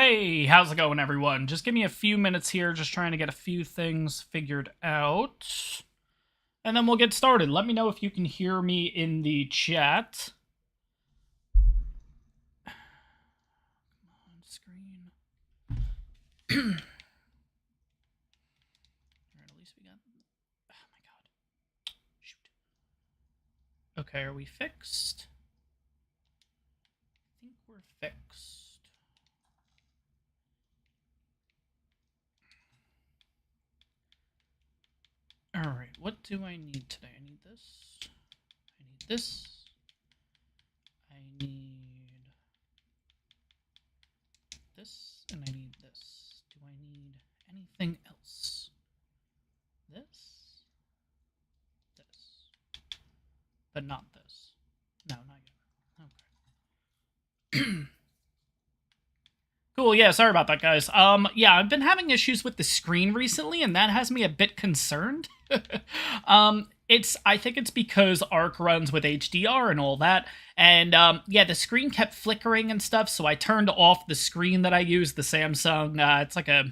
Hey, how's it going, everyone? Just give me a few minutes here, just trying to get a few things figured out. And then we'll get started. Let me know if you can hear me in the chat. On screen. Alright, at least we got... Oh my god. Shoot. Okay, are we fixed? I think we're fixed. Alright, what do I need today? I need this. I need this. I need this. And I need this. Do I need anything else? This. This. But not this. No, not yet. Okay. Cool, yeah, sorry about that, guys. Yeah, I've been having issues with the screen recently, and that has me a bit concerned. I think it's because ARK runs with HDR and all that, and, yeah, the screen kept flickering and stuff, so I turned off the screen that I use, the Samsung, it's like I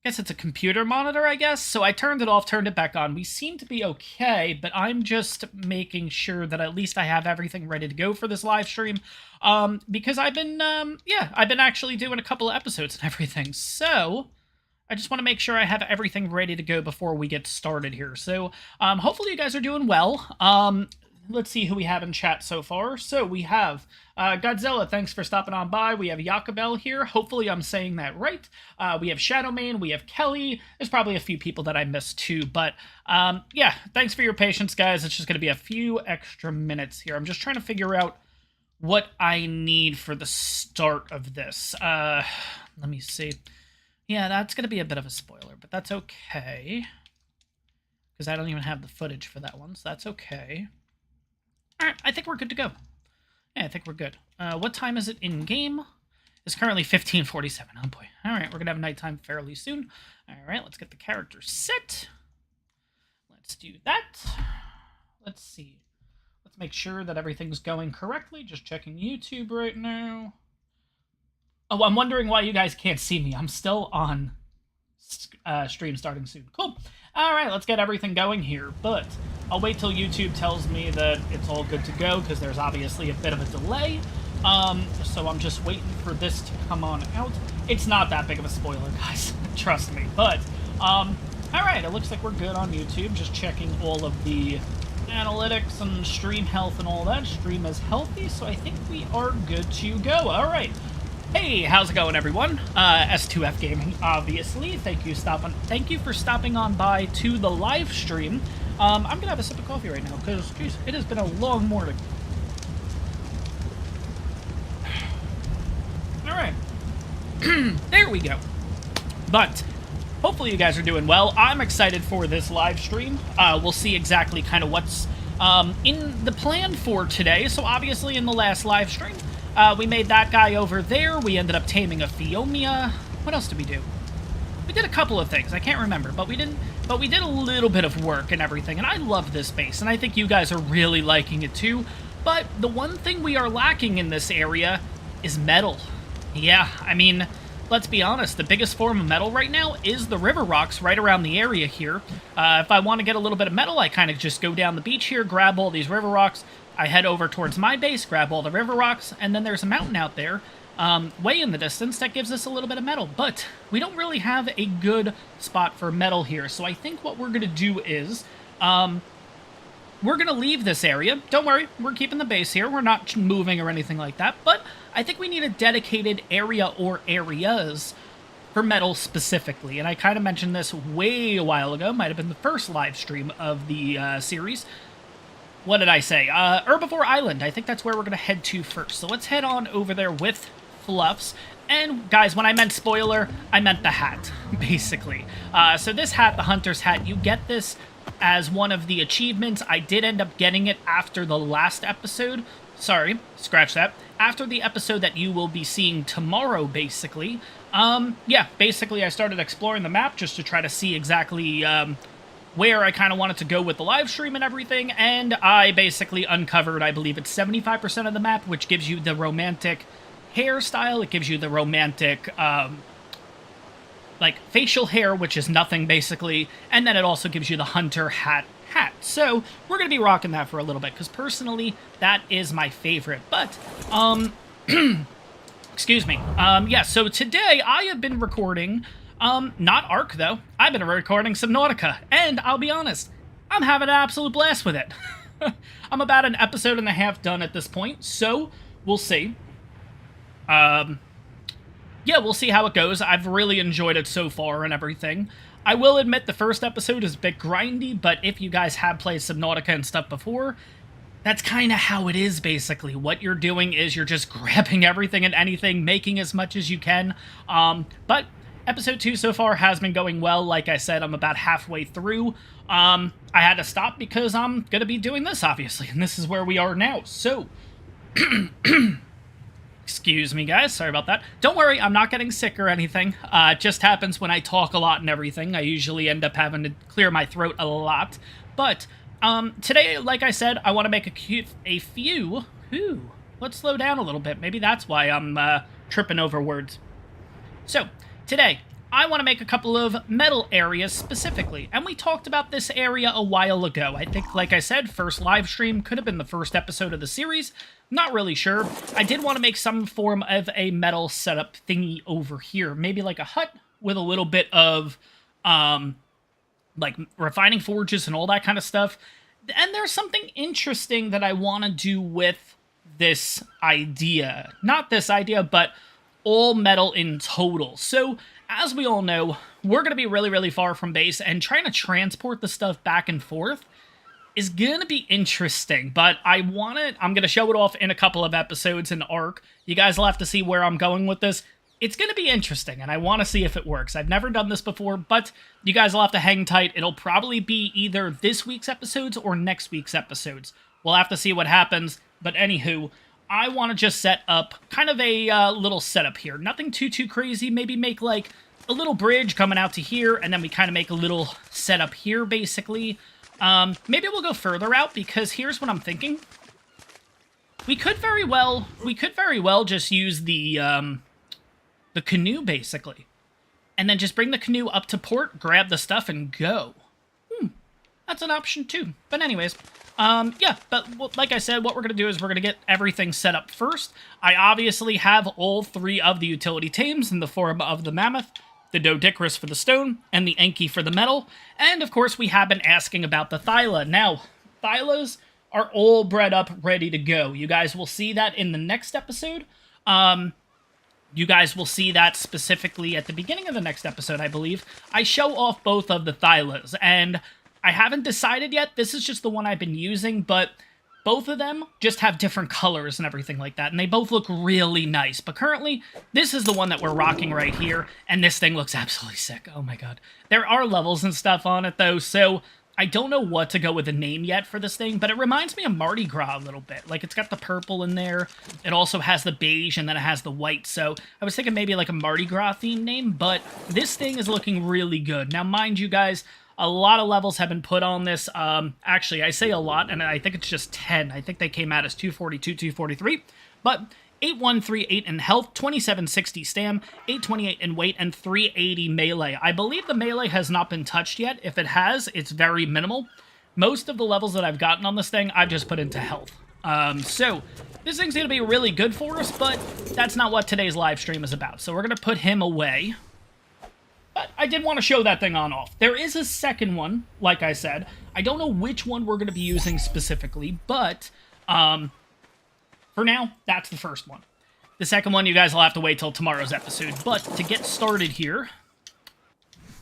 guess it's a computer monitor, I guess, so I turned it off, turned it back on. We seem to be okay, but I'm just making sure that at least I have everything ready to go for this live stream, because I've been actually doing a couple of episodes and everything, so I just want to make sure I have everything ready to go before we get started here. So, hopefully you guys are doing well. Let's see who we have in chat so far. So we have Godzilla, thanks for stopping on by. We have Yakabel here. Hopefully I'm saying that right. We have Shadowmane. We have Kelly. There's probably a few people that I missed too. But yeah, thanks for your patience, guys. It's just going to be a few extra minutes here. I'm just trying to figure out what I need for the start of this. Let me see. Yeah, that's going to be a bit of a spoiler, but that's okay. Because I don't even have the footage for that one, so that's okay. Alright, I think we're good to go. Yeah, I think we're good. What time is it in-game? It's currently 15:47. Oh boy. Alright, we're going to have nighttime fairly soon. Alright, let's get the character set. Let's do that. Let's see. Let's make sure that everything's going correctly. Just checking YouTube right now. Oh, I'm wondering why you guys can't see me. I'm still on stream starting soon. Cool. Alright, let's get everything going here, but I'll wait till YouTube tells me that it's all good to go, because there's obviously a bit of a delay. So I'm just waiting for this to come on out. It's not that big of a spoiler, guys. Trust me. But, alright, it looks like we're good on YouTube. Just checking all of the analytics and stream health and all that. Stream is healthy, so I think we are good to go. Alright. Hey, how's it going, everyone? S2F Gaming, obviously. Thank you for stopping on by to the live stream. I'm gonna have a sip of coffee right now, because, geez, it has been a long morning. Alright. There we go. But, hopefully you guys are doing well. I'm excited for this live stream. We'll see exactly kind of what's in the plan for today. So, obviously, in the last live stream, we made that guy over there. We ended up taming a Phiomia. What else did we do? We did a couple of things. I can't remember, but we did a little bit of work and everything, and I love this base, and I think you guys are really liking it too. But the one thing we are lacking in this area is metal. Yeah, I mean, let's be honest, the biggest form of metal right now is the river rocks right around the area here. If I want to get a little bit of metal, I kind of just go down the beach here, grab all these river rocks, I head over towards my base, grab all the river rocks, and then there's a mountain out there, way in the distance, that gives us a little bit of metal. But we don't really have a good spot for metal here, so I think what we're going to do is, we're going to leave this area. Don't worry, we're keeping the base here. We're not moving or anything like that, but I think we need a dedicated area or areas for metal specifically, and I kind of mentioned this way a while ago. Might have been the first live stream of the series. What did I say? Herbivore Island. I think that's where we're going to head to first. So let's head on over there with Fluffs. And guys, when I meant spoiler, I meant the hat, basically. So this hat, the Hunter's Hat, you get this as one of the achievements. I did end up getting it after the last episode. Sorry, scratch that. After the episode that you will be seeing tomorrow, basically. Yeah, basically I started exploring the map just to try to see exactly where I kind of wanted to go with the live stream and everything, and I basically uncovered, I believe it's 75% of the map, which gives you the romantic hairstyle. It gives you the romantic, like, facial hair, which is nothing, basically. And then it also gives you the hunter hat. So we're going to be rocking that for a little bit, because personally, that is my favorite. But, excuse me. Yeah, so today I have been recording, not ARK, though. I've been recording Subnautica, and I'll be honest, I'm having an absolute blast with it. I'm about an episode and a half done at this point, so we'll see. Yeah, we'll see how it goes. I've really enjoyed it so far and everything. I will admit the first episode is a bit grindy, but if you guys have played Subnautica and stuff before, that's kind of how it is, basically. What you're doing is you're just grabbing everything and anything, making as much as you can. But episode 2 so far has been going well. Like I said, I'm about halfway through. I had to stop because I'm going to be doing this, obviously, and this is where we are now. So, excuse me, guys. Sorry about that. Don't worry, I'm not getting sick or anything. It just happens when I talk a lot and everything. I usually end up having to clear my throat a lot. But today, like I said, I want to make a few... Ooh, let's slow down a little bit. Maybe that's why I'm tripping over words. So, today, I want to make a couple of metal areas specifically, and we talked about this area a while ago. I think, like I said, first live stream could have been the first episode of the series. Not really sure. I did want to make some form of a metal setup thingy over here. Maybe like a hut with a little bit of, like, refining forges and all that kind of stuff. And there's something interesting that I want to do with this idea. Not this idea, but all metal in total. So, as we all know, we're going to be really, really far from base, and trying to transport the stuff back and forth is going to be interesting, but I'm going to show it off in a couple of episodes in ARK. You guys will have to see where I'm going with this. It's going to be interesting, and I want to see if it works. I've never done this before, but you guys will have to hang tight. It'll probably be either this week's episodes or next week's episodes. We'll have to see what happens, but anywho, I want to just set up kind of a little setup here. Nothing too crazy. Maybe make like a little bridge coming out to here, and then we kind of make a little setup here, basically. Maybe we'll go further out, because here's what I'm thinking. We could very well just use the canoe, basically. And then just bring the canoe up to port, grab the stuff, and go. That's an option, too. But anyways, yeah, but like I said, what we're going to do is we're going to get everything set up first. I obviously have all 3 of the utility tames in the form of the mammoth, the Doedicurus for the stone, and the Enki for the metal. And, of course, we have been asking about the Thyla. Now, Thylas are all bred up, ready to go. You guys will see that in the next episode. You guys will see that specifically at the beginning of the next episode, I believe. I show off both of the Thylas, and I haven't decided yet. This is just the one I've been using, but both of them just have different colors and everything like that, and they both look really nice. But currently, this is the one that we're rocking right here, and this thing looks absolutely sick. Oh my god. There are levels and stuff on it, though, so I don't know what to go with a name yet for this thing, but it reminds me of Mardi Gras a little bit. Like, it's got the purple in there, it also has the beige, and then it has the white, so I was thinking maybe like a Mardi Gras themed name, but this thing is looking really good. Now, mind you guys, a lot of levels have been put on this. Actually, I say a lot, and I think it's just 10. I think they came out as 242, 243. But 8138 in health, 2760 stam, 828 in weight, and 380 melee. I believe the melee has not been touched yet. If it has, it's very minimal. Most of the levels that I've gotten on this thing, I've just put into health. So this thing's going to be really good for us, but that's not what today's live stream is about. So we're going to put him away. But I did want to show that thing on off. There is a second one, like I said. I don't know which one we're going to be using specifically, but for now, that's the first one. The second one, you guys will have to wait till tomorrow's episode. But to get started here...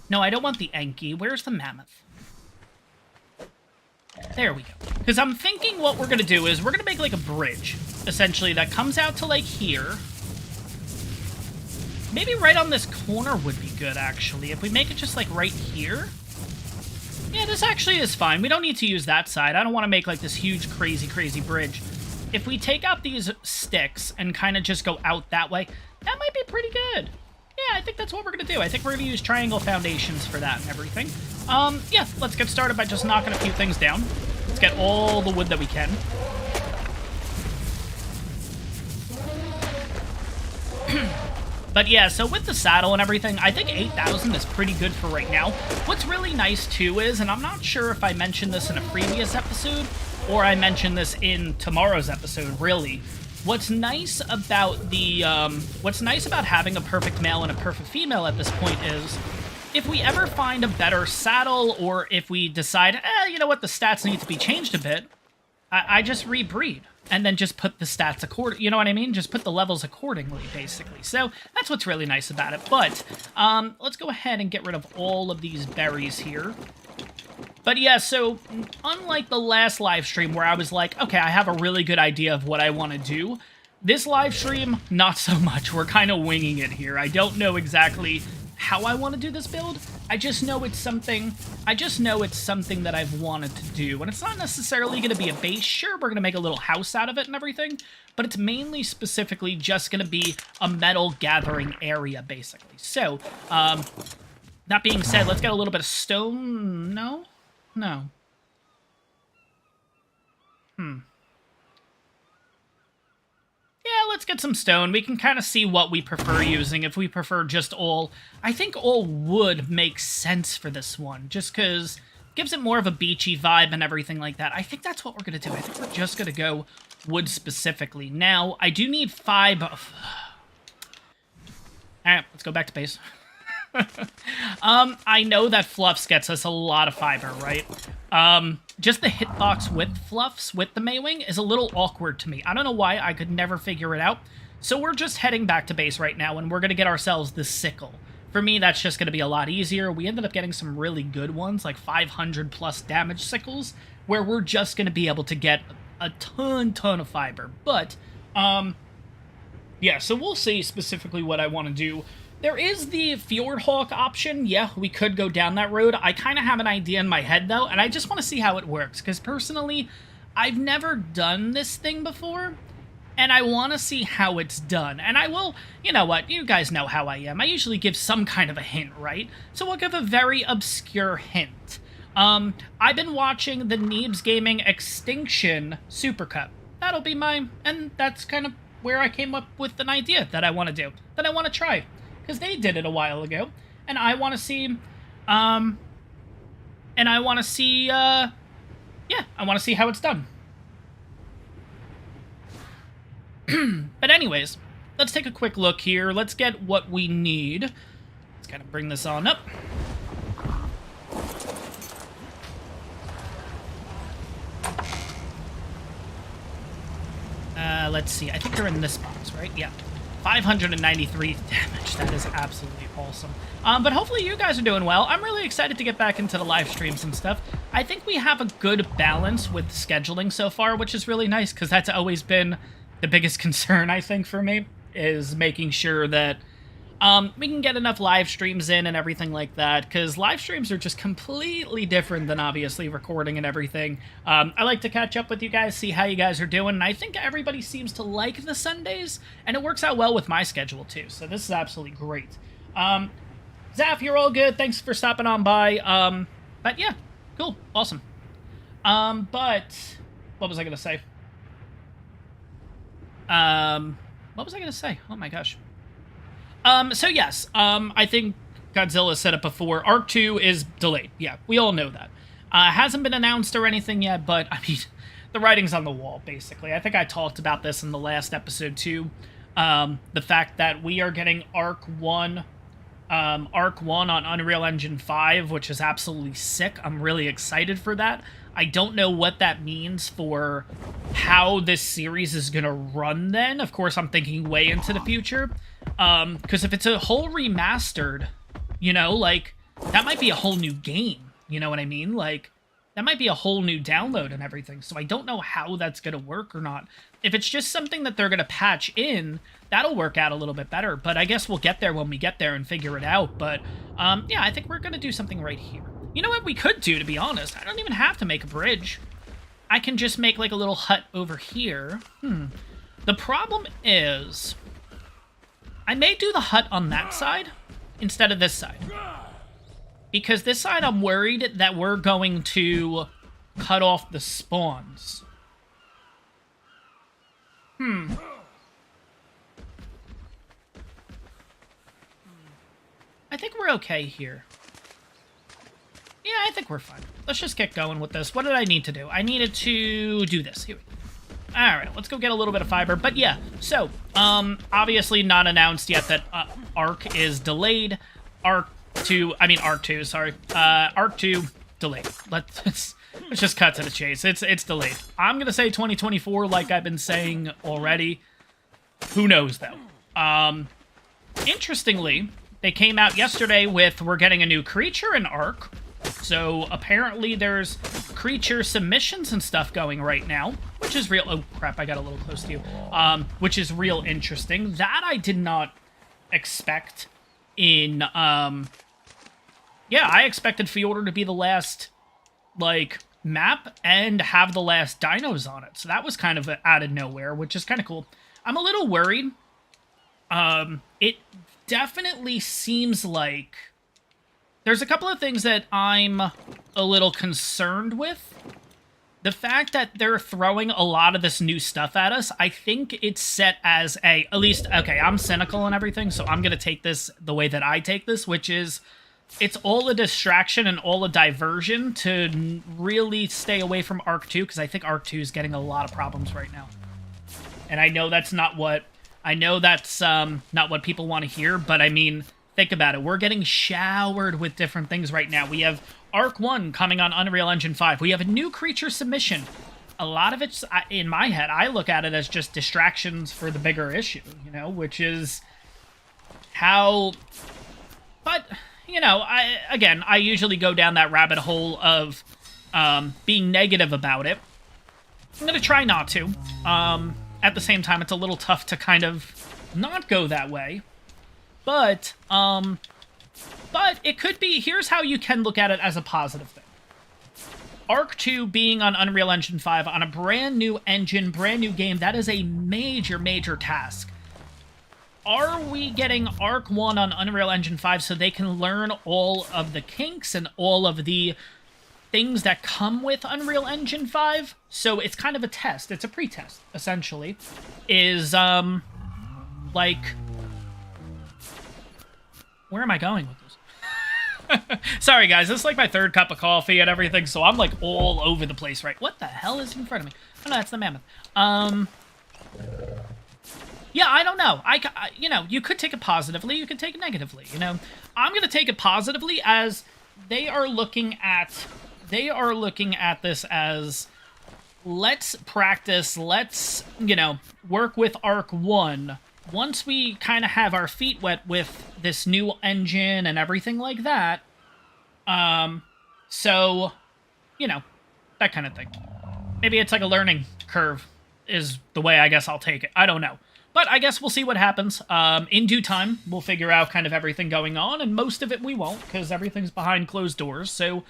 No, I don't want the Enki. Where's the mammoth? There we go. Because I'm thinking what we're going to do is we're going to make like a bridge, essentially, that comes out to like here. Maybe right on this corner would be good, actually. If we make it just, like, right here. Yeah, this actually is fine. We don't need to use that side. I don't want to make, like, this huge, crazy bridge. If we take out these sticks and kind of just go out that way, that might be pretty good. Yeah, I think that's what we're going to do. I think we're going to use triangle foundations for that and everything. Yeah, let's get started by just knocking a few things down. Let's get all the wood that we can. But yeah, so with the saddle and everything, I think 8,000 is pretty good for right now. What's really nice too is, and I'm not sure if I mentioned this in a previous episode, or I mentioned this in tomorrow's episode, really. What's nice about having a perfect male and a perfect female at this point is, if we ever find a better saddle, or if we decide, you know what, the stats need to be changed a bit, I just rebreed. And then just put the stats you know what I mean? Just put the levels accordingly, basically. So that's what's really nice about it. But let's go ahead and get rid of all of these berries here. But yeah, so unlike the last live stream where I was like, okay, I have a really good idea of what I want to do, this live stream, not so much. We're kind of winging it here. I don't know exactly how I want to do this build. I just know it's something that I've wanted to do. And it's not necessarily going to be a base. Sure, we're going to make a little house out of it and everything, but it's mainly specifically just going to be a metal gathering area, basically. So, that being said, let's get a little bit of stone. No? No. Yeah, let's get some stone. We can kind of see what we prefer using. If we prefer just all... I think all wood makes sense for this one, just because it gives it more of a beachy vibe and everything like that. I think that's what we're going to do. I think we're just going to go wood specifically. Now, I do need 5... Alright, let's go back to base. I know that Fluffs gets us a lot of fiber, right? Just the hitbox with Fluffs, with the Maywing, is a little awkward to me. I don't know why, I could never figure it out. So we're just heading back to base right now, and we're going to get ourselves this sickle. For me, that's just going to be a lot easier. We ended up getting some really good ones, like 500 plus damage sickles, where we're just going to be able to get a ton of fiber. But, yeah, so we'll see specifically what I want to do. There is the Fjordhawk option. Yeah, we could go down that road. I kind of have an idea in my head, though, and I just want to see how it works, because personally, I've never done this thing before, and I want to see how it's done. And I will, you know what, you guys know how I am. I usually give some kind of a hint, right? So we'll give a very obscure hint. I've been watching the Neebs Gaming Extinction Supercut. That'll be and that's kind of where I came up with an idea that I want to do, that I want to try. Because they did it a while ago, and I want to see, yeah, I want to see how it's done. But anyways, let's take a quick look here. Let's get what we need. Let's kind of bring this on up. Let's see. I think they're in this box, right? Yeah. 593 damage. That is absolutely awesome. But hopefully you guys are doing well. I'm really excited to get back into the live streams and stuff. I think we have a good balance with scheduling so far, which is really nice, because that's always been the biggest concern, I think, for me, is making sure that we can get enough live streams in and everything like that, because live streams are just completely different than obviously recording and everything. I like to catch up with you guys, see how you guys are doing, and I think everybody seems to like the Sundays, and it works out well with my schedule too, so this is absolutely great. Zaf, you're all good, thanks for stopping on by. But yeah, cool, awesome. But what was I gonna say? What was I gonna say? Oh my gosh. So yes, I think Godzilla said it before. ARK 2 is delayed. Yeah, we all know that. Hasn't been announced or anything yet, but, I mean, the writing's on the wall, basically. I think I talked about this in the last episode, too. The fact that we are getting ARK 1 on Unreal Engine 5, which is absolutely sick. I'm really excited for that. I don't know what that means for how this series is going to run then. Of course, I'm thinking way into the future. Because if it's a whole remastered, you know, like, that might be a whole new game. You know what I mean? Like, that might be a whole new download and everything. So I don't know how that's going to work or not. If it's just something that they're going to patch in, that'll work out a little bit better. But I guess we'll get there when we get there and figure it out. But, yeah, I think we're going to do something right here. You know what we could do, to be honest? I don't even have to make a bridge. I can just make, like, a little hut over here. The problem is, I may do the hut on that side instead of this side. Because this side, I'm worried that we're going to cut off the spawns. I think we're okay here. Yeah, I think we're fine. Let's just get going with this. What did I need to do? I needed to do this. Here we go. Alright, let's go get a little bit of fiber. But yeah, so, obviously not announced yet that ARK is delayed. ARK 2, sorry. ARK 2 delayed. Let's just cut to the chase. It's delayed. I'm gonna say 2024 like I've been saying already. Who knows, though? Interestingly, they came out yesterday with we're getting a new creature in ARK. So apparently there's creature submissions and stuff going right now, which is real. Oh crap, I got a little close to you. Which is real interesting. That I did not expect in, yeah, I expected Fjordur to be the last, like, map and have the last dinos on it. So that was kind of out of nowhere, which is kind of cool. I'm a little worried. It definitely seems like there's a couple of things that I'm a little concerned with. The fact that they're throwing a lot of this new stuff at us, I think it's set as at least, okay, I'm cynical and everything, so I'm going to take this the way that I take this, which is it's all a distraction and all a diversion to really stay away from ARK 2, because I think ARK 2 is getting a lot of problems right now. And I know that's not what, not what people want to hear, but I mean, think about it. We're getting showered with different things right now. We have ARK 1 coming on Unreal Engine 5. We have a new creature submission. A lot of it's, in my head, I look at it as just distractions for the bigger issue, you know, which is how... But, you know, I usually go down that rabbit hole of being negative about it. I'm going to try not to. At the same time, it's a little tough to kind of not go that way. But it could be, here's how you can look at it as a positive thing. ARK 2 being on Unreal Engine 5 on a brand new engine, brand new game, that is a major, major task. Are we getting ARK 1 on Unreal Engine 5 so they can learn all of the kinks and all of the things that come with Unreal Engine 5? So it's kind of a test. It's a pre-test, essentially. Is, like... Where am I going with this? Sorry, guys. This is like my third cup of coffee and everything, so I'm like all over the place, right? What the hell is in front of me? Oh, no, that's the mammoth. Yeah, I don't know. You know, you could take it positively. You could take it negatively, you know? I'm going to take it positively as they are looking at this as let's practice, let's, you know, work with ARK 1. Once we kind of have our feet wet with this new engine and everything like that, so, you know, that kind of thing. Maybe it's like a learning curve is the way I guess I'll take it. I don't know. But I guess we'll see what happens. In due time, we'll figure out kind of everything going on, and most of it we won't, because everything's behind closed doors, so...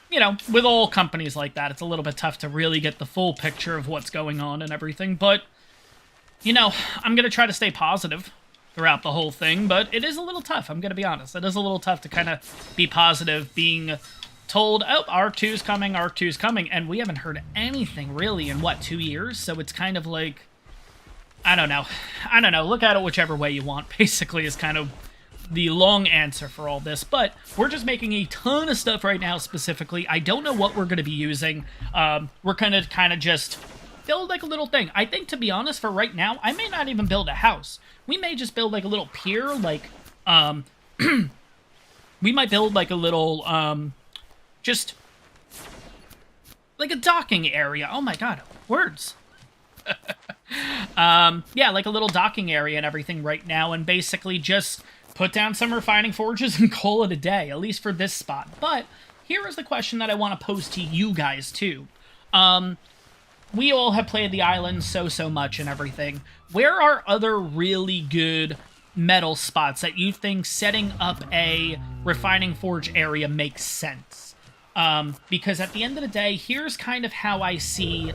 You know, with all companies like that, it's a little bit tough to really get the full picture of what's going on and everything, but... You know, I'm going to try to stay positive throughout the whole thing, but it is a little tough, I'm going to be honest. It is a little tough to kind of be positive, being told, oh, ARK 2's coming, ARK 2's coming, and we haven't heard anything really in, what, 2 years? So it's kind of like, I don't know. Look at it whichever way you want, basically, is kind of the long answer for all this, but we're just making a ton of stuff right now specifically. I don't know what we're going to be using. We're going to kind of just... build like a little thing. I think, to be honest, for right now, I may not even build a house. We may just build like a little pier, like, we might build like a little, just, like a docking area. Oh my god, words. Yeah, like a little docking area and everything right now, and basically just put down some refining forges and call it a day, at least for this spot. But here is the question that I want to pose to you guys, too. We all have played the island so much and everything. Where are other really good metal spots that you think setting up a refining forge area makes sense? Because at the end of the day, here's kind of how I see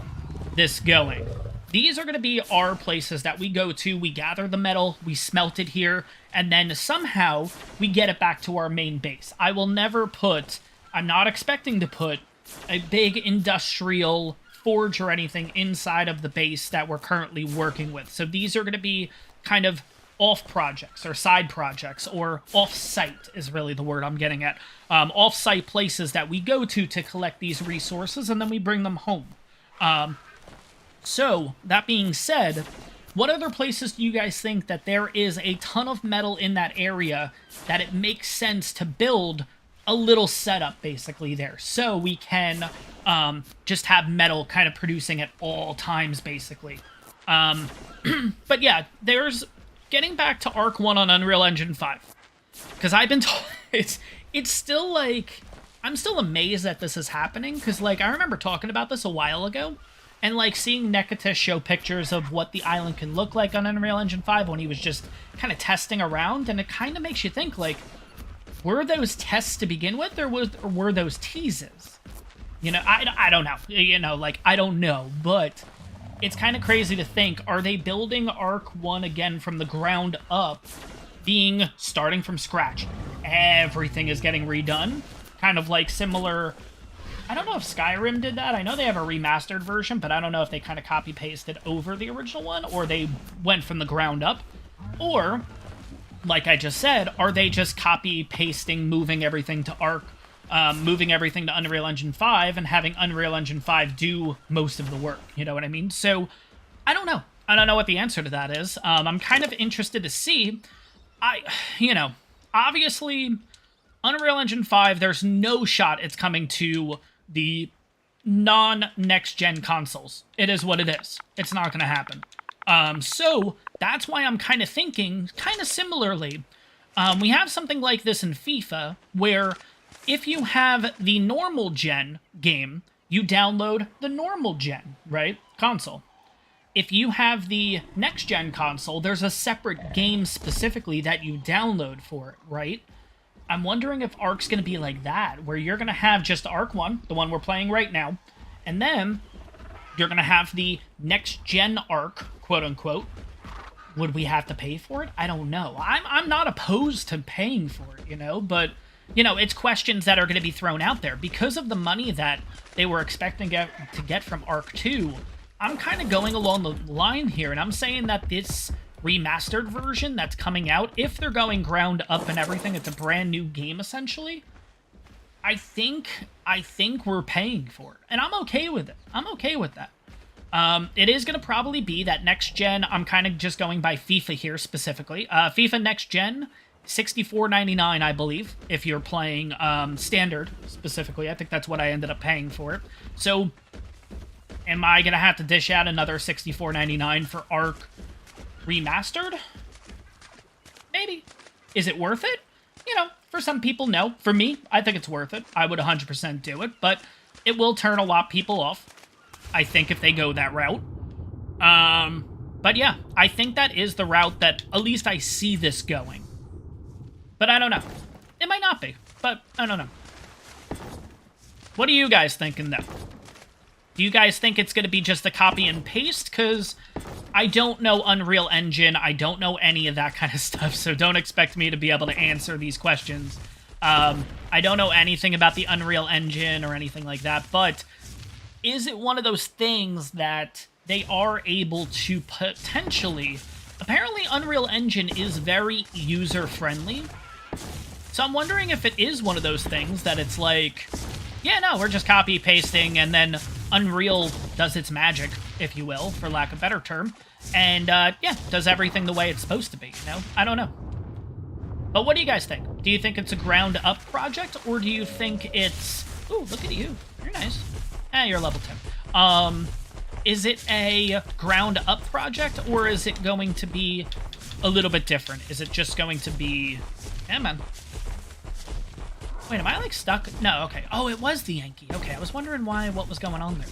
this going. These are going to be our places that we go to, we gather the metal, we smelt it here, and then somehow we get it back to our main base. I will never put, I'm not expecting to put a big industrial forge or anything inside of the base that we're currently working with. So these are going to be kind of off projects or side projects, or off-site is really the word I'm getting at. Off-site places that we go to collect these resources, and then we bring them home. So, that being said, what other places do you guys think that there is a ton of metal in that area that it makes sense to build a little setup basically there, so we can just have metal kind of producing at all times basically. But yeah, there's getting back to ARK 1 on Unreal Engine 5, because I've been told it's still like, I'm still amazed that this is happening, because like I remember talking about this a while ago and like seeing Nekatis show pictures of what the island can look like on Unreal Engine 5 when he was just kind of testing around, and it kind of makes you think like, were those tests to begin with, or were those teases? You know, I don't know. You know, like, I don't know. But it's kind of crazy to think, are they building ARK 1 again from the ground up, starting from scratch? Everything is getting redone. Kind of like similar... I don't know if Skyrim did that. I know they have a remastered version, but I don't know if they kind of copy-pasted over the original one, or they went from the ground up. Or... like I just said, are they just copy-pasting, moving everything to ARK, moving everything to Unreal Engine 5, and having Unreal Engine 5 do most of the work? You know what I mean? So, I don't know. I don't know what the answer to that is. I'm kind of interested to see. You know, obviously, Unreal Engine 5, there's no shot it's coming to the non-next-gen consoles. It is what it is. It's not going to happen. So, that's why I'm kind of thinking, kind of similarly, we have something like this in FIFA, where if you have the normal gen game, you download the normal gen, right, console. If you have the next gen console, there's a separate game specifically that you download for it, right? I'm wondering if ARK's going to be like that, where you're going to have just ARK 1, the one we're playing right now, and then you're going to have the next-gen ARK, quote-unquote. Would we have to pay for it? I don't know. I'm not opposed to paying for it, you know, but, you know, it's questions that are going to be thrown out there. Because of the money that they were expecting to get from ARK 2, I'm kind of going along the line here, and I'm saying that this remastered version that's coming out, if they're going ground up and everything, it's a brand new game, essentially, I think we're paying for it, and I'm okay with it. I'm okay with that. It is going to probably be that next gen. I'm kind of just going by FIFA here specifically. FIFA next gen, $64.99, I believe, if you're playing standard specifically. I think that's what I ended up paying for it. So, am I going to have to dish out another $64.99 for ARK remastered? Maybe. Is it worth it? You know, for some people, no. For me, I think it's worth it. I would 100% do it, but it will turn a lot of people off, I think, if they go that route. But yeah, I think that is the route that at least I see this going. But I don't know. It might not be, but I don't know. What are you guys thinking, though? Do you guys think it's going to be just a copy and paste? Because I don't know Unreal Engine. I don't know any of that kind of stuff, so don't expect me to be able to answer these questions. I don't know anything about the Unreal Engine or anything like that, but is it one of those things that they are able to potentially... Apparently, Unreal Engine is very user-friendly, so I'm wondering if it is one of those things that it's like, yeah, no, we're just copy-pasting, and then Unreal does its magic, if you will, for lack of a better term, and, yeah, does everything the way it's supposed to be, you know? I don't know. But what do you guys think? Do you think it's a ground-up project, or do you think it's... Ooh, look at you. You're nice. You're level 10. Is it a ground-up project, or is it going to be a little bit different? Is it just going to be... Yeah, man. Wait, am I, like, stuck? No, okay. Oh, it was the Yankee. Okay, I was wondering what was going on there.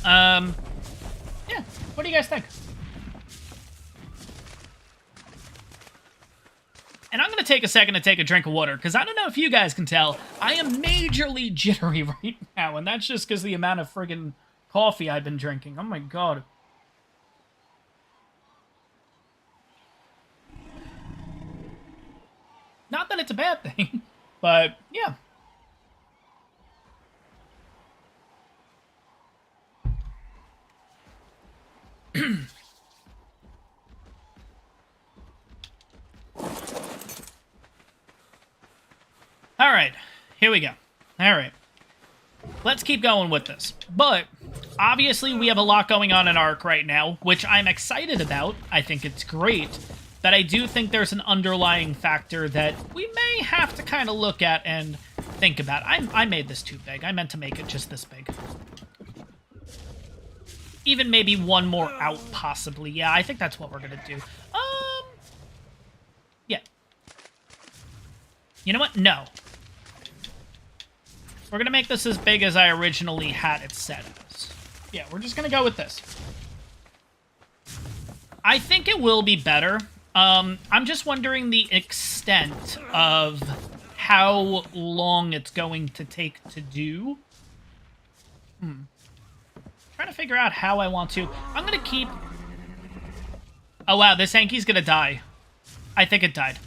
Yeah. What do you guys think? And I'm going to take a second to take a drink of water, because I don't know if you guys can tell, I am majorly jittery right now, and that's just because the amount of friggin' coffee I've been drinking. Oh my god. Not that it's a bad thing, but yeah. right, here we go. All right, let's keep going with this. But obviously, we have a lot going on in ARK right now, which I'm excited about. I think it's great. But I do think there's an underlying factor that we may have to kind of look at and think about. I made this too big. I meant to make it just this big. Even maybe one more out, possibly. Yeah, I think that's what we're gonna do. Yeah. You know what? No. We're gonna make this as big as I originally had it set as. Yeah, we're just gonna go with this. I think it will be better. I'm just wondering the extent of how long it's going to take to do. Trying to figure out how I want to. I'm gonna keep... Oh wow, this Anki's gonna die. I think it died.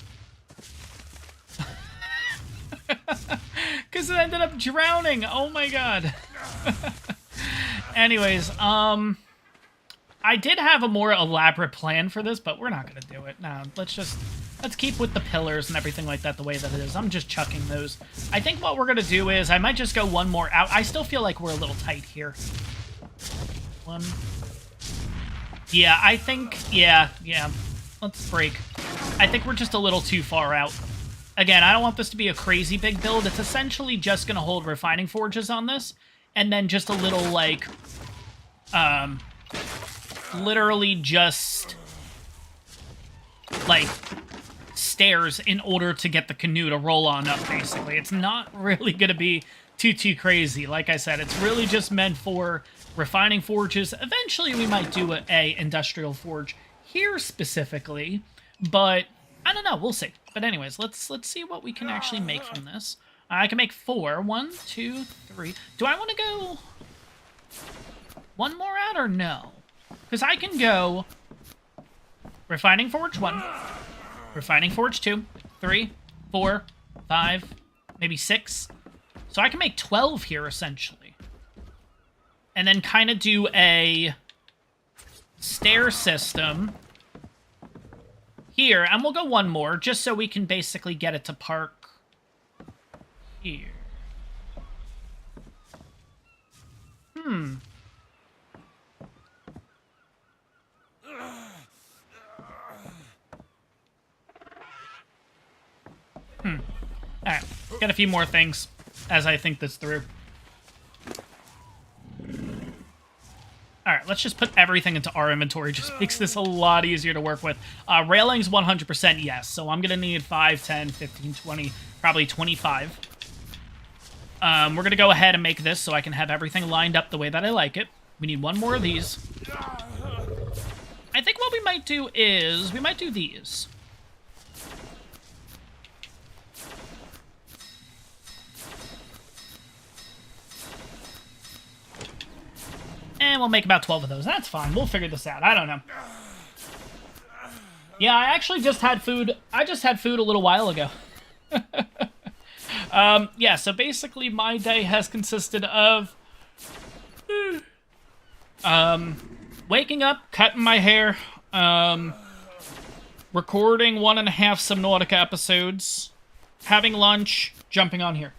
Because it ended up drowning. Oh my god. Anyways, I did have a more elaborate plan for this, but we're not going to do it. No, let's keep with the pillars and everything like that the way that it is. I'm just chucking those. I think what we're going to do is I might just go one more out. I still feel like we're a little tight here. One. Yeah, I think, yeah. Let's break. I think we're just a little too far out. Again, I don't want this to be a crazy big build. It's essentially just going to hold refining forges on this, and then just a little, like, literally just, like, stairs in order to get the canoe to roll on up, basically. It's not really going to be too crazy. Like I said, it's really just meant for refining forges. Eventually, we might do a industrial forge here specifically, but I don't know. We'll see. But anyways, let's see what we can actually make from this. I can make 4. 1, 2, 3. Do I want to go one more out or no? Because I can go refining forge 1, refining forge 2, 3, 4, 5, maybe 6. So I can make 12 here, essentially. And then kind of do a stair system here. And we'll go one more, just so we can basically get it to park here. Alright, got a few more things as I think this through. Alright, let's just put everything into our inventory. Just makes this a lot easier to work with. Railings 100% yes, so I'm going to need 5, 10, 15, 20, probably 25. We're going to go ahead and make this so I can have everything lined up the way that I like it. We need one more of these. I think what we might do is, we might do these. And we'll make about 12 of those. That's fine. We'll figure this out. I don't know. Yeah, I actually just had food. I just had food a little while ago. Yeah, so basically my day has consisted of waking up, cutting my hair, recording 1.5 Subnautica episodes, having lunch, jumping on here.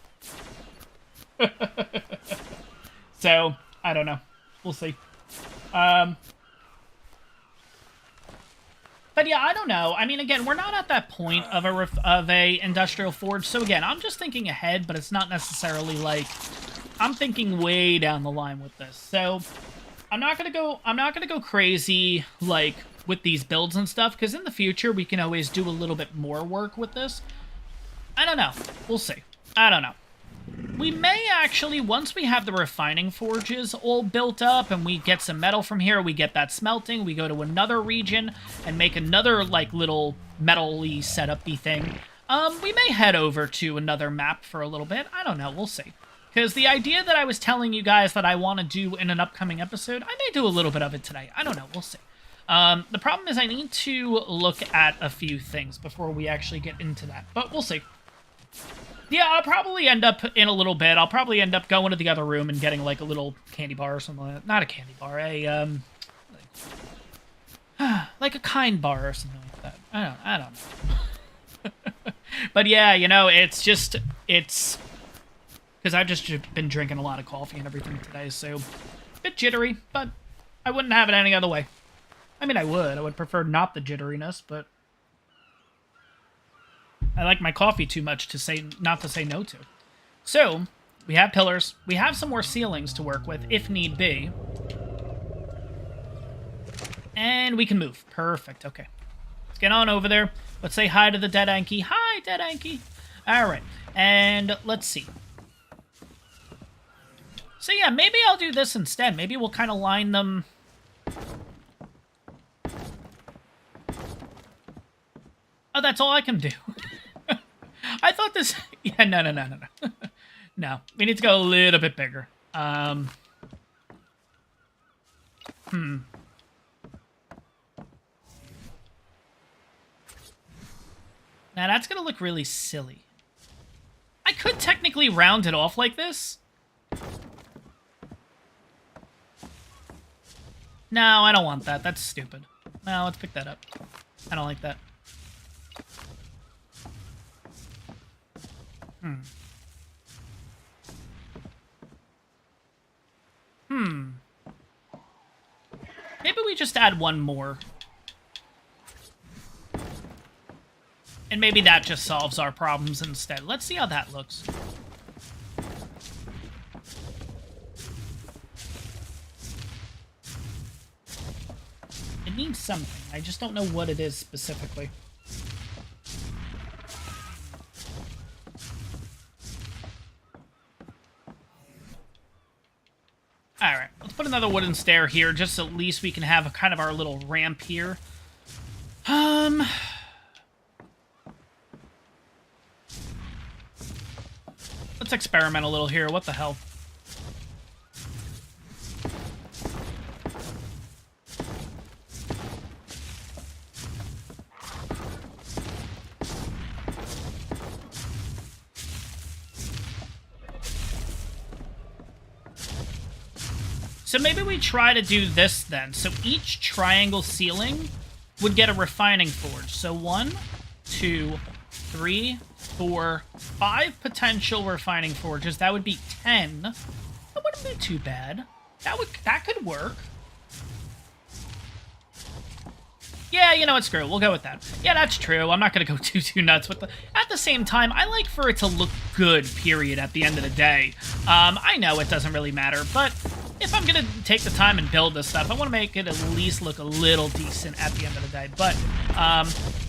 So, I don't know. We'll see. But yeah, I don't know. I mean, again, we're not at that point of a industrial forge. So again, I'm just thinking ahead, but it's not necessarily like I'm thinking way down the line with this. So I'm not gonna go crazy like with these builds and stuff, because in the future we can always do a little bit more work with this. I don't know. We'll see. I don't know. We may actually, once we have the refining forges all built up and we get some metal from here, we get that smelting, we go to another region and make another, like, little metal-y setup-y thing. We may head over to another map for a little bit. I don't know. We'll see. Because the idea that I was telling you guys that I want to do in an upcoming episode, I may do a little bit of it today. I don't know. We'll see. The problem is I need to look at a few things before we actually get into that. But we'll see. Yeah, I'll probably end up in a little bit. I'll probably end up going to the other room and getting like a little candy bar or something like that. Not a candy bar, like a kind bar or something like that. I don't know. But yeah, you know, it's just It's because I've just been drinking a lot of coffee and everything today, so a bit jittery, but I wouldn't have it any other way. I mean, I would prefer not the jitteriness, but I like my coffee too much to say not to say no to. So, we have pillars. We have some more ceilings to work with, if need be. And we can move. Perfect, okay. Let's get on over there. Let's say hi to the dead Anki. Hi, dead Anki. Alright, and let's see. So yeah, maybe I'll do this instead. Maybe we'll kind of line them... Oh, that's all I can do. I thought this... Yeah, no. No, we need to go a little bit bigger. Now, that's going to look really silly. I could technically round it off like this. No, I don't want that. That's stupid. No, let's pick that up. I don't like that. Maybe we just add one more. And maybe that just solves our problems instead. Let's see how that looks. It means something. I just don't know what it is specifically. Alright, let's put another wooden stair here, just so at least we can have kind of our little ramp here. Let's experiment a little here. What the hell? So maybe we try to do this then. So each triangle ceiling would get a refining forge. So 1, 2, 3, 4, 5 potential refining forges. That would be 10. That wouldn't be too bad. That could work. Yeah, you know what, screw it. We'll go with that. Yeah, that's true. I'm not going to go too nuts with the... At the same time, I like for it to look good, period, at the end of the day. I know it doesn't really matter, but if I'm going to take the time and build this stuff, I want to make it at least look a little decent at the end of the day. But,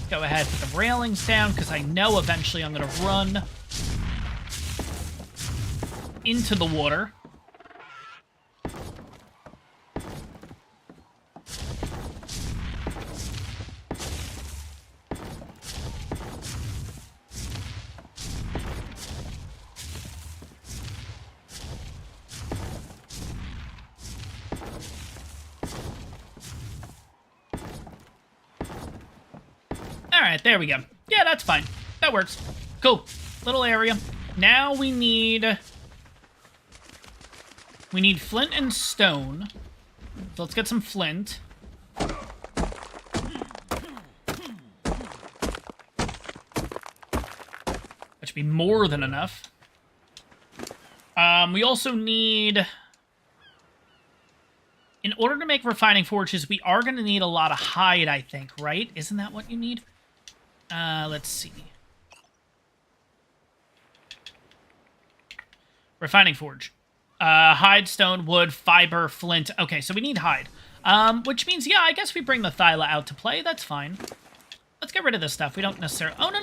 go ahead, put the railings down, because I know eventually I'm going to run into the water. Alright, there we go. Yeah, that's fine. That works. Cool. Little area. Now we need flint and stone. So let's get some flint. That should be more than enough. We also need... In order to make refining forges, we are going to need a lot of hide, I think, right? Isn't that what you need? Let's see. Refining forge. Hide, stone, wood, fiber, flint. Okay, so we need hide. Which means, yeah, I guess we bring the Thyla out to play. That's fine. Let's get rid of this stuff. We don't necessarily... Oh, no.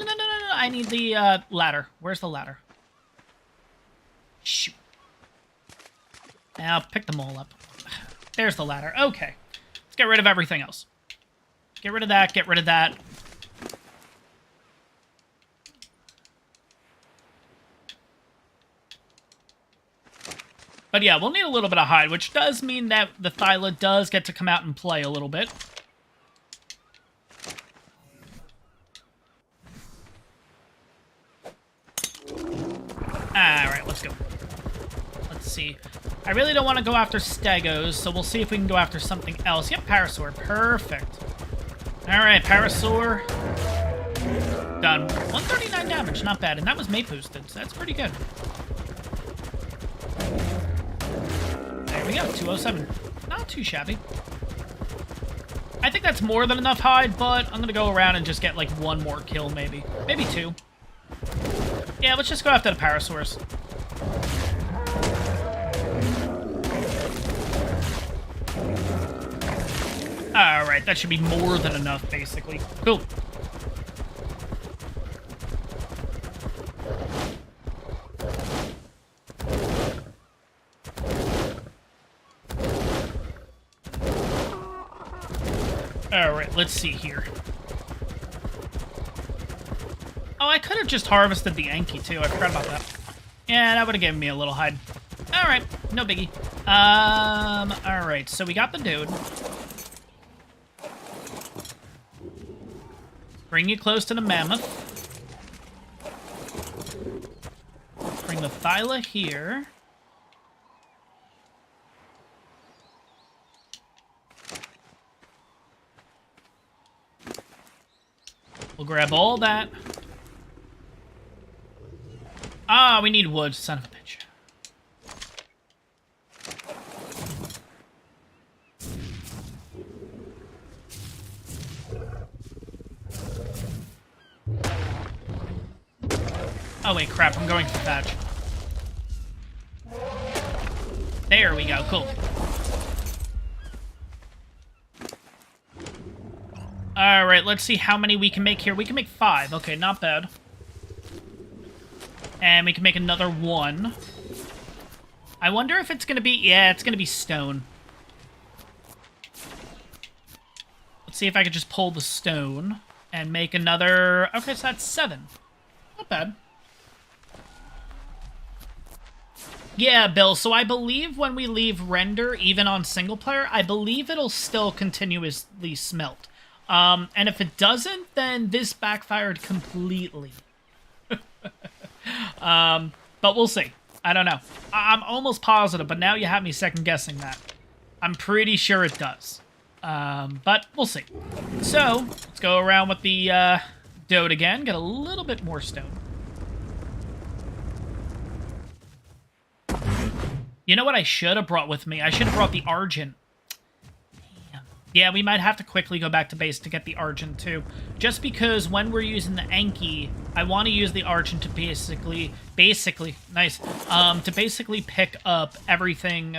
I need the, ladder. Where's the ladder? Shoot. I'll pick them all up. There's the ladder. Okay. Let's get rid of everything else. Get rid of that. Get rid of that. But yeah, we'll need a little bit of hide, which does mean that the Thyla does get to come out and play a little bit. Alright, let's go. Let's see. I really don't want to go after Stegos, so we'll see if we can go after something else. Yep, Parasaur. Perfect. Alright, Parasaur. Done. 139 damage, not bad. And that was mate boosted, so that's pretty good. There we go, 207. Not too shabby. I think that's more than enough hide, but I'm gonna go around and just get like one more kill, maybe. Maybe two. Yeah, let's just go after the Parasaurs. Alright, that should be more than enough, basically. Cool. Alright, let's see here. Oh, I could have just harvested the Anki, too. I forgot about that. Yeah, that would have given me a little hide. Alright, no biggie. Alright, so we got the dude. Bring you close to the mammoth. Bring the Thyla here. We'll grab all that. Ah, we need wood, son of a bitch. Oh wait, crap, I'm going for thatch. There we go, cool. Alright, let's see how many we can make here. We can make 5. Okay, not bad. And we can make another 1. I wonder if it's gonna be... Yeah, it's gonna be stone. Let's see if I could just pull the stone and make another... Okay, so that's 7. Not bad. Yeah, Bill, so I believe when we leave render, even on single player, I believe it'll still continuously smelt. And if it doesn't, then this backfired completely. But we'll see. I don't know. I'm almost positive, but now you have me second-guessing that. I'm pretty sure it does. But we'll see. So, let's go around with the Dode again. Get a little bit more stone. You know what I should have brought with me? I should have brought the Argent. Damn. Yeah, we might have to quickly go back to base to get the Argent, too. Just because when we're using the Anki, I want to use the Argent to basically, nice, to basically pick up everything,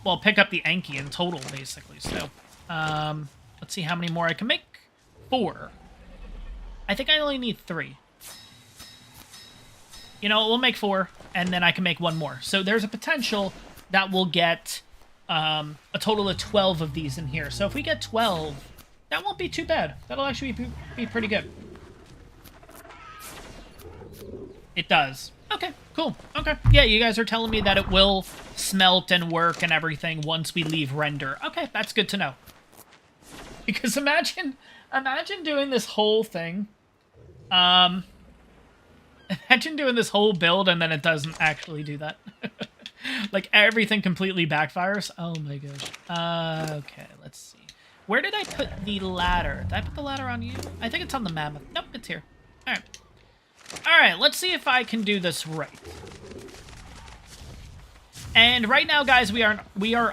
well, pick up the Anki in total, basically. So, let's see how many more I can make. 4. I think I only need 3. You know, we'll make 4, and then I can make 1 more. So there's a potential that we'll get a total of 12 of these in here. So if we get 12, that won't be too bad. That'll actually be pretty good. It does. Okay, cool. Okay. Yeah, you guys are telling me that it will smelt and work and everything once we leave render. Okay, that's good to know. Because imagine doing this whole thing. Imagine doing this whole build and then it doesn't actually do that. Like, everything completely backfires. Oh my gosh. Okay, let's see. Where did I put the ladder? Did I put the ladder on you? I think it's on the mammoth. Nope, it's here. Alright. Alright, let's see if I can do this right. And right now, guys, we are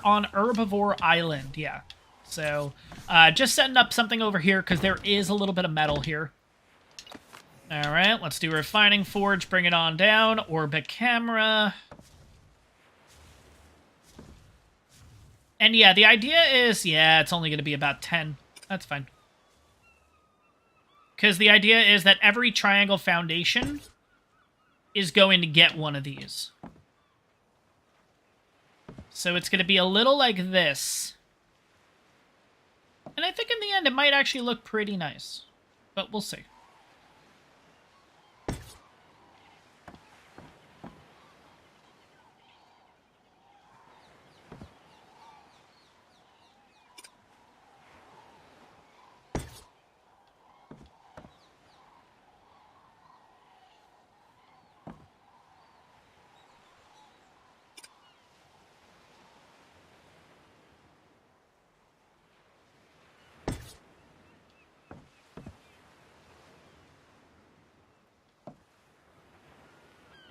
on Herbivore Island, yeah. So, just setting up something over here because there is a little bit of metal here. Alright, let's do Refining Forge, bring it on down, Orbit Camera. And yeah, the idea is, yeah, it's only going to be about 10. That's fine. Because the idea is that every triangle foundation is going to get one of these. So it's going to be a little like this. And I think in the end it might actually look pretty nice. But we'll see.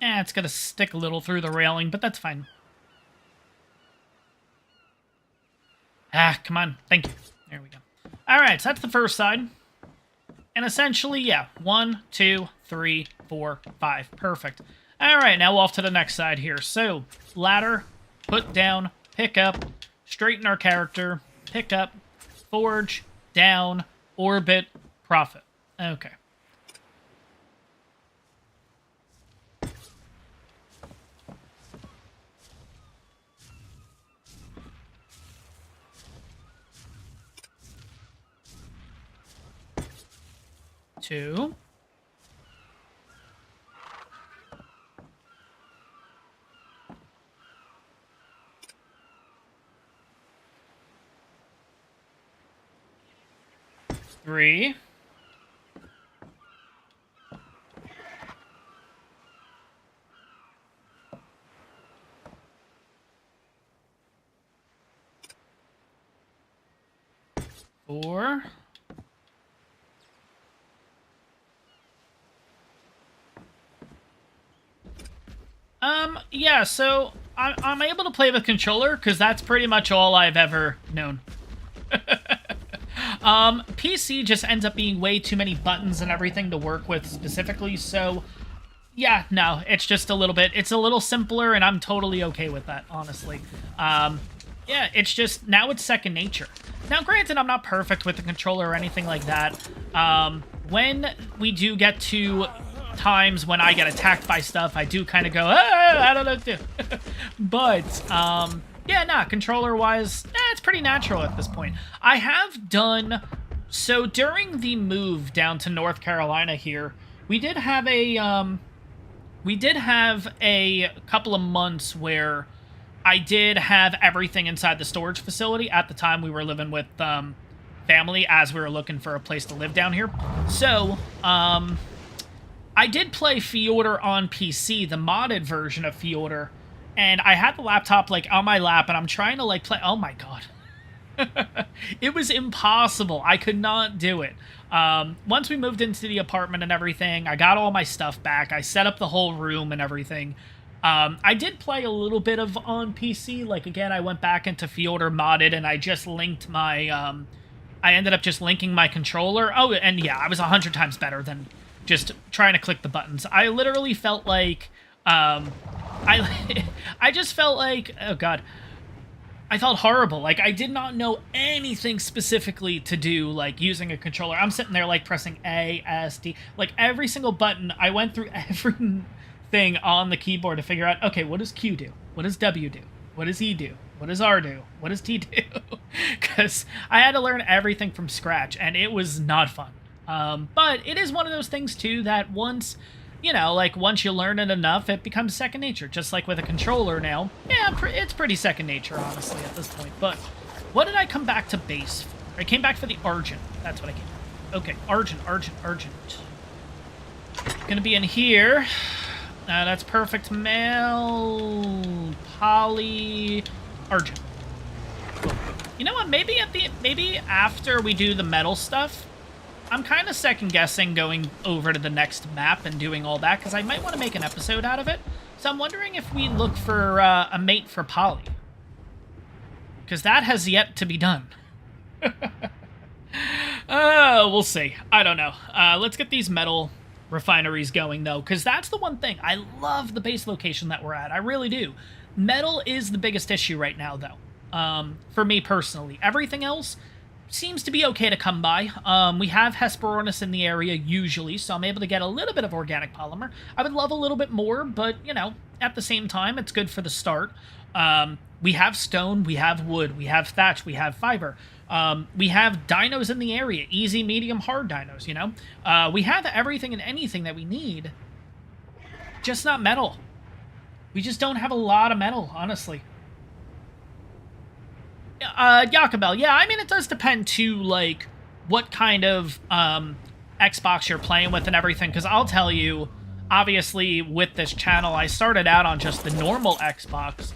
It's gonna stick a little through the railing, but that's fine. Come on. Thank you. There we go. Alright, so that's the first side. And essentially, yeah, 1, 2, 3, 4, 5. Perfect. Alright, now off to the next side here. So, ladder, put down, pick up, straighten our character, pick up, forge, down, orbit, profit. Okay. Two. Three. Four. Yeah, so I'm able to play with controller because that's pretty much all I've ever known. PC just ends up being way too many buttons and everything to work with specifically, so yeah, no, it's just a little bit, it's a little simpler, and I'm totally okay with that, honestly. Yeah, it's just, now it's second nature. Now, granted, I'm not perfect with the controller or anything like that. When we do get to times when I get attacked by stuff, I do kind of go, I don't know what to do. But, yeah, nah, controller-wise, it's pretty natural at this point. I have done, so during the move down to North Carolina here, we did have a couple of months where I did have everything inside the storage facility. At the time, we were living with family as we were looking for a place to live down here. So, I did play Fjordur on PC, the modded version of Fjordur, and I had the laptop, like, on my lap, and I'm trying to, like, play... Oh, my God. It was impossible. I could not do it. Once we moved into the apartment and everything, I got all my stuff back. I set up the whole room and everything. I did play a little bit of on PC. Like, again, I went back into Fjordur modded, and I just linked my... I ended up just linking my controller. Oh, and yeah, I was 100 times better than just trying to click the buttons. I literally felt like... I just felt like... Oh, God. I felt horrible. Like, I did not know anything specifically to do, like, using a controller. I'm sitting there, like, pressing A, S, D. Like, every single button, I went through everything on the keyboard to figure out, okay, what does Q do? What does W do? What does E do? What does R do? What does T do? Because I had to learn everything from scratch, and it was not fun. But it is one of those things, too, that once... You know, like, once you learn it enough, it becomes second nature. Just like with a controller now. Yeah, it's pretty second nature, honestly, at this point. But what did I come back to base for? I came back for the Argent. That's what I came back for. Okay, Argent. Gonna be in here. That's perfect mail. Poly. Argent. Cool. You know what? Maybe after we do the metal stuff, I'm kind of second-guessing going over to the next map and doing all that, because I might want to make an episode out of it. So I'm wondering if we look for a mate for Polly. Because that has yet to be done. We'll see. I don't know. Let's get these metal refineries going, though, because that's the one thing. I love the base location that we're at. I really do. Metal is the biggest issue right now, though, for me personally. Everything else seems to be okay to come by. We have Hesperornis in the area usually, so I'm able to get a little bit of organic polymer. I would love a little bit more, but, you know, at the same time, it's good for the start. We have stone, we have wood, we have thatch, we have fiber. We have dinos in the area, easy, medium, hard dinos, you know? We have everything and anything that we need, just not metal. We just don't have a lot of metal, honestly. Yakabel, yeah, I mean, it does depend, too, like, what kind of, Xbox you're playing with and everything, because I'll tell you, obviously, with this channel, I started out on just the normal Xbox,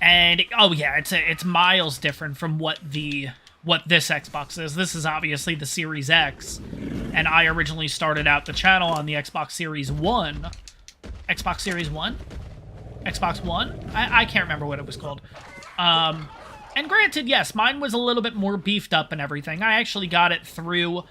and, oh yeah, it's miles different from what this Xbox is. This is obviously the Series X, and I originally started out the channel on the Xbox Series 1, Xbox Series 1? Xbox One? I can't remember what it was called. And granted, yes, mine was a little bit more beefed up and everything. I actually got it through,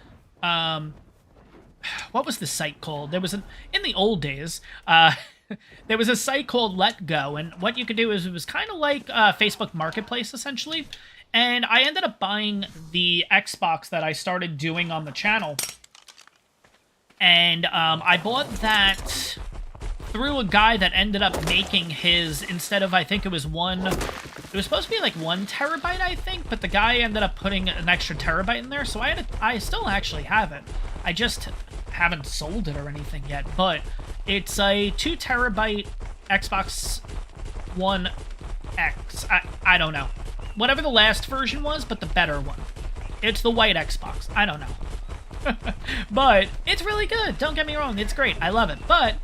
what was the site called? There was in the old days, there was a site called Let Go, and what you could do is it was kind of like Facebook Marketplace, essentially. And I ended up buying the Xbox that I started doing on the channel. And I bought that through a guy that ended up making his, instead of, I think it was it was supposed to be like 1 terabyte, I think, but the guy ended up putting an extra terabyte in there, so I still actually have it. I just haven't sold it or anything yet, but it's a 2 terabyte Xbox One X. I don't know. Whatever the last version was, but the better one. It's the white Xbox. I don't know. But it's really good. Don't get me wrong. It's great. I love it. But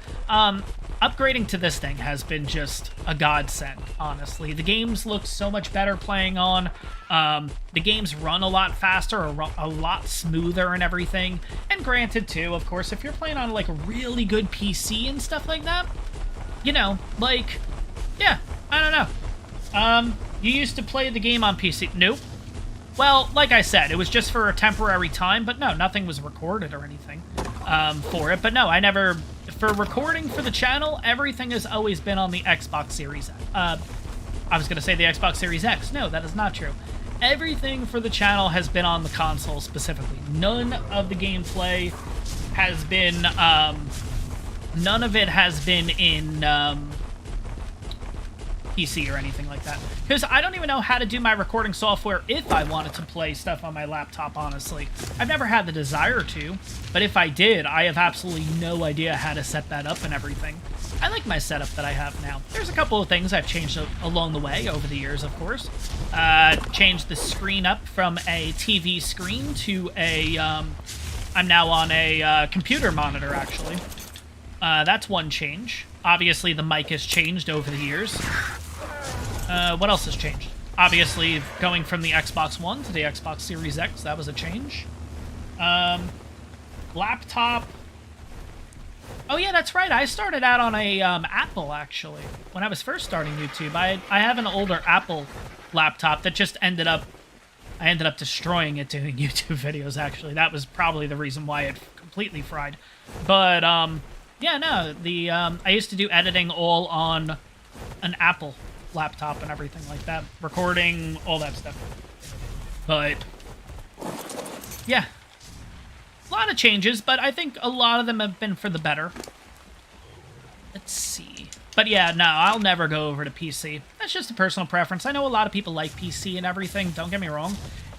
upgrading to this thing has been just a godsend, honestly. The games look so much better playing on. The games run a lot faster, a lot smoother and everything. And granted, too, of course, if you're playing on, like, a really good PC and stuff like that, you know, like, yeah, I don't know. You used to play the game on PC. Nope. Well, like I said, it was just for a temporary time, but no, nothing was recorded or anything for it. But no, I never... For recording for the channel, everything has always been on the Xbox Series X. I was going to say the Xbox Series X. No, that is not true. Everything for the channel has been on the console specifically. None of the gameplay has been... none of it has been in... PC or anything like that. Because I don't even know how to do my recording software if I wanted to play stuff on my laptop, honestly. I've never had the desire to, but if I did, I have absolutely no idea how to set that up and everything. I like my setup that I have now. There's a couple of things I've changed along the way over the years, of course. Changed the screen up from a TV screen to a... I'm now on a computer monitor, actually. That's one change. Obviously, the mic has changed over the years. What else has changed? Obviously, going from the Xbox One to the Xbox Series X, that was a change. Laptop. Oh yeah, that's right. I started out on a Apple, actually. When I was first starting YouTube, I have an older Apple laptop that just I ended up destroying it doing YouTube videos, actually. That was probably the reason why it completely fried. But, yeah, no, I used to do editing all on an Apple laptop and everything like that. Recording, all that stuff. But, yeah. A lot of changes, but I think a lot of them have been for the better. Let's see. But yeah, no, I'll never go over to PC. That's just a personal preference. I know a lot of people like PC and everything, don't get me wrong.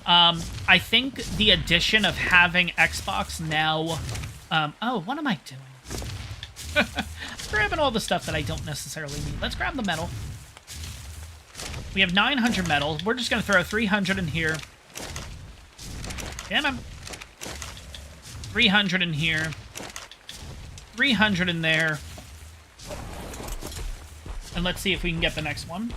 I think the addition of having Xbox now... oh, what am I doing? I'm grabbing all the stuff that I don't necessarily need. Let's grab the metal. We have 900 metal. We're just going to throw 300 in here. Damn it. 300 in here. 300 in there. And let's see if we can get the next one.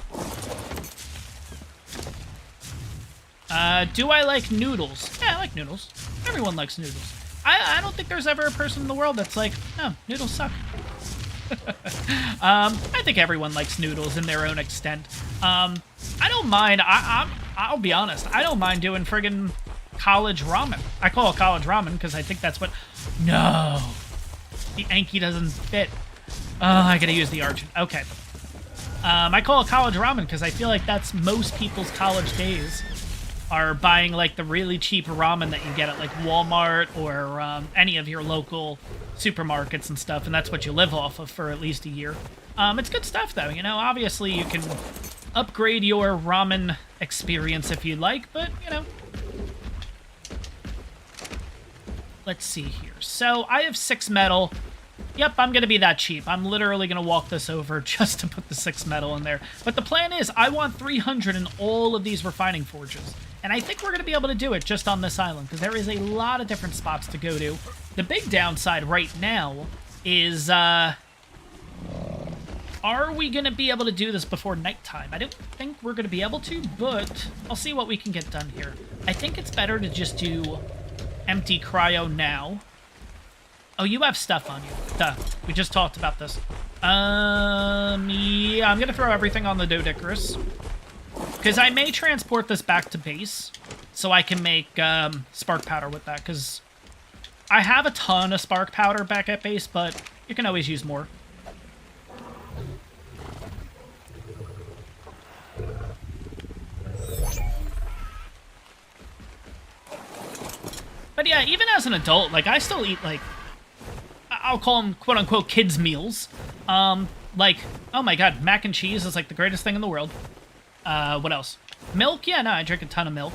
Do I like noodles? Yeah, I like noodles. Everyone likes noodles. I don't think there's ever a person in the world that's like, oh, noodles suck. I think everyone likes noodles in their own extent. I don't mind. I'll be honest. I don't mind doing friggin' college ramen. I call it college ramen because I think that's what... No. The Anki doesn't fit. Oh, I gotta use the Argent. Okay. I call it college ramen because I feel like that's most people's college days are buying, like, the really cheap ramen that you get at, like, Walmart or any of your local supermarkets and stuff, and that's what you live off of for at least a year. It's good stuff, though, you know? Obviously, you can upgrade your ramen experience if you'd like, but, you know. Let's see here. So, I have 6 metal. Yep, I'm going to be that cheap. I'm literally going to walk this over just to put the 6 metal in there. But the plan is, I want 300 in all of these refining forges. And I think we're going to be able to do it just on this island, because there is a lot of different spots to go to. The big downside right now is, are we going to be able to do this before nighttime? I don't think we're going to be able to, but I'll see what we can get done here. I think it's better to just do empty cryo now. Oh, you have stuff on you. Duh. We just talked about this. Yeah, I'm gonna throw everything on the Dodicarus. Because I may transport this back to base, so I can make spark powder with that, because I have a ton of spark powder back at base, but you can always use more. But yeah, even as an adult, like, I still eat, like, I'll call them, quote-unquote, kids' meals. Like, oh my god, mac and cheese is, like, the greatest thing in the world. What else? Milk? Yeah, no, I drink a ton of milk.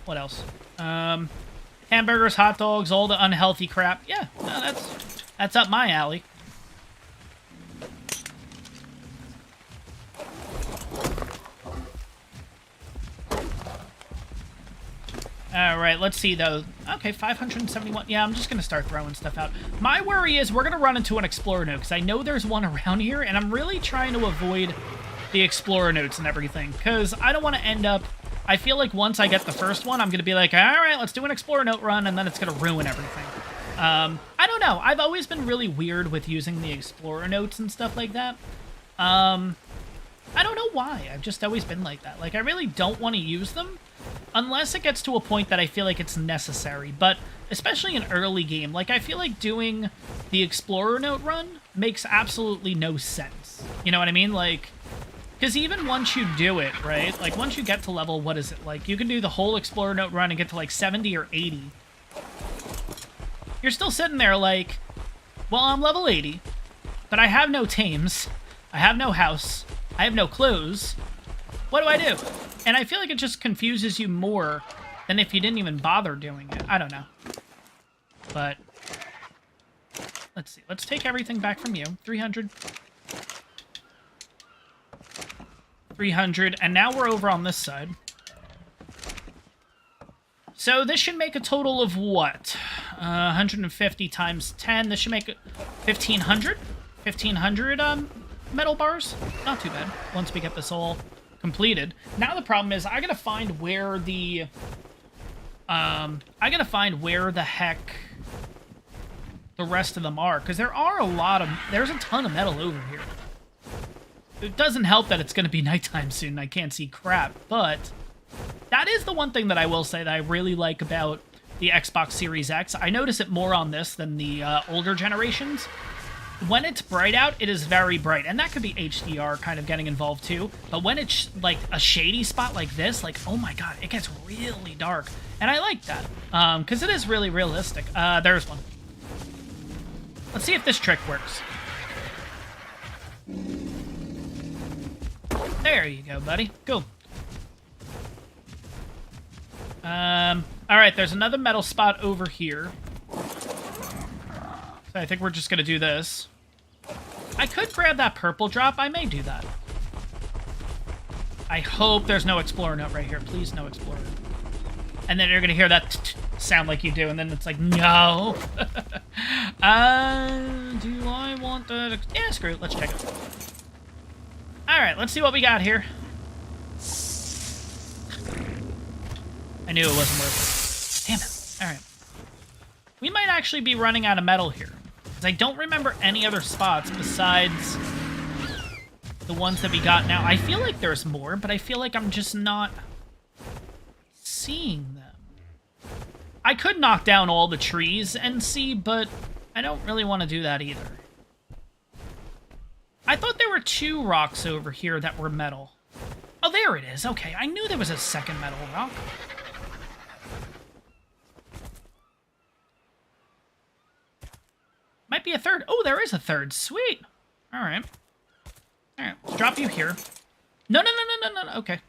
What else? Hamburgers, hot dogs, all the unhealthy crap. Yeah, no, that's up my alley. Alright, let's see, though. Okay, 571. Yeah, I'm just going to start throwing stuff out. My worry is we're going to run into an Explorer note, because I know there's one around here, and I'm really trying to avoid the Explorer notes and everything, because I don't want to end up... I feel like once I get the first one, I'm going to be like, alright, let's do an Explorer note run, and then it's going to ruin everything. I don't know. I've always been really weird with using the Explorer notes and stuff like that. I don't know why. I've just always been like that. Like, I really don't want to use them, unless it gets to a point that I feel like it's necessary. But especially in early game, like, I feel like doing the Explorer note run makes absolutely no sense. You know what I mean? Like, because even once you do it, right? Like, once you get to level, what is it? Like, you can do the whole Explorer note run and get to, like, 70 or 80. You're still sitting there like, well, I'm level 80, but I have no tames. I have no house. I have no clothes. What do I do? And I feel like it just confuses you more than if you didn't even bother doing it. I don't know. But let's see. Let's take everything back from you. 300. 300. And now we're over on this side. So this should make a total of what? 150 times 10. This should make 1,500? 1,500 metal bars? Not too bad. Once we get this all completed. Now the problem is I gotta find where the heck the rest of them are, because there's a ton of metal over here. It doesn't help that it's gonna be nighttime soon and I can't see crap, but that is the one thing that I will say that I really like about the Xbox Series X. I notice it more on this than the older generations. When it's bright out, it is very bright, and that could be HDR kind of getting involved too, but when it's like a shady spot like this, like, oh my god, it gets really dark, and I like that, because it is really realistic. There's one. Let's see if this trick works. There you go, buddy. Cool. Alright, there's another metal spot over here. So I think we're just gonna do this. I could grab that purple drop. I may do that. I hope there's no Explorer note right here. Please, no Explorer. And then you're gonna hear that sound like you do, and then it's like, no. Do I want that? Yeah, screw it. Let's check it. Alright, let's see what we got here. I knew it wasn't worth it. Damn it. Alright. We might actually be running out of metal here. Because I don't remember any other spots besides the ones that we got now. I feel like there's more, but I feel like I'm just not seeing them. I could knock down all the trees and see, but I don't really want to do that either. I thought there were 2 rocks over here that were metal. Oh, there it is. Okay, I knew there was a second metal rock. Might be a third. Oh, there is a third. Sweet. All right. All right. Let's drop you here. No, no, no, no, no, no. Okay.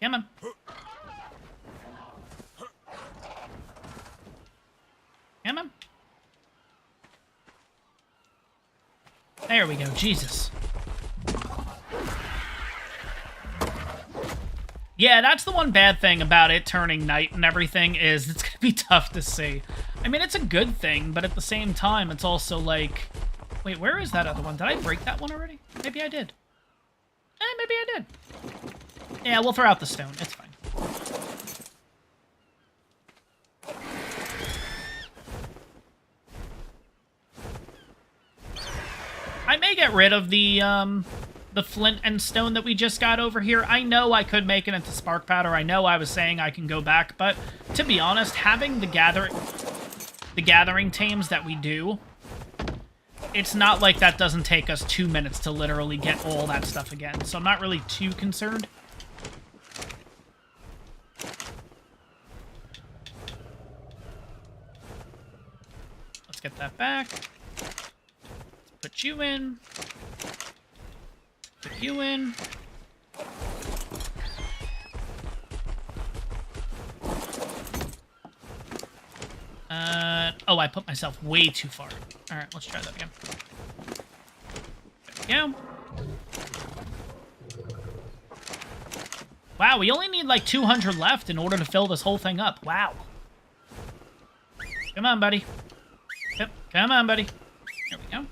Come on. Come on. There we go. Jesus. Yeah, that's the one bad thing about it turning night and everything, is it's gonna be tough to see. I mean, it's a good thing, but at the same time, it's also like... Wait, where is that other one? Did I break that one already? Maybe I did. Maybe I did. Yeah, we'll throw out the stone. It's fine. may get rid of the flint and stone that we just got over here. I know I could make it into spark powder. I know I was saying I can go back, but to be honest, having the gathering tames that we do, it's not like that doesn't take us 2 minutes to literally get all that stuff again. So I'm not really too concerned. Let's get that back. Let's put you in. Put you in. Oh, I put myself way too far. All right, let's try that again. There we go. Wow, we only need like 200 left in order to fill this whole thing up. Wow. Come on, buddy. Yep, come on, buddy. There we go.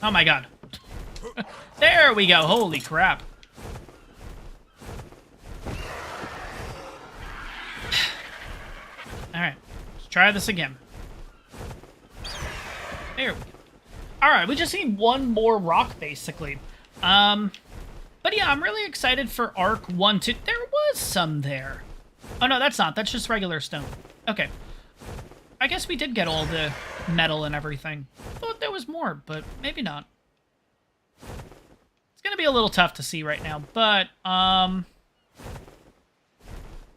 Oh my god. There we go. Holy crap. Alright. Let's try this again. There we go. Alright, we just need one more rock, basically. But yeah, I'm really excited for ARK 1, 2. There was some there. Oh no, that's not. That's just regular stone. Okay. I guess we did get all the metal and everything. I thought there was more, but maybe not. It's gonna be a little tough to see right now, but,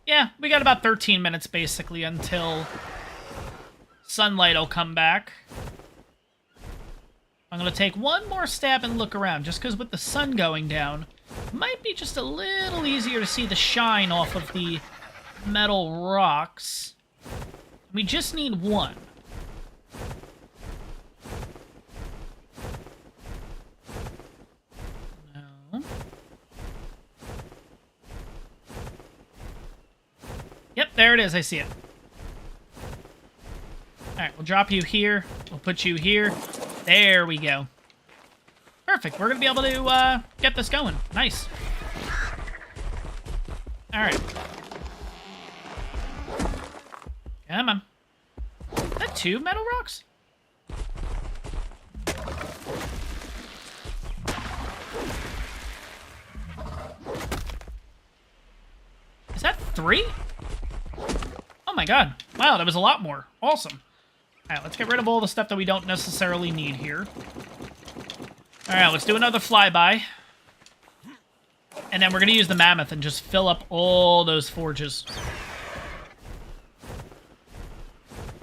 yeah, we got about 13 minutes, basically, until sunlight will come back. I'm gonna take one more stab and look around, just because with the sun going down, it might be just a little easier to see the shine off of the metal rocks. We just need one. No. Yep, there it is. I see it. Alright, we'll drop you here. We'll put you here. There we go. Perfect. We're going to be able to get this going. Nice. Alright. Come on. Is that 2 metal rocks? Is that 3? Oh my god. Wow, that was a lot more. Awesome. Alright, let's get rid of all the stuff that we don't necessarily need here. Alright, let's do another flyby. And then we're going to use the mammoth and just fill up all those forges.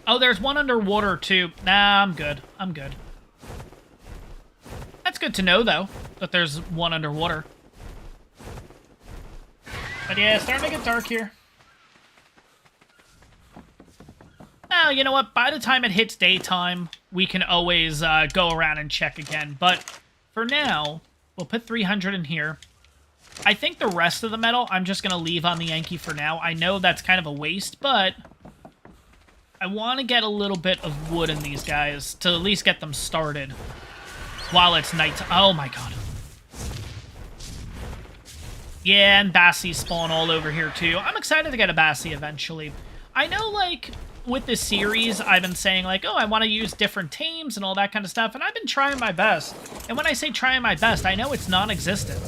Oh, there's one underwater, too. Nah, I'm good. I'm good. That's good to know, though, that there's one underwater. But yeah, it's starting to get dark here. Now, you know what? By the time it hits daytime, we can always go around and check again. But for now, we'll put 300 in here. I think the rest of the metal, I'm just going to leave on the Yankee for now. I know that's kind of a waste, but I want to get a little bit of wood in these guys to at least get them started while it's night. Oh my god. Yeah, and Bassie spawn all over here too. I'm excited to get a Bassie eventually. I know, like, with this series, I've been saying, like, oh, I want to use different tames and all that kind of stuff, and I've been trying my best. And when I say trying my best, I know it's non-existent.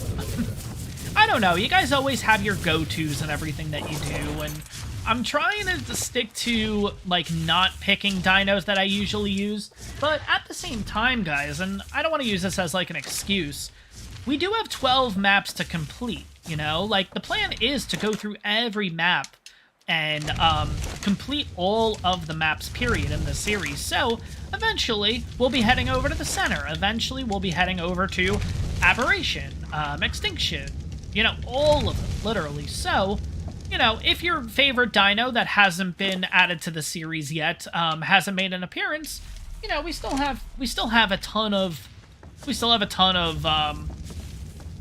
I don't know, you guys always have your go-tos and everything that you do, and I'm trying to stick to, like, not picking dinos that I usually use, but at the same time, guys, and I don't want to use this as, like, an excuse, we do have 12 maps to complete, you know? Like, the plan is to go through every map and complete all of the maps, period, in this series. So, eventually, we'll be heading over to the center. Eventually, we'll be heading over to Aberration, Extinction, you know, all of them, literally. So, you know, if your favorite dino that hasn't been added to the series yet hasn't made an appearance, you know, we still have a ton of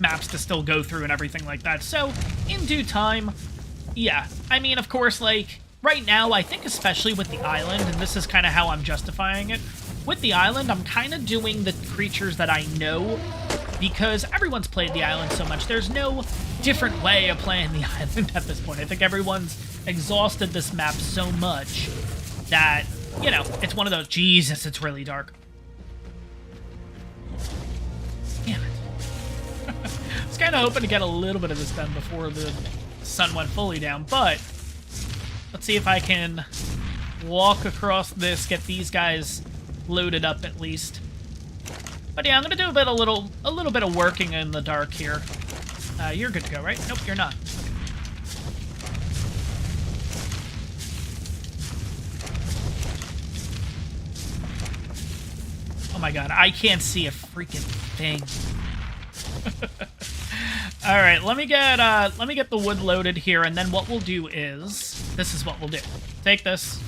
maps to still go through and everything like that. So, in due time, yeah. I mean, of course, like, right now, I think especially with the island, and this is kind of how I'm justifying it, with the island, I'm kind of doing the creatures that I know because everyone's played the island so much. There's no different way of playing the island at this point. I think everyone's exhausted this map so much that, you know, it's one of those, Jesus, it's really dark. Damn it. I was kind of hoping to get a little bit of this done before the sun went fully down, but let's see if I can walk across this, get these guys loaded up at least. But yeah, I'm gonna do a little bit of working in the dark here. You're good to go, right? Nope, you're not. Okay. Oh my god, I can't see a freaking thing. All right, let me get the wood loaded here, and then what we'll do is, this is what we'll do. Take this.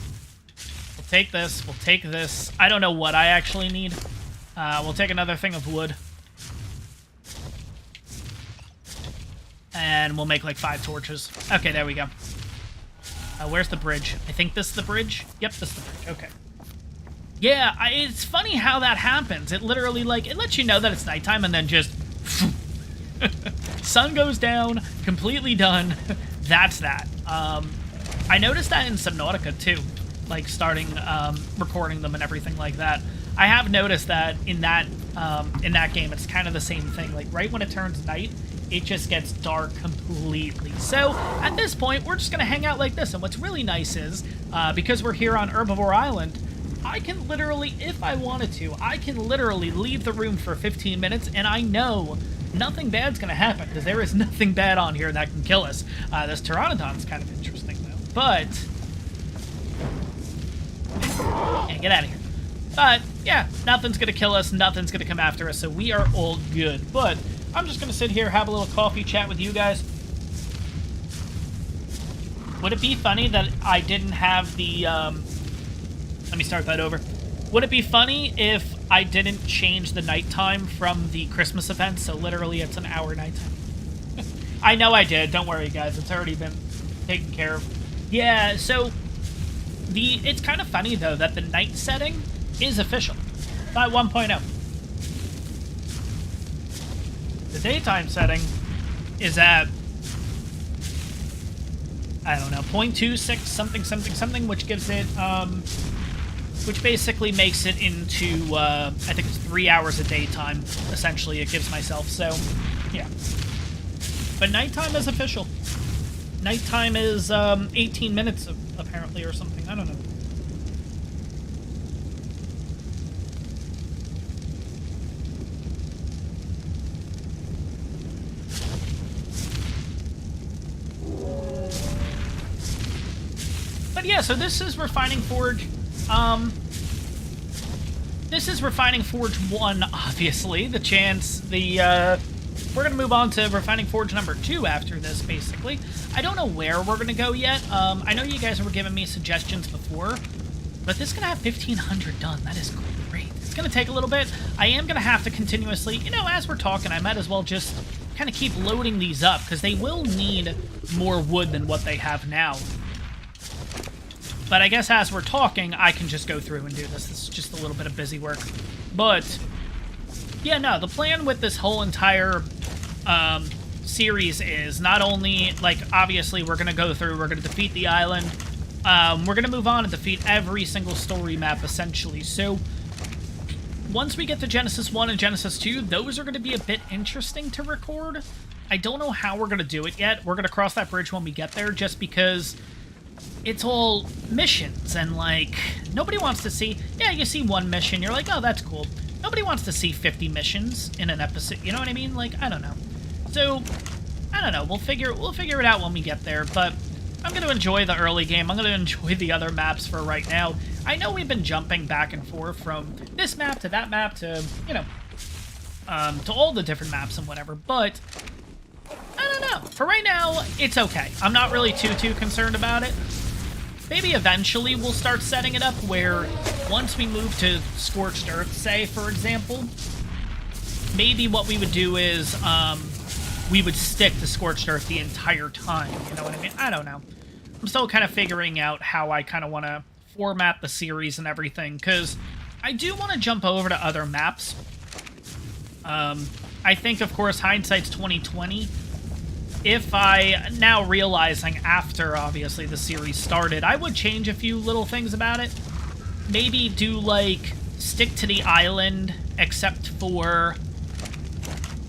We'll take this. We'll take this. I don't know what I actually need. We'll take another thing of wood. And we'll make like 5 torches. Okay, there we go. Where's the bridge? I think this is the bridge. Yep, this is the bridge. Okay. Yeah, it's funny how that happens. It literally, like, it lets you know that it's nighttime and then just... sun goes down, completely done. That's that. I noticed that in Subnautica, too. Like, starting recording them and everything like that. I have noticed that in that game, it's kind of the same thing. Like, right when it turns night, it just gets dark completely. So, at this point, we're just going to hang out like this. And what's really nice is, because we're here on Herbivore Island, I can literally, if I wanted to, I can literally leave the room for 15 minutes, and I know nothing bad's going to happen, because there is nothing bad on here that can kill us. This Pteranodon's kind of interesting, though. But... yeah, get out of here. But, yeah, nothing's going to kill us, nothing's going to come after us, so we are all good. But I'm just going to sit here, have a little coffee chat with you guys. Would it be funny that I didn't have the, let me start that over. Would it be funny if I didn't change the nighttime from the Christmas event, so literally it's an hour nighttime? I know I did, don't worry guys, it's already been taken care of. Yeah, so, it's kind of funny though that the night setting is official by 1.0. The daytime setting is at, I don't know, 0.26 something, which gives it, which basically makes it into, I think it's 3 hours of daytime, essentially, it gives myself, so, yeah. But nighttime is official. Nighttime is, 18 minutes, apparently, or something, I don't know. But yeah, so this is Refining Forge. This is Refining Forge 1, obviously. We're going to move on to Refining Forge number 2 after this, basically. I don't know where we're going to go yet. I know you guys were giving me suggestions before, but this is going to have 1,500 done. That is great. It's going to take a little bit. I am going to have to continuously, you know, as we're talking, I might as well just kind of keep loading these up, because they will need more wood than what they have now. But I guess as we're talking, I can just go through and do this. This is just a little bit of busy work. But, yeah, no, the plan with this whole entire series is not only, like, obviously we're going to go through, we're going to defeat the island, we're going to move on and defeat every single story map, essentially. So, once we get to Genesis 1 and Genesis 2, those are going to be a bit interesting to record. I don't know how we're going to do it yet. We're going to cross that bridge when we get there, just because... it's all missions, and, like, nobody wants to see... yeah, you see one mission, you're like, oh, that's cool. Nobody wants to see 50 missions in an episode, you know what I mean? Like, I don't know. So, I don't know, we'll figure it out when we get there, but I'm going to enjoy the early game. I'm going to enjoy the other maps for right now. I know we've been jumping back and forth from this map to that map to, you know, to all the different maps and whatever, but... I don't know. For right now, it's okay. I'm not really too concerned about it. Maybe eventually we'll start setting it up where once we move to Scorched Earth, say, for example, maybe what we would do is we would stick to Scorched Earth the entire time. You know what I mean? I don't know. I'm still kind of figuring out how I kind of want to format the series and everything, because I do want to jump over to other maps. I think, of course, hindsight's 2020. If I, now realizing after, obviously, the series started, I would change a few little things about it. Maybe do, like, stick to the island, except for...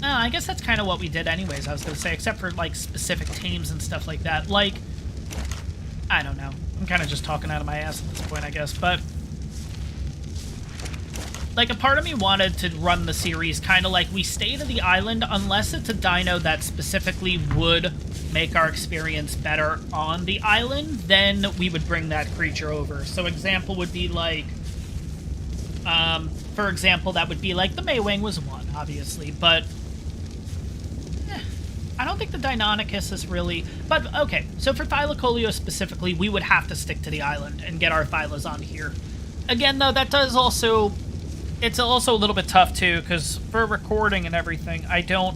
I guess that's kind of what we did anyways, I was going to say, except for, like, specific tames and stuff like that. Like, I don't know. I'm kind of just talking out of my ass at this point, I guess, but... Like, a part of me wanted to run the series kind of like we stay to the island unless it's a dino that specifically would make our experience better on the island, then we would bring that creature over. So example would be like, for example, that would be like the Maywing was one, obviously, but I don't think the Deinonychus is really... But, okay, so for Thylacoleo specifically, we would have to stick to the island and get our Thylas on here. Again, though, that does also... It's also a little bit tough, too, because for recording and everything, I don't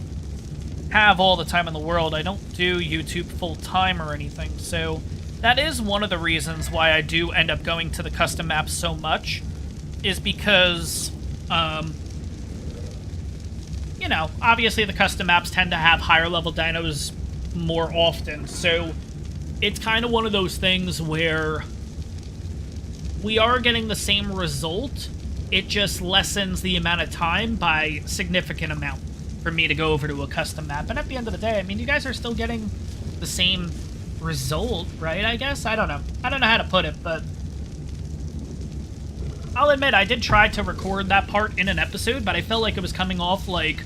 have all the time in the world. I don't do YouTube full-time or anything, so that is one of the reasons why I do end up going to the custom maps so much, is because, you know, obviously the custom maps tend to have higher-level dinos more often, so it's kind of one of those things where we are getting the same result. It just lessens the amount of time by a significant amount for me to go over to a custom map. And at the end of the day, I mean, you guys are still getting the same result, right, I guess? I don't know. I don't know how to put it, but... I'll admit, I did try to record that part in an episode, but I felt like it was coming off like...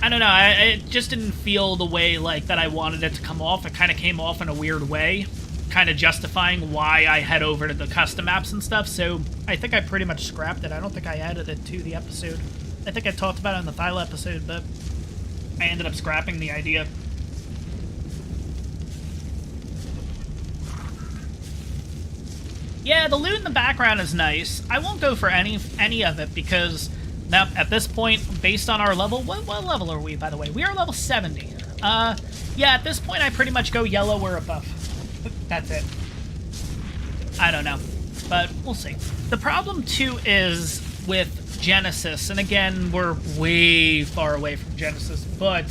I don't know, it just didn't feel the way, like, that I wanted it to come off. It kind of came off in a weird way, kind of justifying why I head over to the custom maps and stuff, so I think I pretty much scrapped it. I don't think I added it to the episode. I think I talked about it in the Thyla episode, but I ended up scrapping the idea. Yeah, the loot in the background is nice. I won't go for any of it because now at this point, based on our level, what level are we, by the way? We are level 70. Yeah, at this point I pretty much go yellow or above. That's it. I don't know, but we'll see. The problem too is with Genesis, and again, we're way far away from Genesis, but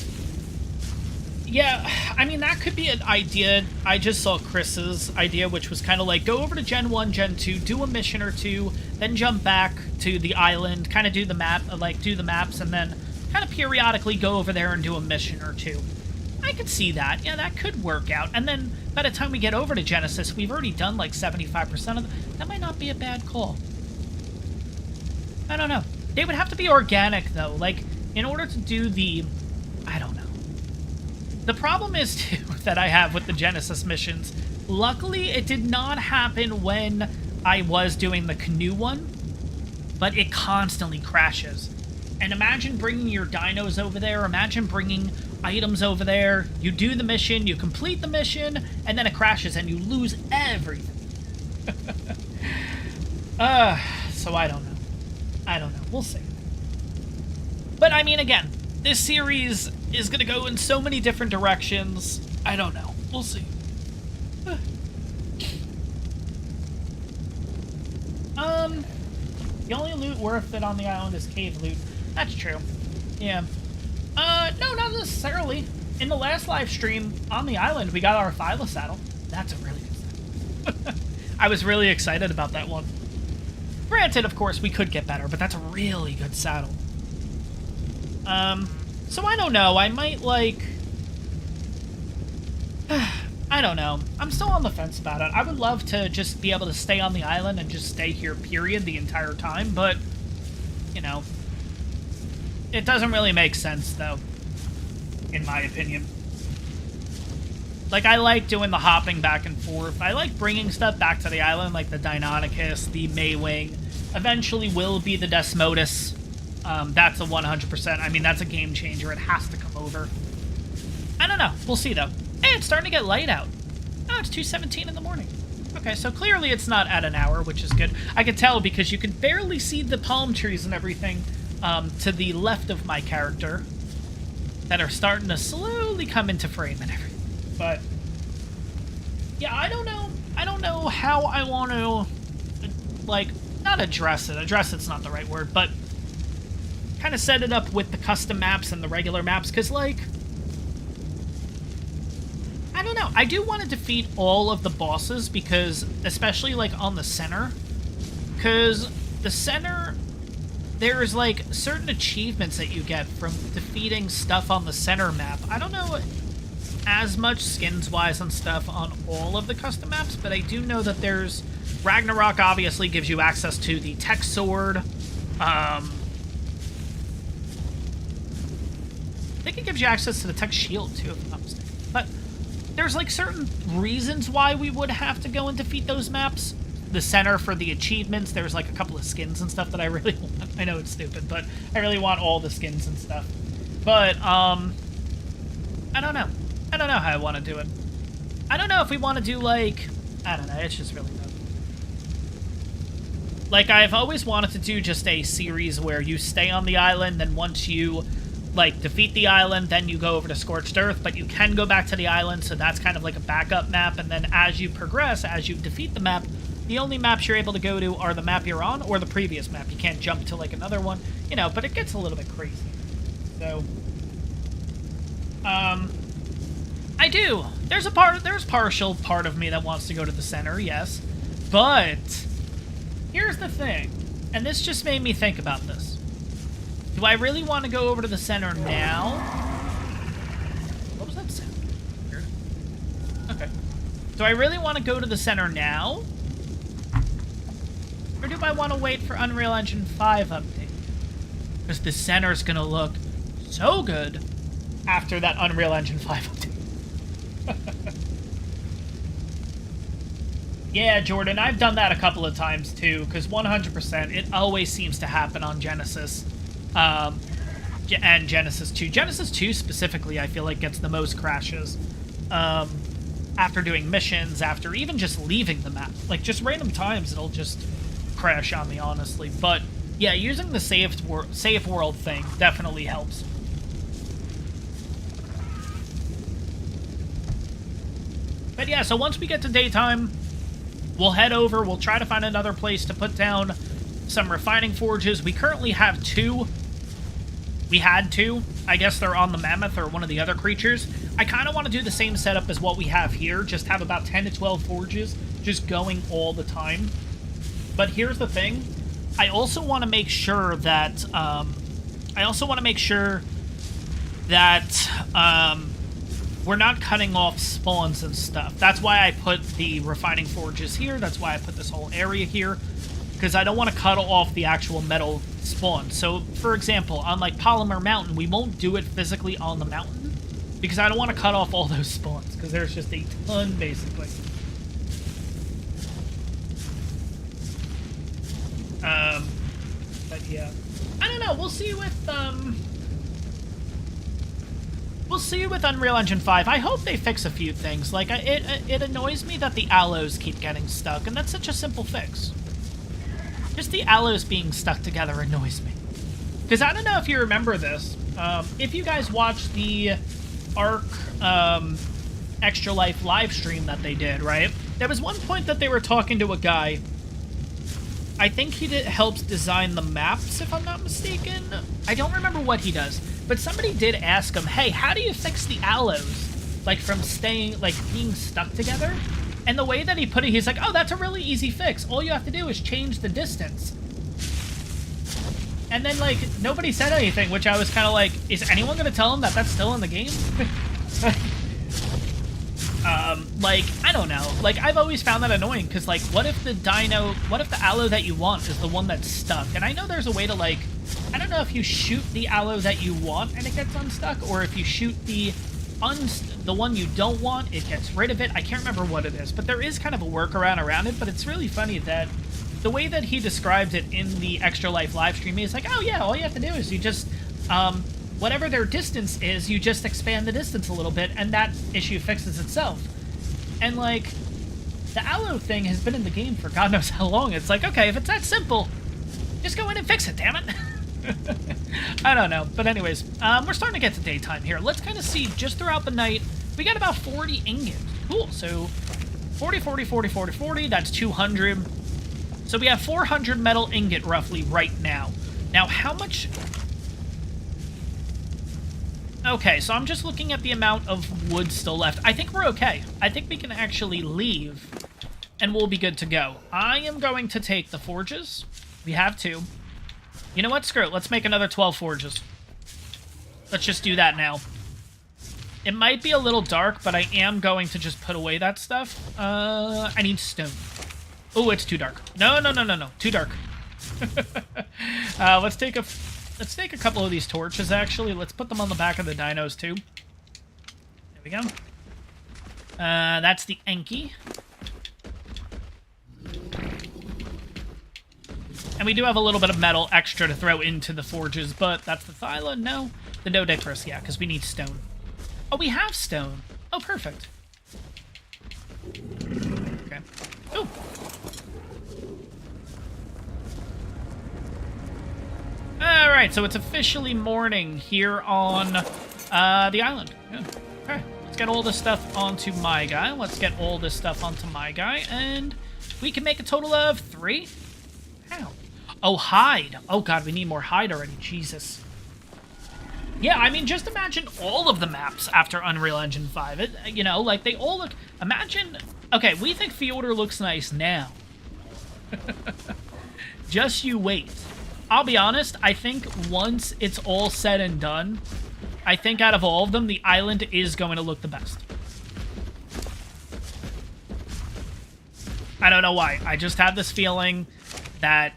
yeah, I mean, that could be an idea. I just saw Chris's idea, which was kind of like, go over to Gen 1, Gen 2, do a mission or two, then jump back to the island, kind of do the map, like, do the maps, and then kind of periodically go over there and do a mission or two. I could see that. Yeah, that could work out. And then, by the time we get over to Genesis, we've already done, like, 75% of them. That might not be a bad call. I don't know. They would have to be organic, though. Like, in order to do the... I don't know. The problem is, too, that I have with the Genesis missions, luckily it did not happen when I was doing the canoe one, but it constantly crashes. And imagine bringing your dinos over there, imagine bringing items over there, you do the mission, you complete the mission, and then it crashes and you lose everything. So I don't know. I don't know. We'll see. But, I mean, again, this series is going to go in so many different directions. I don't know. We'll see. The only loot worth it on the island is cave loot. That's true. Yeah. No, not necessarily. In the last live stream on the island, we got our Thyla saddle. That's a really good saddle. I was really excited about that one. Granted, of course, we could get better, but that's a really good saddle. So I don't know, I might, like... I don't know. I'm still on the fence about it. I would love to just be able to stay on the island and just stay here, period, the entire time, but, you know, it doesn't really make sense, though, in my opinion. Like, I like doing the hopping back and forth. I like bringing stuff back to the island, like the Deinonychus, the Maywing. Eventually will be the Desmodus. That's a 100%. I mean, that's a game changer. It has to come over. I don't know. We'll see, though. Hey, it's starting to get light out. Oh, it's 2:17 in the morning. Okay, so clearly it's not at an hour, which is good. I can tell because you can barely see the palm trees and everything to the left of my character that are starting to slowly come into frame and everything. But, yeah, I don't know. I don't know how I want to, like, not address it. Address it's not the right word, but kind of set it up with the custom maps and the regular maps, because, like, I don't know. I do want to defeat all of the bosses, because, especially, like, on the center, because the center, there's, like, certain achievements that you get from defeating stuff on the center map. I don't know as much skins-wise and stuff on all of the custom maps, but I do know that there's... Ragnarok obviously gives you access to the tech sword. I think it gives you access to the tech shield, too, if I'm not mistaken. But there's, like, certain reasons why we would have to go and defeat those maps. The center for the achievements, there's, like, a couple of skins and stuff that I really want. I know it's stupid, but I really want all the skins and stuff. But, I don't know. I don't know how I want to do it. I don't know if we want to do, like... I don't know, it's just really dumb. Like, I've always wanted to do just a series where you stay on the island, then once you, like, defeat the island, then you go over to Scorched Earth, but you can go back to the island, so that's kind of like a backup map, and then as you progress, as you defeat the map, the only maps you're able to go to are the map you're on or the previous map. You can't jump to, like, another one, you know, but it gets a little bit crazy. So, I do. There's partial part of me that wants to go to the center, yes. But here's the thing, and this just made me think about this. Do I really want to go over to the center now? What was that sound? Weird. Okay. Do I really want to go to the center now? Or do I want to wait for Unreal Engine 5 update? Because the center's going to look so good after that Unreal Engine 5 update. Yeah, Jordan, I've done that a couple of times too, because 100%, it always seems to happen on Genesis, and Genesis 2. Genesis 2 specifically, I feel like, gets the most crashes, after doing missions, after even just leaving the map. Like, just random times, it'll just crash on me, honestly. But, yeah, using the safe world thing definitely helps. But yeah, so once we get to daytime, we'll head over, we'll try to find another place to put down some refining forges. We currently have 2. We had 2. I guess they're on the mammoth or one of the other creatures. I kind of want to do the same setup as what we have here, just have about 10 to 12 forges just going all the time. But here's the thing. I also want to make sure that, we're not cutting off spawns and stuff. That's why I put the refining forges here. That's why I put this whole area here. Because I don't want to cut off the actual metal spawn. So, for example, on, like, Polymer Mountain, we won't do it physically on the mountain. Because I don't want to cut off all those spawns. Because there's just a ton, basically. But, yeah. I don't know. We'll see with, We'll see with Unreal Engine 5. I hope they fix a few things. Like, it annoys me that the aloes keep getting stuck, and that's such a simple fix. Just the aloes being stuck together annoys me. Because I don't know if you remember this. If you guys watched the ARK Extra Life live stream that they did, right? There was one point that they were talking to a guy. I think he helps design the maps, if I'm not mistaken. I don't remember what he does. But somebody did ask him, hey, how do you fix the aloes? Like, from staying, like, being stuck together? And the way that he put it, he's like, oh, that's a really easy fix. All you have to do is change the distance. And then, like, nobody said anything, which I was kind of like, is anyone going to tell him that that's still in the game? Like, I don't know. Like, I've always found that annoying, because, like, what if the aloe that you want is the one that's stuck? And I know there's a way to, like, I don't know if you shoot the aloe that you want and it gets unstuck, or if you shoot the one you don't want, it gets rid of it. I can't remember what it is, but there is kind of a workaround around it, but it's really funny that the way that he described it in the Extra Life live stream, he's like, oh yeah, all you have to do is you just, whatever their distance is, you just expand the distance a little bit, and that issue fixes itself. And, like, the aloe thing has been in the game for God knows how long. It's like, okay, if it's that simple, just go in and fix it, damn it. I don't know. But anyways, we're starting to get to daytime here. Let's kind of see, just throughout the night, we got about 40 ingots. Cool, so 40, 40, 40, 40, 40, that's 200. So we have 400 metal ingot, roughly, right now. Now, how much Okay, so I'm just looking at the amount of wood still left. I think we're okay. I think we can actually leave, and we'll be good to go. I am going to take the forges. We have 2. You know what? Screw it. Let's make another 12 forges. Let's just do that now. It might be a little dark, but I am going to just put away that stuff. I need stone. Oh, it's too dark. No. Too dark. Let's take a couple of these torches, actually. Let's put them on the back of the dinos, too. There we go. That's the Enki. And we do have a little bit of metal extra to throw into the forges, but that's the Thyla? No. The Doedicurus, yeah, because we need stone. Oh, we have stone. Oh, perfect. Okay. Ooh. Alright, so it's officially morning here on the island. Yeah. Alright, let's get all this stuff onto my guy. Let's get all this stuff onto my guy, and we can make a total of 3. How? Oh, hide. Oh, God, we need more hide already. Jesus. Yeah, I mean, just imagine all of the maps after Unreal Engine 5. It, you know, like, they all look... Imagine... Okay, we think Fjordur looks nice now. Just you wait. I'll be honest, I think once it's all said and done, I think out of all of them, the island is going to look the best. I don't know why. I just have this feeling that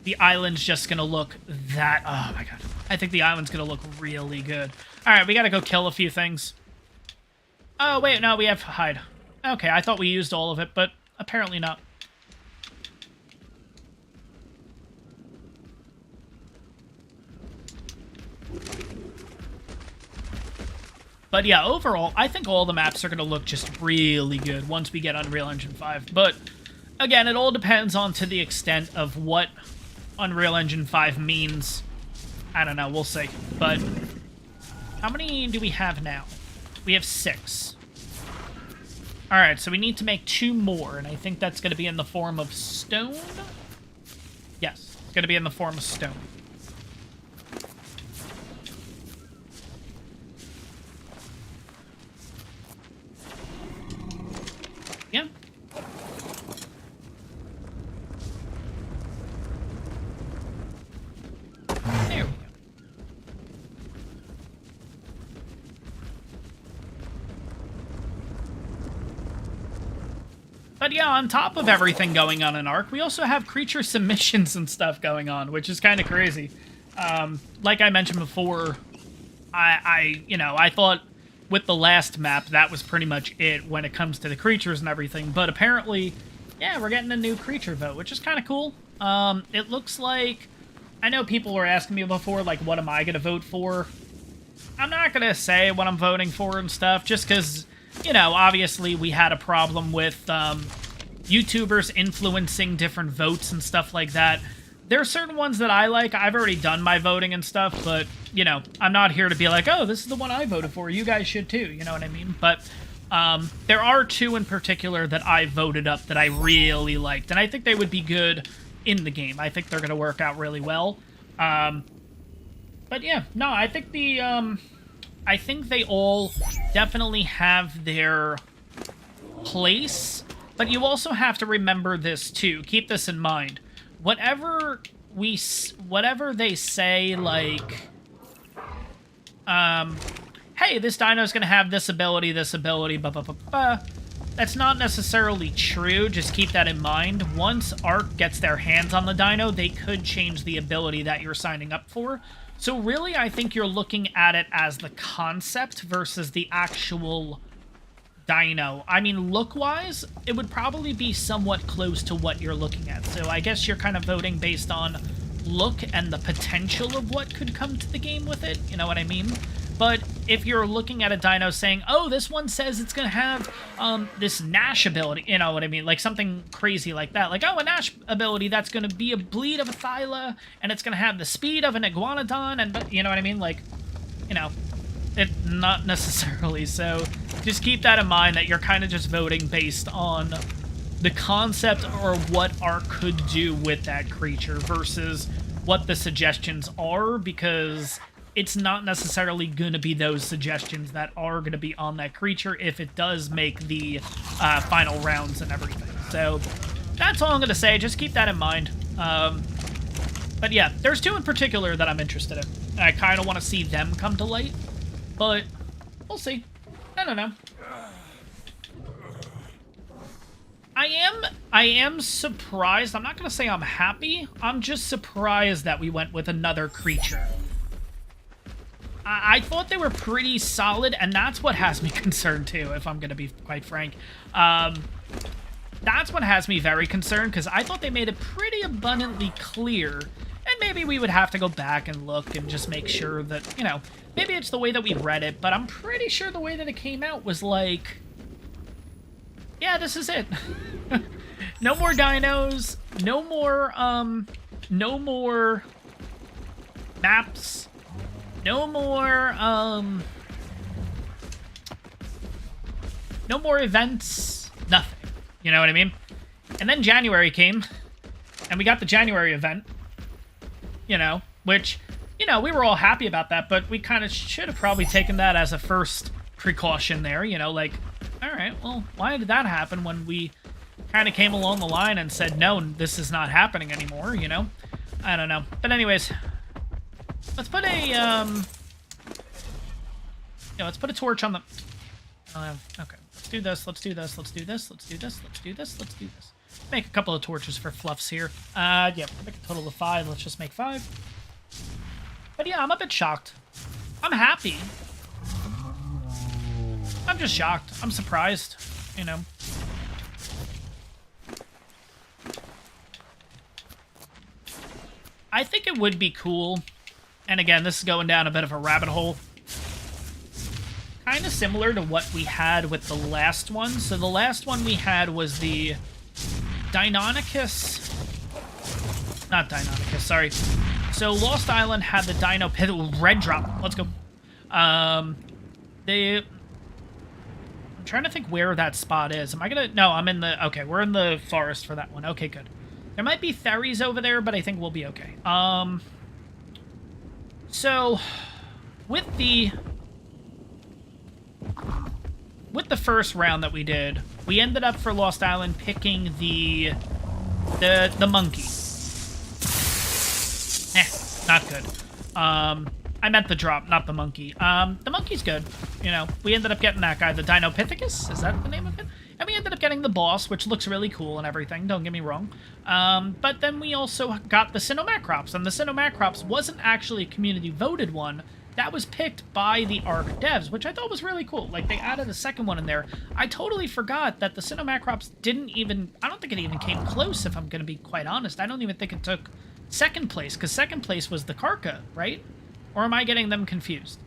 the island's just going to look that... Oh, my God. I think the island's going to look really good. All right, we got to go kill a few things. Oh, wait, no, we have hide. Okay, I thought we used all of it, but apparently not. But yeah, overall, I think all the maps are going to look just really good once we get Unreal Engine 5. But again, it all depends on to the extent of what Unreal Engine 5 means. I don't know, we'll see. But how many do we have now? We have 6. Alright, so we need to make 2 more, and I think that's going to be in the form of stone? Yes, it's going to be in the form of stone. Yeah. There we go. But yeah, on top of everything going on in ARK, we also have creature submissions and stuff going on, which is kind of crazy. Like I mentioned before, I thought with the last map, that was pretty much it when it comes to the creatures and everything. But apparently, yeah, we're getting a new creature vote, which is kind of cool. It looks like... I know people were asking me before, like, what am I going to vote for? I'm not going to say what I'm voting for and stuff, just because, you know, obviously we had a problem with YouTubers influencing different votes and stuff like that. There are certain ones that I like. I've already done my voting and stuff, but, you know, I'm not here to be like, oh, this is the one I voted for. You guys should too, you know what I mean? But there are 2 in particular that I voted up that I really liked, and I think they would be good in the game. I think they're going to work out really well. But yeah, no, I think I think they all definitely have their place, but you also have to remember this too. Keep this in mind. Whatever they say, like, hey, this dino's gonna have this ability, blah, blah, blah, blah. That's not necessarily true, just keep that in mind. Once ARK gets their hands on the dino, they could change the ability that you're signing up for. So really, I think you're looking at it as the concept versus the actual dino. I mean, look-wise, it would probably be somewhat close to what you're looking at. So I guess you're kind of voting based on look and the potential of what could come to the game with it, you know what I mean? But if you're looking at a dino saying, oh, this one says it's going to have this Nash ability, you know what I mean? Like something crazy like that. Like, oh, a Nash ability that's going to be a bleed of a Thyla, and it's going to have the speed of an Iguanodon, and, you know what I mean? Like, you know, it not necessarily. So just keep that in mind, that you're kind of just voting based on the concept or what ARK could do with that creature versus what the suggestions are, because it's not necessarily going to be those suggestions that are going to be on that creature if it does make the final rounds and everything. So that's all I'm going to say. Just keep that in mind. But yeah, there's two in particular that I'm interested in. I kind of want to see them come to light, but we'll see. I don't know. I am surprised. I'm not going to say I'm happy. I'm just surprised that we went with another creature. I thought they were pretty solid, and that's what has me concerned too, if I'm going to be quite frank. That's what has me very concerned, because I thought they made it pretty abundantly clear, and maybe we would have to go back and look and just make sure that, you know, maybe it's the way that we read it, but I'm pretty sure the way that it came out was like, yeah, this is it. No more dinos, no more maps, no more events, nothing. You know what I mean? And then January came, and we got the January event, you know, which, you know, we were all happy about that, but we kind of should have probably taken that as a first precaution there, you know, like, all right, well, why did that happen when we kind of came along the line and said, no, this is not happening anymore, you know? I don't know. But anyways, let's put a, yeah, let's put a torch on the, okay, let's do this, let's do this, let's do this, let's do this, let's do this, let's do this. Make a couple of torches for fluffs here. Yeah, we'll make a total of 5. Let's just make 5. But yeah, I'm a bit shocked. I'm happy. I'm just shocked. I'm surprised, you know. I think it would be cool, and again, this is going down a bit of a rabbit hole, kind of similar to what we had with the last one. So the last one we had was the Deinonychus, not Deinonychus, sorry. So Lost Island had the Dino Pit, red drop, let's go. I'm trying to think where that spot is. Am I gonna, no, I'm in the, okay, we're in the forest for that one. Okay, good. There might be ferries over there, but I think we'll be okay. So with the first round that we did, we ended up for Lost Island picking the monkey. Not good. I meant the drop, not the monkey. The monkey's good. You know, we ended up getting that guy, the Dinopithecus, is that the name of it? And we ended up getting the boss, which looks really cool and everything, don't get me wrong. But then we also got the Sinomacrops, and the Sinomacrops wasn't actually a community-voted one. That was picked by the ARK devs, which I thought was really cool. Like, they added a second one in there. I totally forgot that the Sinomacrops didn't even, I don't think it even came close, if I'm going to be quite honest. I don't even think it took second place, because second place was the Karka, right? Or am I getting them confused?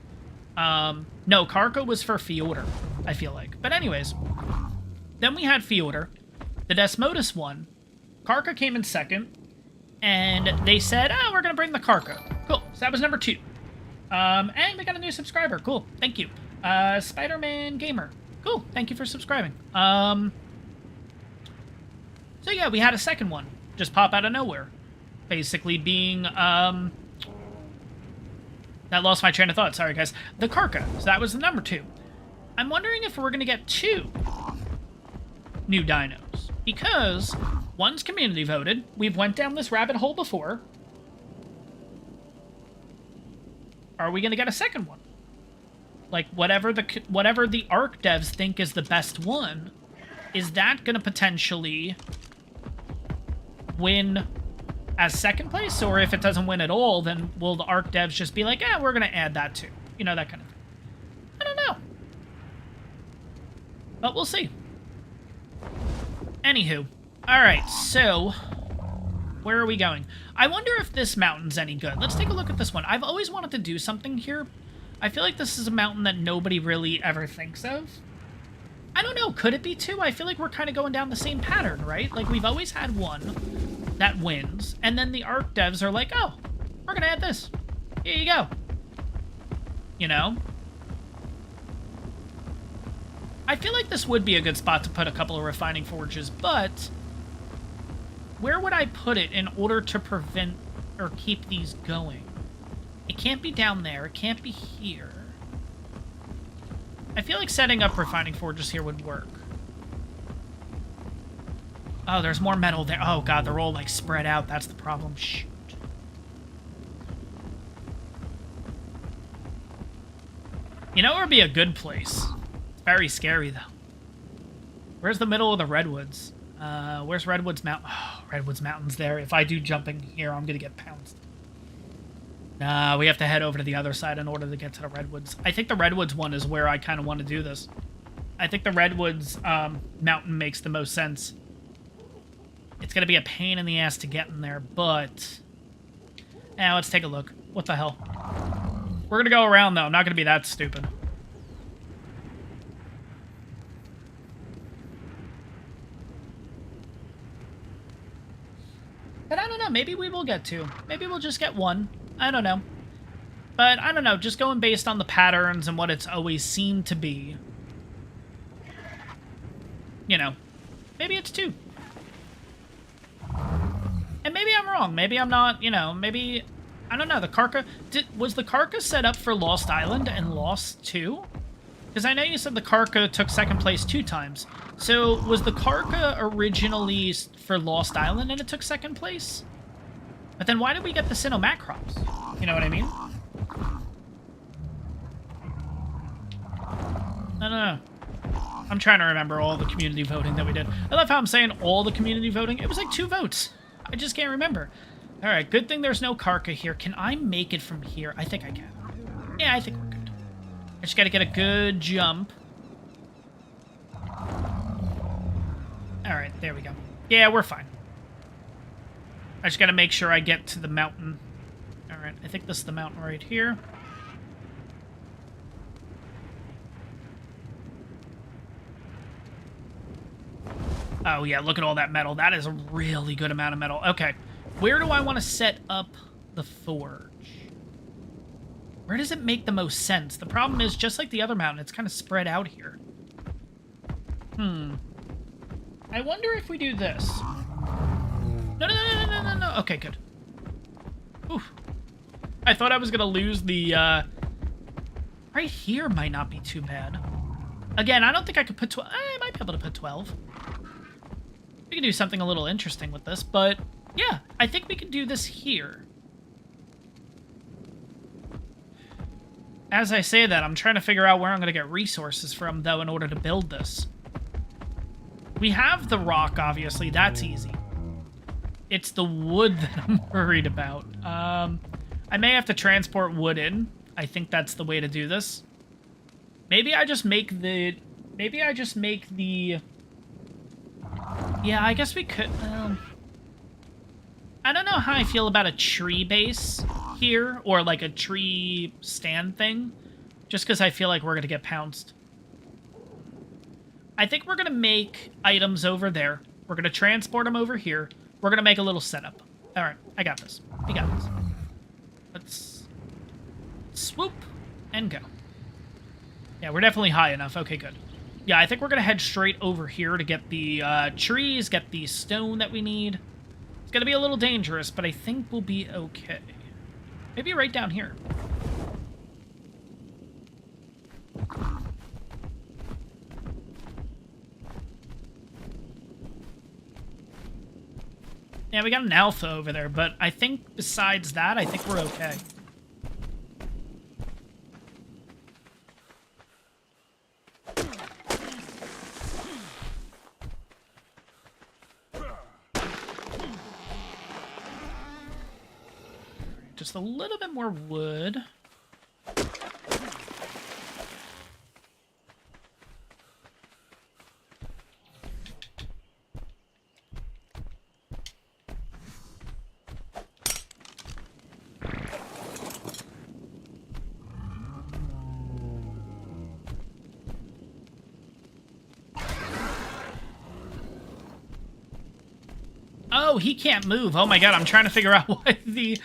No, Karka was for Fyodor, I feel like. But anyways, then we had Fyodor. The Desmodus won. Karka came in second. And they said, oh, we're going to bring the Karka. Cool. So that was number 2. And we got a new subscriber. Cool. Thank you. Spider-Man Gamer. Cool. Thank you for subscribing. So yeah, we had a second one just pop out of nowhere. Basically being, that lost my train of thought. Sorry, guys. The Karka. So that was the number 2. I'm wondering if we're going to get 2 new dinos. Because one's community voted. We've went down this rabbit hole before. Are we going to get a second one? Like, whatever the ARK devs think is the best one, is that going to potentially win as second place? Or if it doesn't win at all, then will the ARK devs just be like, yeah, we're going to add that too? You know, that kind of thing. I don't know. But we'll see. Anywho. Alright, so where are we going? I wonder if this mountain's any good. Let's take a look at this one. I've always wanted to do something here. I feel like this is a mountain that nobody really ever thinks of. I don't know. Could it be 2? I feel like we're kind of going down the same pattern, right? Like, we've always had one that wins, and then the ARK devs are like, oh, we're going to add this. Here you go. You know? I feel like this would be a good spot to put a couple of refining forges, but where would I put it in order to prevent or keep these going? It can't be down there. It can't be here. I feel like setting up refining forges here would work. Oh, there's more metal there. Oh, God, they're all, like, spread out. That's the problem. Shoot. You know where would be a good place? It's very scary, though. Where's the middle of the Redwoods? Where's Redwood's Mountain? Oh, Redwood's Mountain's there. If I do jumping here, I'm going to get pounced. Nah, we have to head over to the other side in order to get to the Redwoods. I think the Redwoods one is where I kind of want to do this. I think the Redwoods mountain makes the most sense. It's going to be a pain in the ass to get in there, but... Now let's take a look. What the hell? We're going to go around, though. I'm not going to be that stupid. But I don't know. Maybe we will get two. Maybe we'll just get one. I don't know. But I don't know. Just going based on the patterns and what it's always seemed to be. You know. Maybe it's two. And maybe I'm wrong. Maybe I'm not, you know, maybe... I don't know. The Karka... Was the Karka set up for Lost Island and Lost 2? Because I know you said the Karka took second place 2 times. So, was the Karka originally for Lost Island and it took second place? But then why did we get the Sinnoh Macrops? You know what I mean? I don't know. I'm trying to remember all the community voting that we did. I love how I'm saying all the community voting. It was like 2 votes. I just can't remember. Alright, good thing there's no Karka here. Can I make it from here? I think I can. Yeah, I think we're good. I just gotta get a good jump. Alright, there we go. Yeah, we're fine. I just gotta make sure I get to the mountain. Alright, I think this is the mountain right here. Oh, yeah, look at all that metal. That is a really good amount of metal. Okay, where do I want to set up the forge? Where does it make the most sense? The problem is, just like the other mountain, it's kind of spread out here. I wonder if we do this. No. Okay, good. Oof. I thought I was going to lose the, Right here might not be too bad. Again, I don't think I could put 12. I might be able to put 12. We can do something a little interesting with this, but yeah, I think we can do this here. As I say that, I'm trying to figure out where I'm going to get resources from, though, in order to build this. We have the rock, obviously. That's easy. It's the wood that I'm worried about. I may have to transport wood in. I think that's the way to do this. Maybe I just make the... Yeah, I guess we could... I don't know how I feel about a tree base here, or like a tree stand thing, just because I feel like we're going to get pounced. I think we're going to make items over there. We're going to transport them over here. We're going to make a little setup. All right, I got this. We got this. Let's swoop and go. Yeah, we're definitely high enough. Okay, good. Yeah, I think we're going to head straight over here to get the trees, get the stone that we need. It's going to be a little dangerous, but I think we'll be okay. Maybe right down here. Yeah, we got an alpha over there, but I think besides that, I think we're okay. Just a little bit more wood. Oh, he can't move. Oh my god, I'm trying to figure out why the...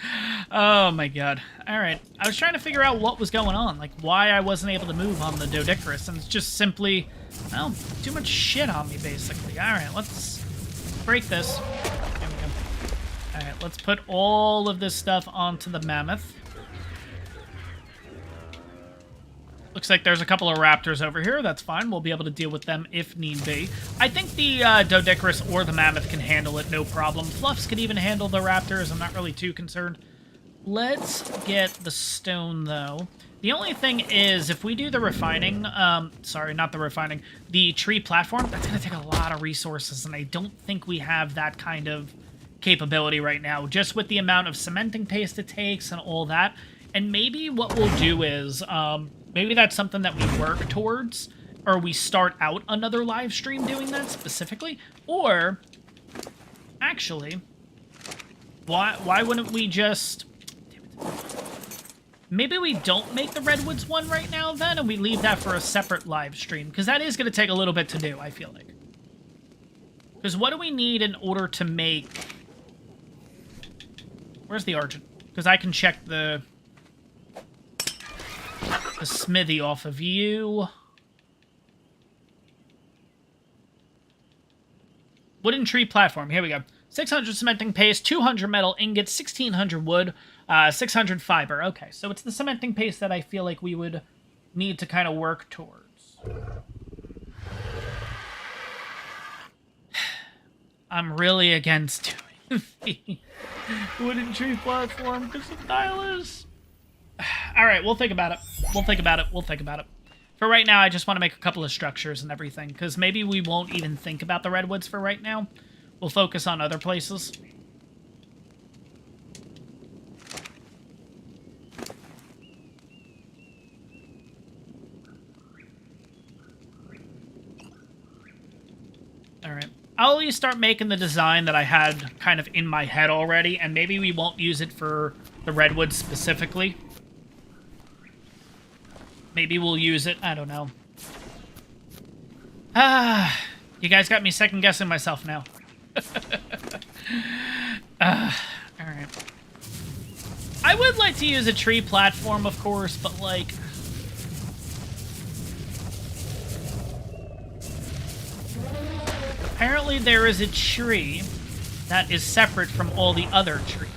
Oh my god. Alright, I was trying to figure out what was going on. Like, why I wasn't able to move on the Doedicurus, and it's just simply... Well, too much shit on me, basically. Alright, let's break this. There we go. Alright, let's put all of this stuff onto the mammoth. Looks like there's a couple of raptors over here. That's fine. We'll be able to deal with them if need be. I think the Doedicurus or the mammoth can handle it, no problem. Fluffs could even handle the raptors. I'm not really too concerned. Let's get the stone, though. The only thing is, if we do the refining, sorry, not the refining, the tree platform, that's going to take a lot of resources, and I don't think we have that kind of capability right now, just with the amount of cementing paste it takes and all that. And maybe what we'll do is, maybe that's something that we work towards, or we start out another live stream doing that specifically, or, actually, why wouldn't we just... Maybe we don't make the Redwoods one right now, then, and we leave that for a separate live stream, because that is going to take a little bit to do, I feel like. Because what do we need in order to make... Where's the Argent? Because I can check the smithy off of you. Wooden tree platform. Here we go. 600 cementing paste, 200 metal ingots, 1600 wood, 600 fiber. Okay, so it's the cementing paste that I feel like we would need to kind of work towards. I'm really against doing the wooden tree platform because of Nihilus. Alright, we'll think about it. We'll think about it. We'll think about it. For right now, I just want to make a couple of structures and everything, because maybe we won't even think about the Redwoods for right now. We'll focus on other places. Alright. I'll at least start making the design that I had kind of in my head already, and maybe we won't use it for the Redwoods specifically. Maybe we'll use it. I don't know. You guys got me second-guessing myself now. Alright. I would like to use a tree platform, of course, but, like... Apparently there is a tree that is separate from all the other trees.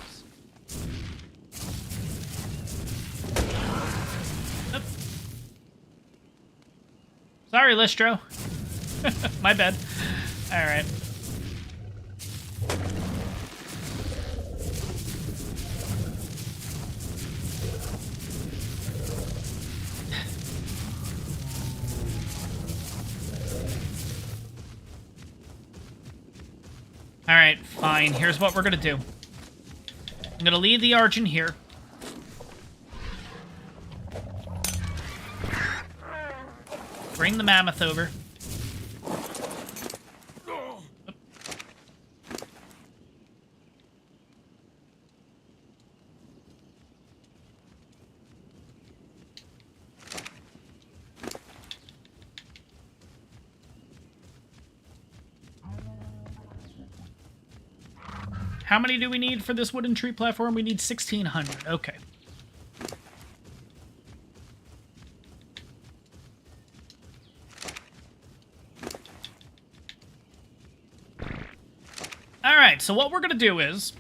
Oop. Sorry, Listro. My bad. Alright. Alright, fine. Here's what we're gonna do. I'm gonna leave the Argent here. Bring the mammoth over. How many do we need for this wooden tree platform? We need 1,600. Okay. Alright, so what we're going to do is...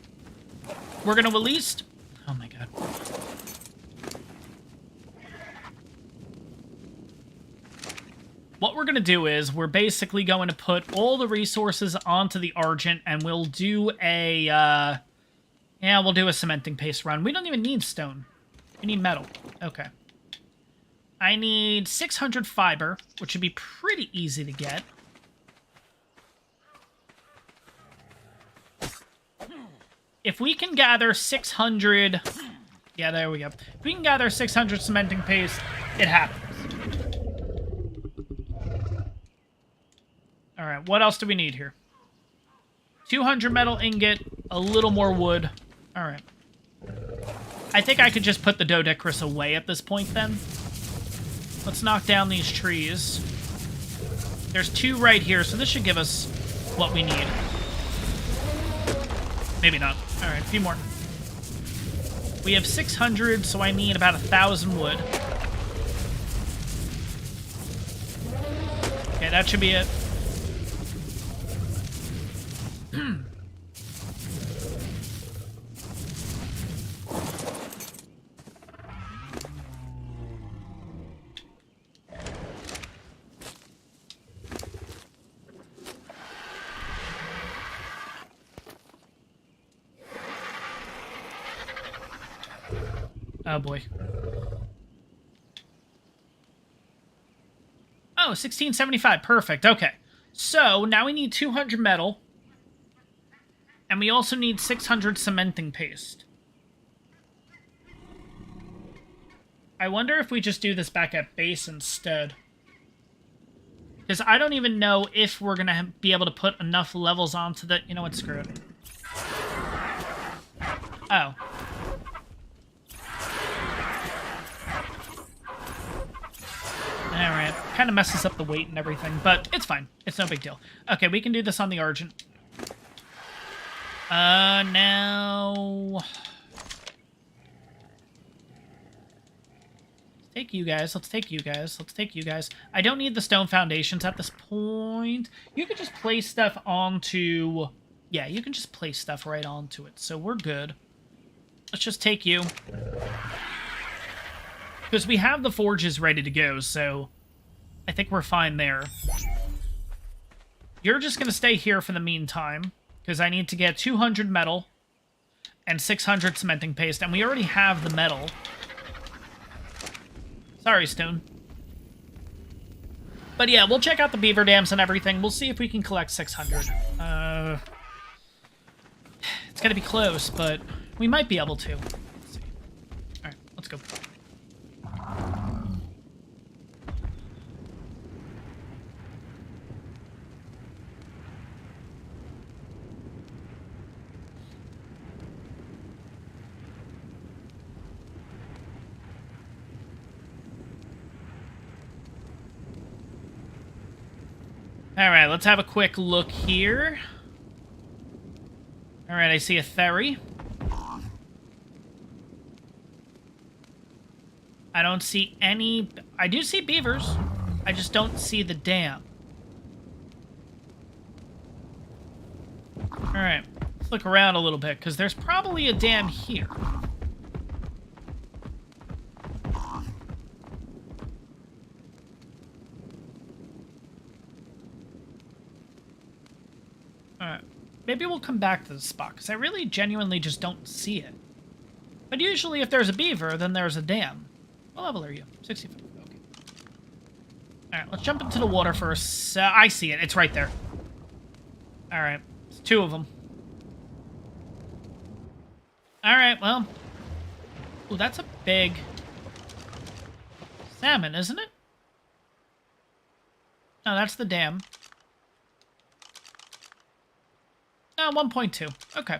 We're going to release... Oh my god. What we're going to do is, we're basically going to put all the resources onto the Argent, and we'll do a, yeah, we'll do a cementing paste run. We don't even need stone. We need metal. Okay. I need 600 fiber, which would be pretty easy to get. If we can gather 600... Yeah, there we go. If we can gather 600 cementing paste, it happens. Alright, what else do we need here? 200 metal ingot, a little more wood. Alright. I think I could just put the Doedicurus away at this point, then. Let's knock down these trees. There's 2 right here, so this should give us what we need. Maybe not. Alright, a few more. We have 600, so I need about 1,000 wood. Okay, that should be it. Oh, boy. Oh, 1675. Perfect. Okay. So, now we need 200 metal. And we also need 600 cementing paste. I wonder if we just do this back at base instead. Because I don't even know if we're going to be able to put enough levels onto the... You know what? Screw it. Oh. Alright. Kind of messes up the weight and everything, but it's fine. It's no big deal. Okay, we can do this on the Argent. Now... Take you guys. Let's take you guys. Let's take you guys. I don't need the stone foundations at this point. You can just place stuff onto... Yeah, you can just place stuff right onto it. So we're good. Let's just take you. Because we have the forges ready to go, so I think we're fine there. You're just going to stay here for the meantime, because I need to get 200 metal and 600 cementing paste, and we already have the metal. Sorry, Stone. But yeah, we'll check out the beaver dams and everything. We'll see if we can collect 600. It's gonna be close, but we might be able to. Let's see. Alright, let's go. Alright, let's have a quick look here. Alright, I see a ferry. I don't see any... I do see beavers. I just don't see the dam. Alright, let's look around a little bit, because there's probably a dam here. Alright. Maybe we'll come back to this spot, because I really genuinely just don't see it. But usually if there's a beaver, then there's a dam. What level are you? 65. Okay. Alright, let's jump into the water first. I see it. It's right there. Alright. It's two of them. Alright, well. Ooh, that's a big salmon, isn't it? No, that's the dam. 1.2. Okay.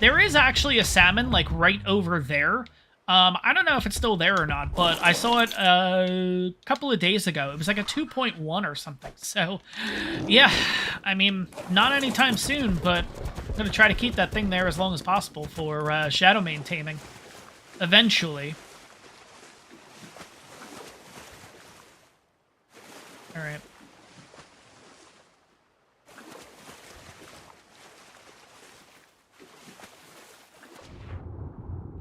There is actually a salmon, like, right over there. I don't know if it's still there or not, but I saw it a couple of days ago. It was like a 2.1 or something. So, yeah. I mean, not anytime soon, but I'm going to try to keep that thing there as long as possible for shadow maintaining. Eventually. Alright.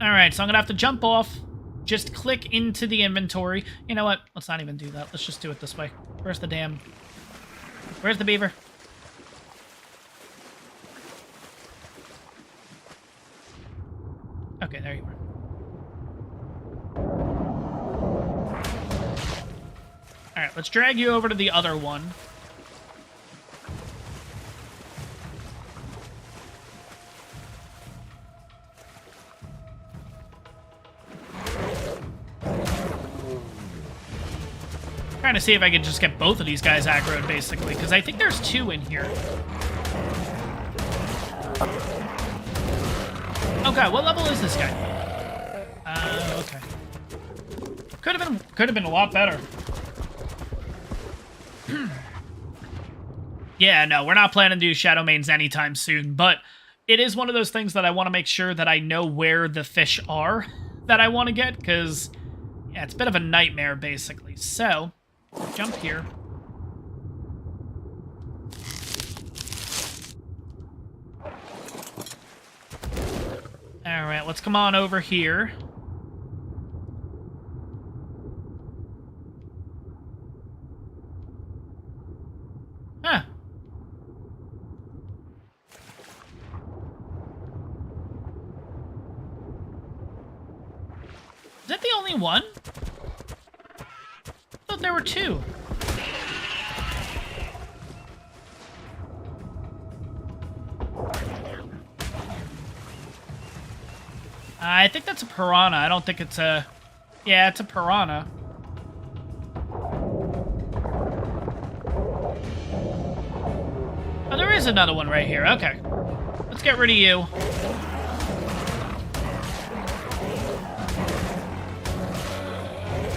Alright, so I'm going to have to jump off, just click into the inventory. You know what? Let's not even do that. Let's just do it this way. Where's the dam? Where's the beaver? Okay, there you are. Alright, let's drag you over to the other one. Trying to see if I can just get both of these guys aggroed, basically, because I think there's two in here. Okay, what level is this guy? Okay. Could have been a lot better. Yeah, no, we're not planning to do Shadow Mains anytime soon, but it is one of those things that I want to make sure that I know where the fish are that I want to get, because, yeah, it's a bit of a nightmare, basically. So, jump here. Alright, let's come on over here. Huh. that the only one? I thought there were two. I think that's a piranha. I don't think it's a... Yeah, it's a piranha. Oh, there is another one right here. Okay. Let's get rid of you.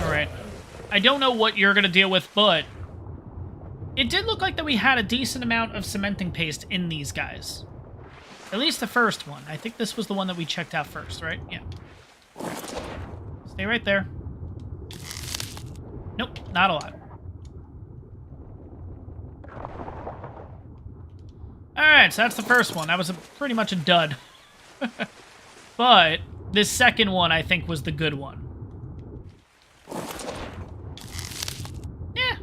Alright. I don't know what you're going to deal with, but... It did look like that we had a decent amount of cementing paste in these guys. At least the first one. I think this was the one that we checked out first, right? Yeah. Stay right there. Nope, not a lot. Alright, so that's the first one. That was pretty much a dud. But this second one, I think, was the good one. Yeah.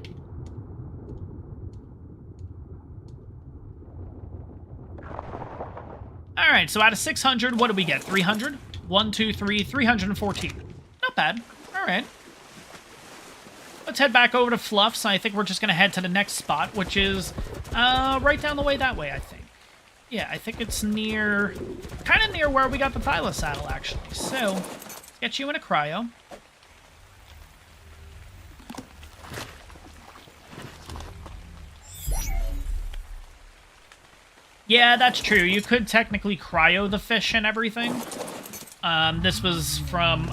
Alright, so out of 600, what did we get? 300? 1, 2, 3, 314. Not bad. Alright. Let's head back over to Fluff's. I think we're just going to head to the next spot, which is right down the way that way, I think. Yeah, I think it's near... kind of near where we got the Thyla saddle, actually. So, let's get you in a cryo. Yeah, that's true. You could technically cryo the fish and everything. This was from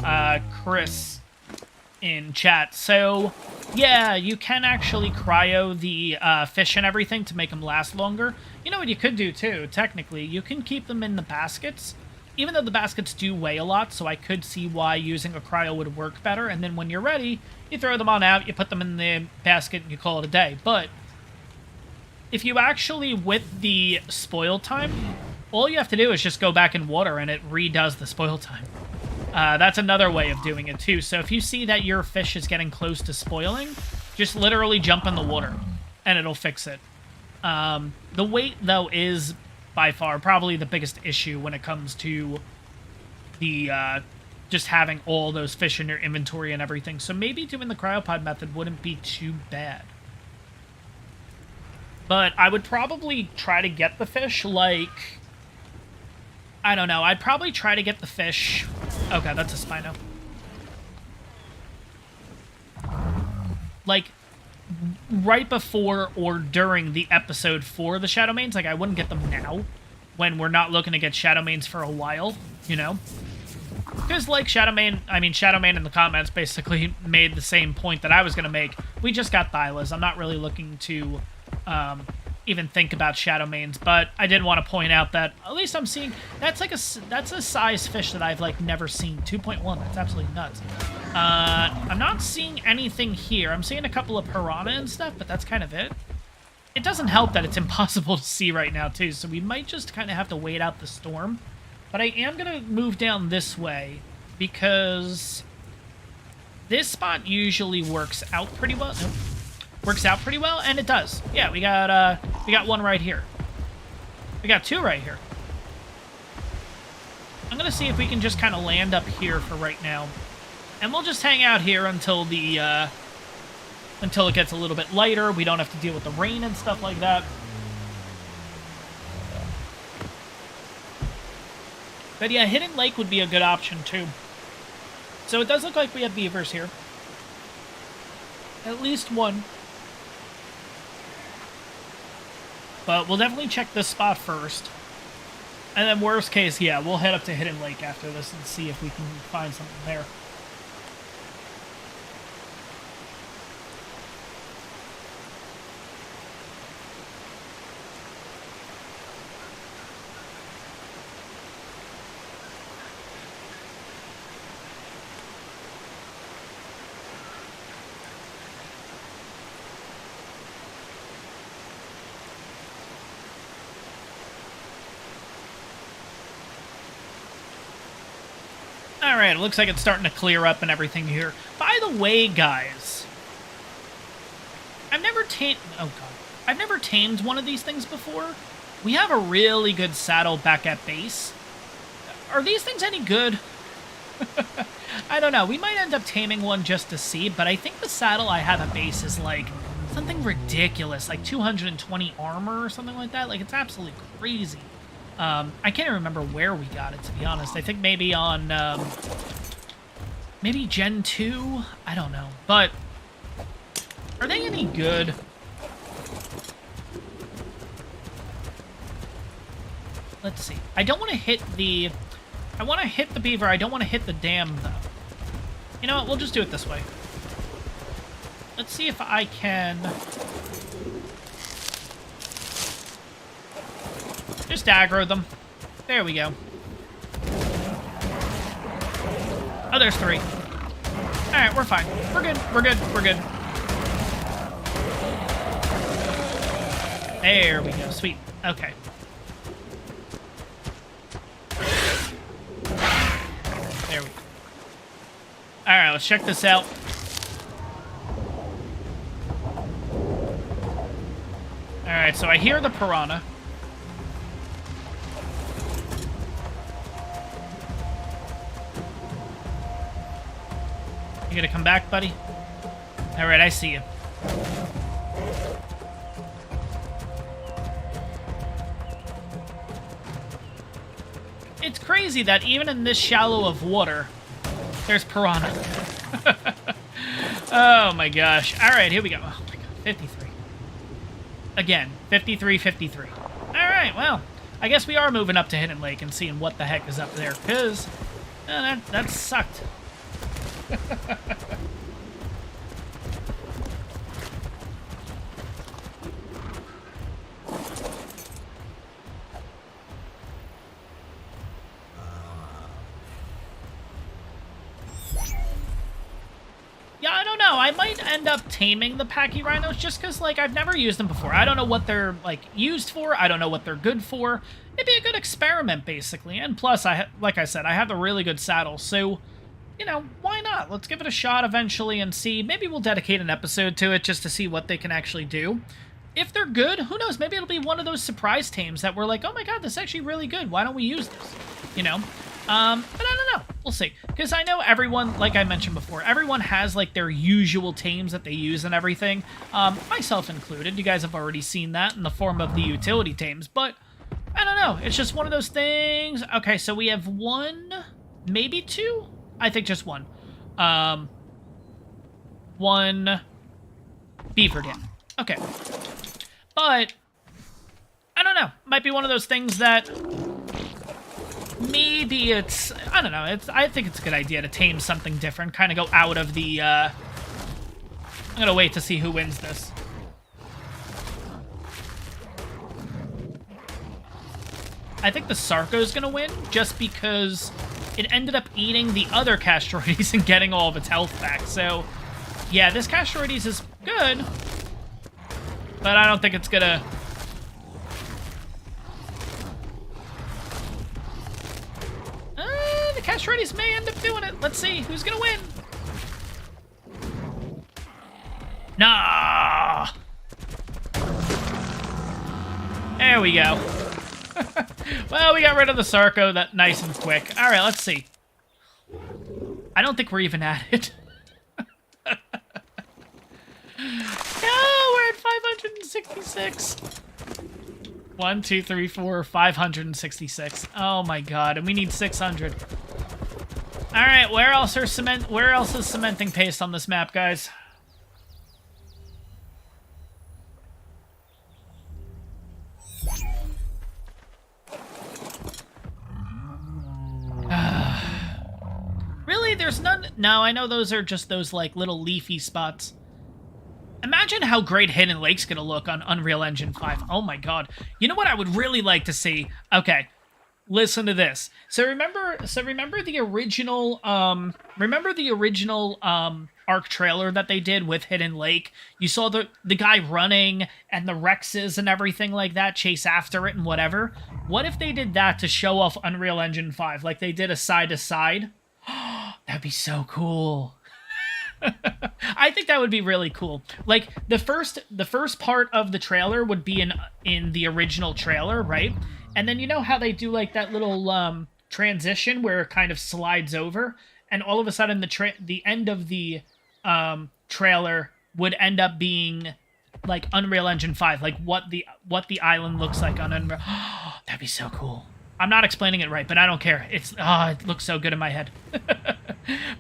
Chris in chat. So, yeah, you can actually cryo the fish and everything to make them last longer. You know what you could do, too, technically? You can keep them in the baskets, even though the baskets do weigh a lot, so I could see why using a cryo would work better. And then when you're ready, you throw them on out, you put them in the basket, and you call it a day. But if you actually, with the spoil time, all you have to do is just go back in water and it redoes the spoil time. That's another way of doing it too. So if you see that your fish is getting close to spoiling, just literally jump in the water and it'll fix it. The weight, though, is by far probably the biggest issue when it comes to the just having all those fish in your inventory and everything. So maybe doing the cryopod method wouldn't be too bad. But I would probably try to get the fish, like... I don't know. I'd probably try to get the fish... Okay, that's a Spino. Like, right before or during the episode for the Shadow Mains. Like, I wouldn't get them now, when we're not looking to get Shadow Mains for a while, you know? Because, like, Shadow Main in the comments basically made the same point that I was going to make. We just got Thylas. I'm not really looking to... even think about Shadow Mains, but I did want to point out that at least I'm seeing that's a size fish that I've like never seen. 2.1. That's absolutely nuts. I'm not seeing anything here. I'm seeing a couple of piranha and stuff, but that's kind of it. It doesn't help that it's impossible to see right now too, so we might just kind of have to wait out the storm. But I am gonna move down this way because this spot usually works out pretty well. Nope. Works out pretty well, and it does. Yeah, we got one right here. We got two right here. I'm gonna see if we can just kind of land up here for right now, and we'll just hang out here until the until it gets a little bit lighter. We don't have to deal with the rain and stuff like that. But yeah, Hidden Lake would be a good option too. So it does look like we have beavers here. At least one. But we'll definitely check this spot first. And then worst case, yeah, we'll head up to Hidden Lake after this and see if we can find something there. Alright, it looks like it's starting to clear up and everything here. By the way, guys, I've never tamed one of these things before. We have a really good saddle back at base. Are these things any good? I don't know. We might end up taming one just to see, but I think the saddle I have at base is like something ridiculous, like 220 armor or something like that. Like, it's absolutely crazy. I can't even remember where we got it, to be honest. I think maybe on, maybe Gen 2? I don't know. But, are they any good? Let's see. I don't want to hit the... I want to hit the beaver. I don't want to hit the dam, though. You know what? We'll just do it this way. Let's see if I can... just aggro them. There we go. Oh, there's 3. Alright, we're fine. We're good. We're good. We're good. There we go. Sweet. Okay. There we go. Alright, let's check this out. Alright, so I hear the piranha. You gonna come back, buddy? Alright, I see you. It's crazy that even in this shallow of water, there's piranha. Oh my gosh. Alright, here we go. Oh my god, 53. Again, 53, 53. Alright, well, I guess we are moving up to Hidden Lake and seeing what the heck is up there, because that sucked. Yeah, I don't know. I might end up taming the Packy Rhinos just because, like, I've never used them before. I don't know what they're, like, used for. I don't know what they're good for. It'd be a good experiment, basically. And plus, like I said, I have a really good saddle, so... you know, why not? Let's give it a shot eventually and see. Maybe we'll dedicate an episode to it just to see what they can actually do. If they're good, who knows? Maybe it'll be one of those surprise tames that we're like, oh my god, this is actually really good. Why don't we use this? You know? But I don't know. We'll see. Because I know everyone, like I mentioned before, everyone has, like, their usual tames that they use and everything. Myself included. You guys have already seen that in the form of the utility tames. But, I don't know. It's just one of those things. Okay, so we have 1, maybe 2? I think just 1. 1 beaver dam. Okay. But, I don't know. Might be one of those things that maybe it's, I don't know. I think it's a good idea to tame something different. Kind of go out of the, I'm going to wait to see who wins this. I think the Sarco's going to win just because... it ended up eating the other Castroides and getting all of its health back. So, yeah, this Castroides is good, but I don't think it's gonna... the Castroides may end up doing it. Let's see who's gonna win. Nah. There we go. Well, we got rid of the Sarco that nice and quick. All right, let's see. I don't think we're even at it. No, we're at 566. 1, 2, 3, 4, 566. Oh my god, and we need 600. All right, where else is cementing paste on this map, guys? Really? There's none? No, I know those are just those, like, little leafy spots. Imagine how great Hidden Lake's gonna look on Unreal Engine 5. Oh my god. You know what I would really like to see? Okay, listen to this. So remember the original, ARK trailer that they did with Hidden Lake? You saw the guy running and the Rexes and everything like that, chase after it and whatever. What if they did that to show off Unreal Engine 5? Like they did a side-to-side? That'd be so cool. I think that would be really cool. Like the first part of the trailer would be in the original trailer, right? And then you know how they do like that little transition where it kind of slides over, and all of a sudden the end of the trailer would end up being like Unreal Engine 5, like what the island looks like on Unreal. That'd be so cool. I'm not explaining it right, but I don't care. It looks so good in my head.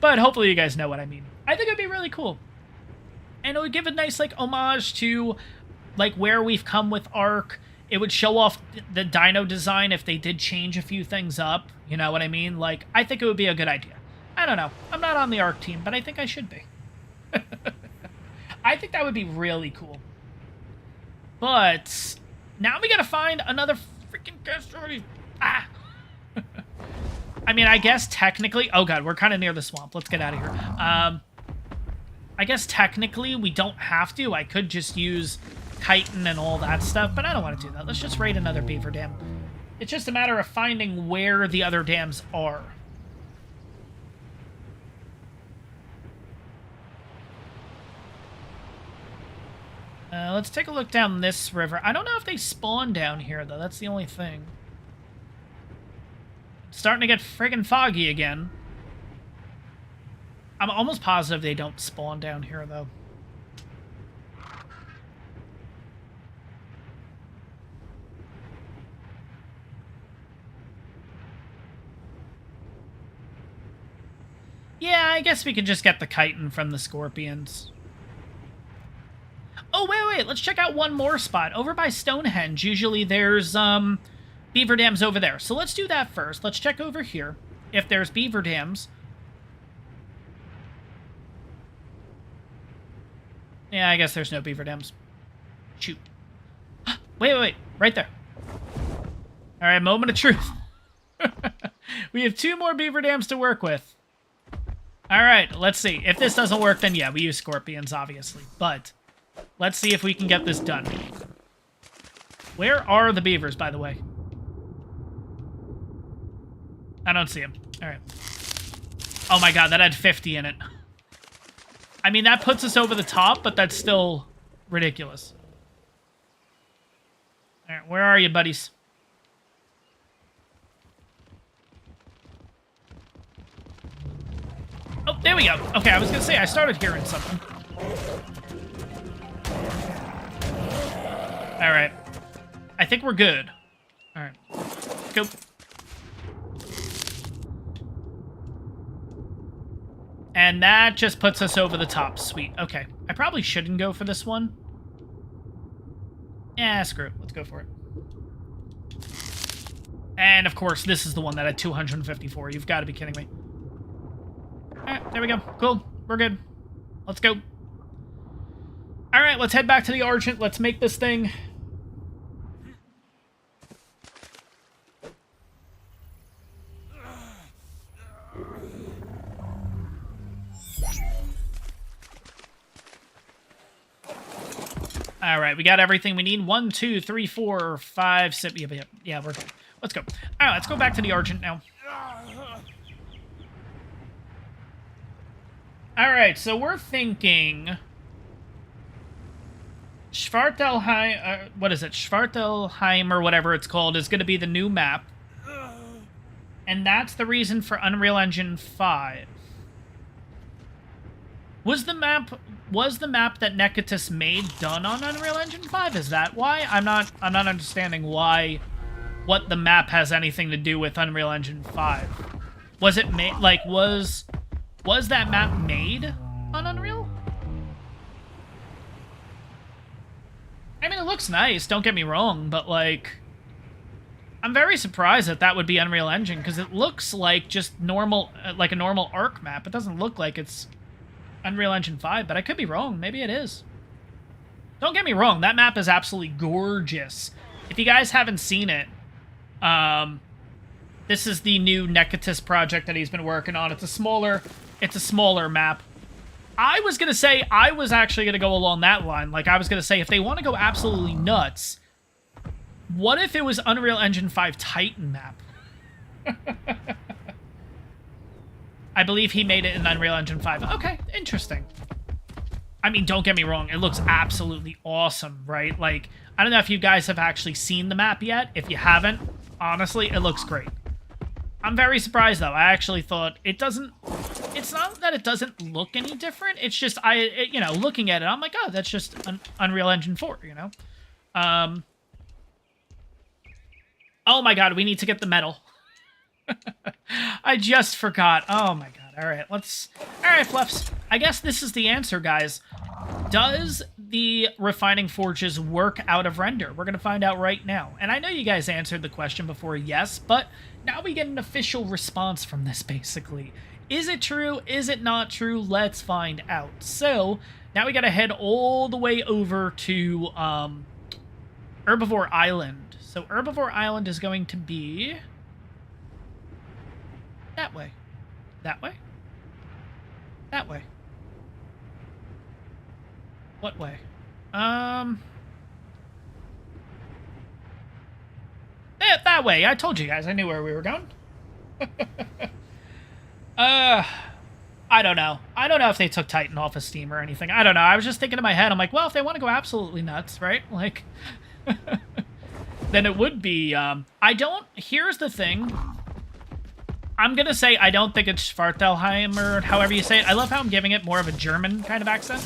But hopefully you guys know what I mean. I think it'd be really cool. And it would give a nice like homage to like where we've come with ARK. It would show off the dino design if they did change a few things up. You know what I mean? Like, I think it would be a good idea. I don't know. I'm not on the ARK team, but I think I should be. I think that would be really cool. But now we gotta find another freaking casualty. Ah! I mean, I guess technically... Oh, God, we're kind of near the swamp. Let's get out of here. I guess technically we don't have to. I could just use chitin and all that stuff, but I don't want to do that. Let's just raid another beaver dam. It's just a matter of finding where the other dams are. Let's take a look down this river. I don't know if they spawn down here, though. That's the only thing. It's starting to get friggin' foggy again. I'm almost positive they don't spawn down here, though. Yeah, I guess we could just get the chitin from the scorpions. Oh, wait, let's check out one more spot. Over by Stonehenge, usually there's, beaver dams over there. So let's do that first. Let's check over here if there's beaver dams. Yeah, I guess there's no beaver dams. Shoot. Wait. Right there. All right, moment of truth. We have 2 more beaver dams to work with. All right, let's see. If this doesn't work, then yeah, we use scorpions, obviously. But let's see if we can get this done. Where are the beavers, by the way? I don't see them. All right. Oh my God, that had 50 in it. I mean, that puts us over the top, but that's still ridiculous. All right, where are you, buddies? Oh, there we go. Okay, I was going to say, I started hearing something. All right. I think we're good. All right. Let's go. And that just puts us over the top. Sweet. Okay. I probably shouldn't go for this one. Yeah, screw it. Let's go for it. And, of course, this is the one that had 254. You've got to be kidding me. Alright, there we go. Cool. We're good. Let's go. Alright, let's head back to the Argent. Let's make this thing. Alright, we got everything we need. 1, 2, 3, 4, 5, 6. Yeah, we're good. Let's go. Alright, let's go back to the Argent now. Alright, so we're thinking... Schwartelheim, what is it? Schwartelheim, or whatever it's called, is going to be the new map. And that's the reason for Unreal Engine 5. Was the map that Nekitus made done on Unreal Engine 5? Is that why? I'm not understanding why, what the map has anything to do with Unreal Engine 5. Was it made, like, was that map made on Unreal? I mean, it looks nice, don't get me wrong, but, like, I'm very surprised that that would be Unreal Engine, because it looks like just normal, like a normal ARK map. It doesn't look like it's Unreal Engine 5, but I could be wrong. Maybe it is. Don't get me wrong, that map is absolutely gorgeous. If you guys haven't seen it, this is the new Nekitus project that he's been working on. It's a smaller map. I was going to say, I was actually going to go along that line. Like, I was going to say, if they want to go absolutely nuts, what if it was Unreal Engine 5 Titan map? I believe he made it in Unreal Engine 5. Okay, interesting. I mean, don't get me wrong, it looks absolutely awesome, right? Like, I don't know if you guys have actually seen the map yet. If you haven't, honestly, it looks great. I'm very surprised, though. I actually thought it doesn't... It's not that it doesn't look any different. It's just, you know, looking at it, I'm like, oh, that's just an Unreal Engine 4, you know? Oh my god, we need to get the metal. I just forgot. Oh my god. All right, let's... All right, Fluffs. I guess this is the answer, guys. Does the refining forges work out of render? We're going to find out right now. And I know you guys answered the question before, yes, but now we get an official response from this, basically. Is it true? Is it not true? Let's find out. So, now we got to head all the way over to Herbivore Island. So, Herbivore Island is going to be... that way. That way? That way. What way? That way. I told you guys. I knew where we were going. I don't know. I don't know if they took Titan off of Steam or anything. I don't know. I was just thinking in my head, I'm like, well, if they want to go absolutely nuts, right? Like, then it would be, here's the thing. I'm going to say I don't think it's Schwartelheim or however you say it. I love how I'm giving it more of a German kind of accent.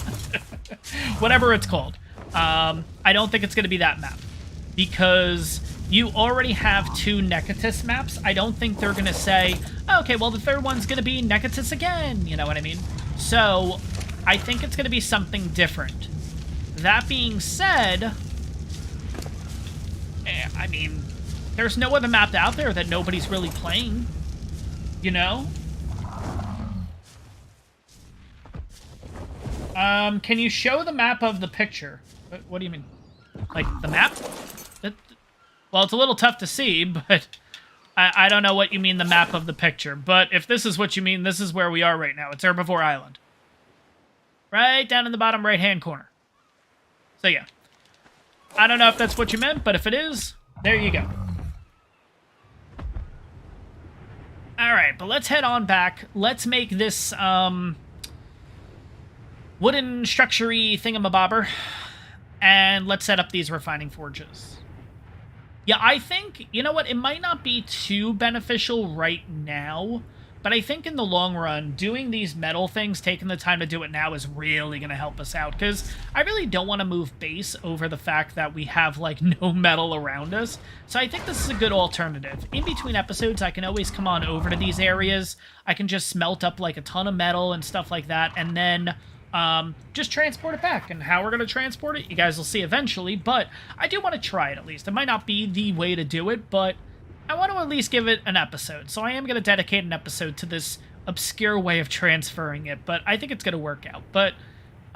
Whatever it's called. I don't think it's going to be that map. Because you already have 2 Necatus maps. I don't think they're going to say, oh, okay, well, the third one's going to be Necatus again. You know what I mean? So, I think it's going to be something different. That being said, I mean, there's no other map out there that nobody's really playing. You know? Can you show the map of the picture? What do you mean? Like, the map? Well, it's a little tough to see, but I don't know what you mean, the map of the picture. But if this is what you mean, this is where we are right now. It's Herbivore Island. Right down in the bottom right-hand corner. So, yeah. I don't know if that's what you meant, but if it is, there you go. Alright, but let's head on back. Let's make this, wooden structure-y thingamabobber. And let's set up these refining forges. Yeah, I think, you know what, it might not be too beneficial right now, but I think in the long run, doing these metal things, taking the time to do it now is really going to help us out, because I really don't want to move base over the fact that we have, like, no metal around us. So I think this is a good alternative. In between episodes, I can always come on over to these areas. I can just smelt up, like, a ton of metal and stuff like that, and then just transport it back. And how we're going to transport it, you guys will see eventually, but I do want to try it at least. It might not be the way to do it, but I want to at least give it an episode. So I am going to dedicate an episode to this obscure way of transferring it, but I think it's going to work out. But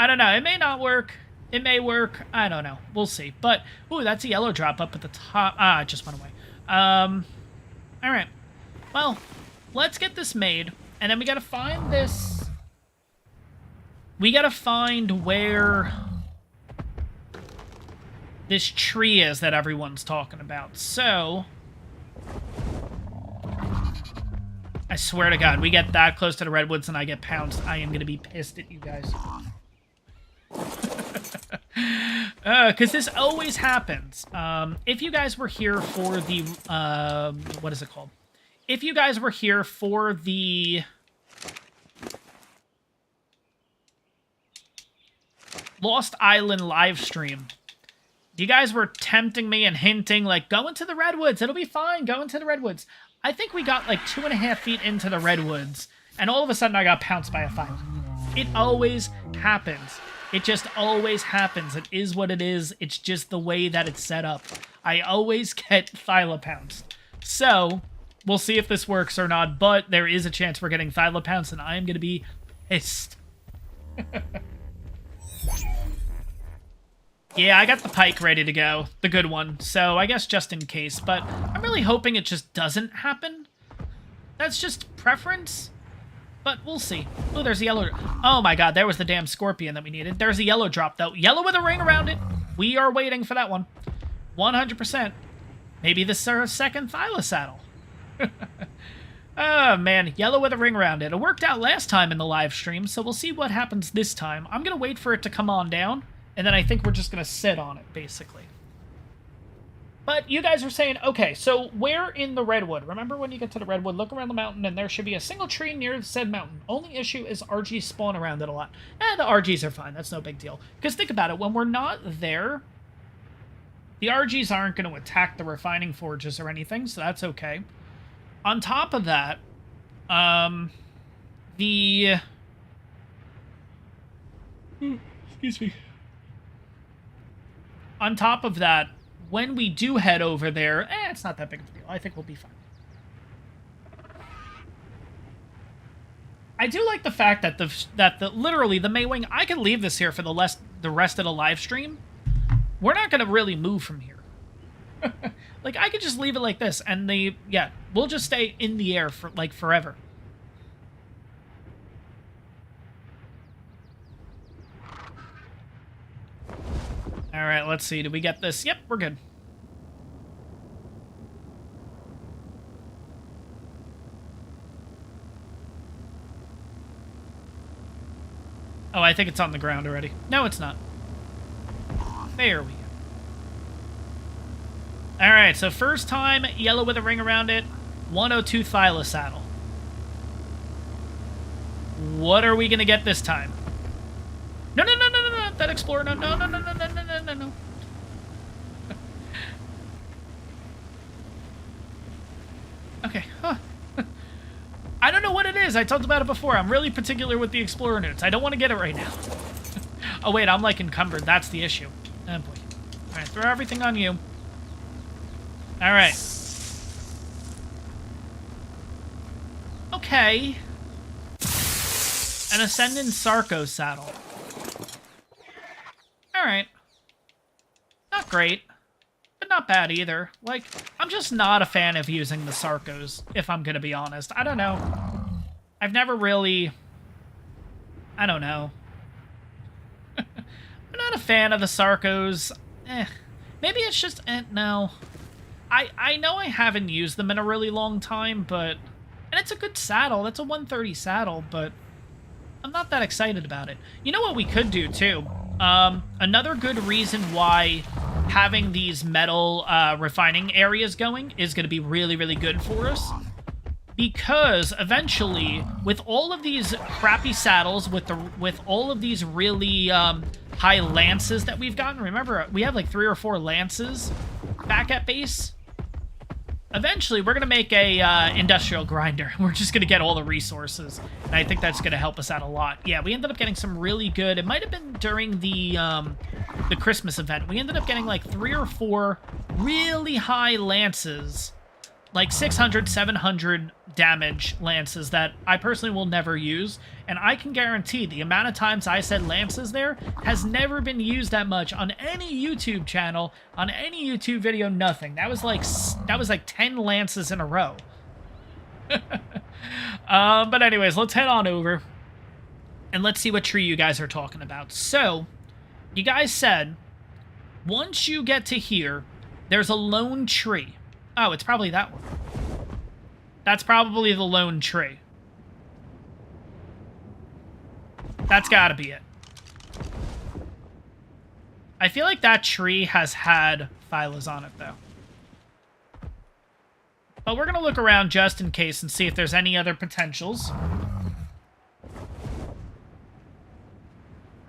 I don't know. It may not work. It may work. I don't know. We'll see. But, ooh, that's a yellow drop up at the top. Ah, it just went away. All right. Well, let's get this made, and then we got to find this... We gotta find where this tree is that everyone's talking about. So, I swear to God, we get that close to the Redwoods and I get pounced. I am gonna be pissed at you guys. Because this always happens. If you guys were here for the, what is it called? If you guys were here for the... Lost Island live stream, you guys were tempting me and hinting, like, go into the Redwoods, it'll be fine, go into the Redwoods. I think we got like 2.5 feet into the Redwoods, and all of a sudden I got pounced by a file. It always happens. It just always happens. It is what it is. It's just the way that it's set up. I always get Thyla pounced. So, we'll see if this works or not, but there is a chance we're getting Thyla pounced, and I am going to be pissed. Yeah, I got the pike ready to go, the good one, so I guess just in case, but I'm really hoping it just doesn't happen. That's just preference, but we'll see. Oh, there's a yellow... Oh my god, there was the damn scorpion that we needed. There's a yellow drop, though. Yellow with a ring around it. We are waiting for that one. 100%. Maybe this is our second Thyla saddle. Oh, man. Yellow with a ring around it. It worked out last time in the live stream, so we'll see what happens this time. I'm going to wait for it to come on down, and then I think we're just going to sit on it, basically. But you guys are saying, okay, so where in the Redwood? Remember when you get to the Redwood, look around the mountain, and there should be a single tree near said mountain. Only issue is RGs spawn around it a lot. The RGs are fine. That's no big deal. Because think about it. When we're not there, the RGs aren't going to attack the refining forges or anything, so that's okay. On top of that, excuse me. On top of that, when we do head over there, it's not that big of a deal. I think we'll be fine. I do like the fact that literally the Maywing, I can leave this here for the rest of the live stream. We're not going to really move from here. Like, I could just leave it like this, and we'll just stay in the air for, like, forever. Alright, let's see. Did we get this? Yep, we're good. Oh, I think it's on the ground already. No, it's not. There we go. Alright, so first time, yellow with a ring around it, 102 Thyla saddle. What are we going to get this time? No, no, no, no, no, no, that Explorer, no, no, no, no, no, no, no, no, no. Okay, huh. I don't know what it is. I talked about it before. I'm really particular with the Explorer notes. I don't want to get it right now. Oh, wait, I'm, like, encumbered. That's the issue. Oh, boy. All right, throw everything on you. All right. Okay. An Ascendant Sarco saddle. All right. Not great, but not bad either. Like, I'm just not a fan of using the Sarcos, if I'm going to be honest. I don't know. I've never really... I don't know. I'm not a fan of the Sarcos. Maybe it's just... no. I know I haven't used them in a really long time, but... And it's a good saddle. That's a 130 saddle, but... I'm not that excited about it. You know what we could do, too? Another good reason why having these metal refining areas going is going to be really, really good for us. Because eventually, with all of these crappy saddles, with all of these really high lances that we've gotten, remember, we have like 3 or 4 lances back at base. Eventually, we're going to make a industrial grinder. We're just going to get all the resources. And I think that's going to help us out a lot. Yeah, we ended up getting some really good... It might have been during the Christmas event. We ended up getting like 3 or 4 really high lances. Like 600, 700 damage lances that I personally will never use. And I can guarantee the amount of times I said lances there has never been used that much on any YouTube channel, on any YouTube video, nothing. That was like 10 lances in a row. But anyways, let's head on over and let's see what tree you guys are talking about. So, you guys said, once you get to here, there's a lone tree. Oh, it's probably that one. That's probably the lone tree. That's gotta be it. I feel like that tree has had phylas on it, though. But we're gonna look around just in case and see if there's any other potentials.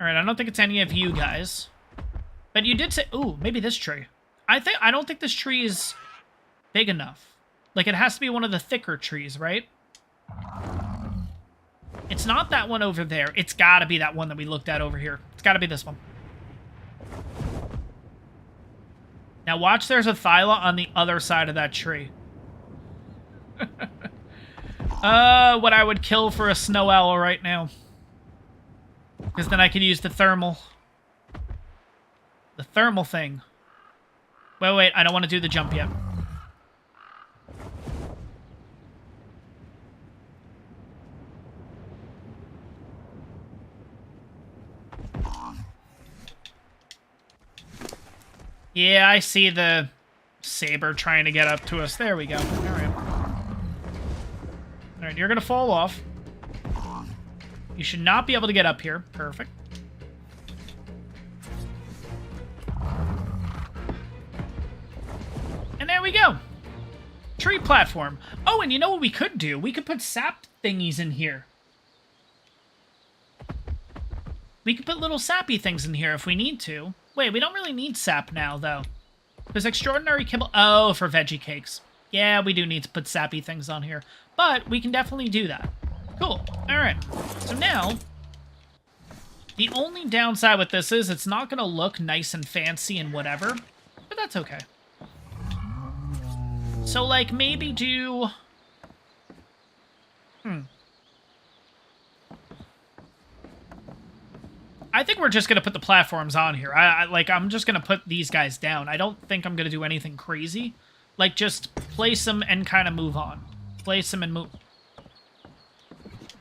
Alright, I don't think it's any of you guys. But you did say... Ooh, maybe this tree. I don't think this tree is... big enough. Like, it has to be one of the thicker trees, right? It's not that one over there. It's gotta be that one that we looked at over here. It's gotta be this one. Now watch, there's a Thyla on the other side of that tree. What I would kill for a snow owl right now. Because then I could use the thermal. The thermal thing. Wait, I don't want to do the jump yet. Yeah, I see the saber trying to get up to us. There we go. Alright. Alright, you're gonna fall off. You should not be able to get up here. Perfect. we go. Tree platform. Oh, and you know what we could do? We could put sap thingies in here. We could put little sappy things in here if we need to. Wait, we don't really need sap now, though. There's extraordinary kibble... Oh, for veggie cakes. Yeah, we do need to put sappy things on here. But we can definitely do that. Cool. All right. So now, the only downside with this is it's not going to look nice and fancy and whatever. But that's okay. So, like, maybe do... I think we're just going to put the platforms on here. I'm just going to put these guys down. I don't think I'm going to do anything crazy. Like, just place them and kind of move on. Place them and move.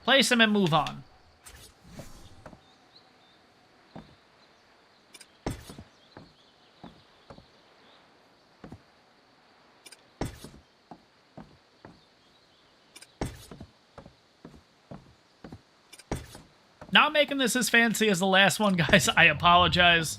Place them and move on. Not making this as fancy as the last one, guys. I apologize.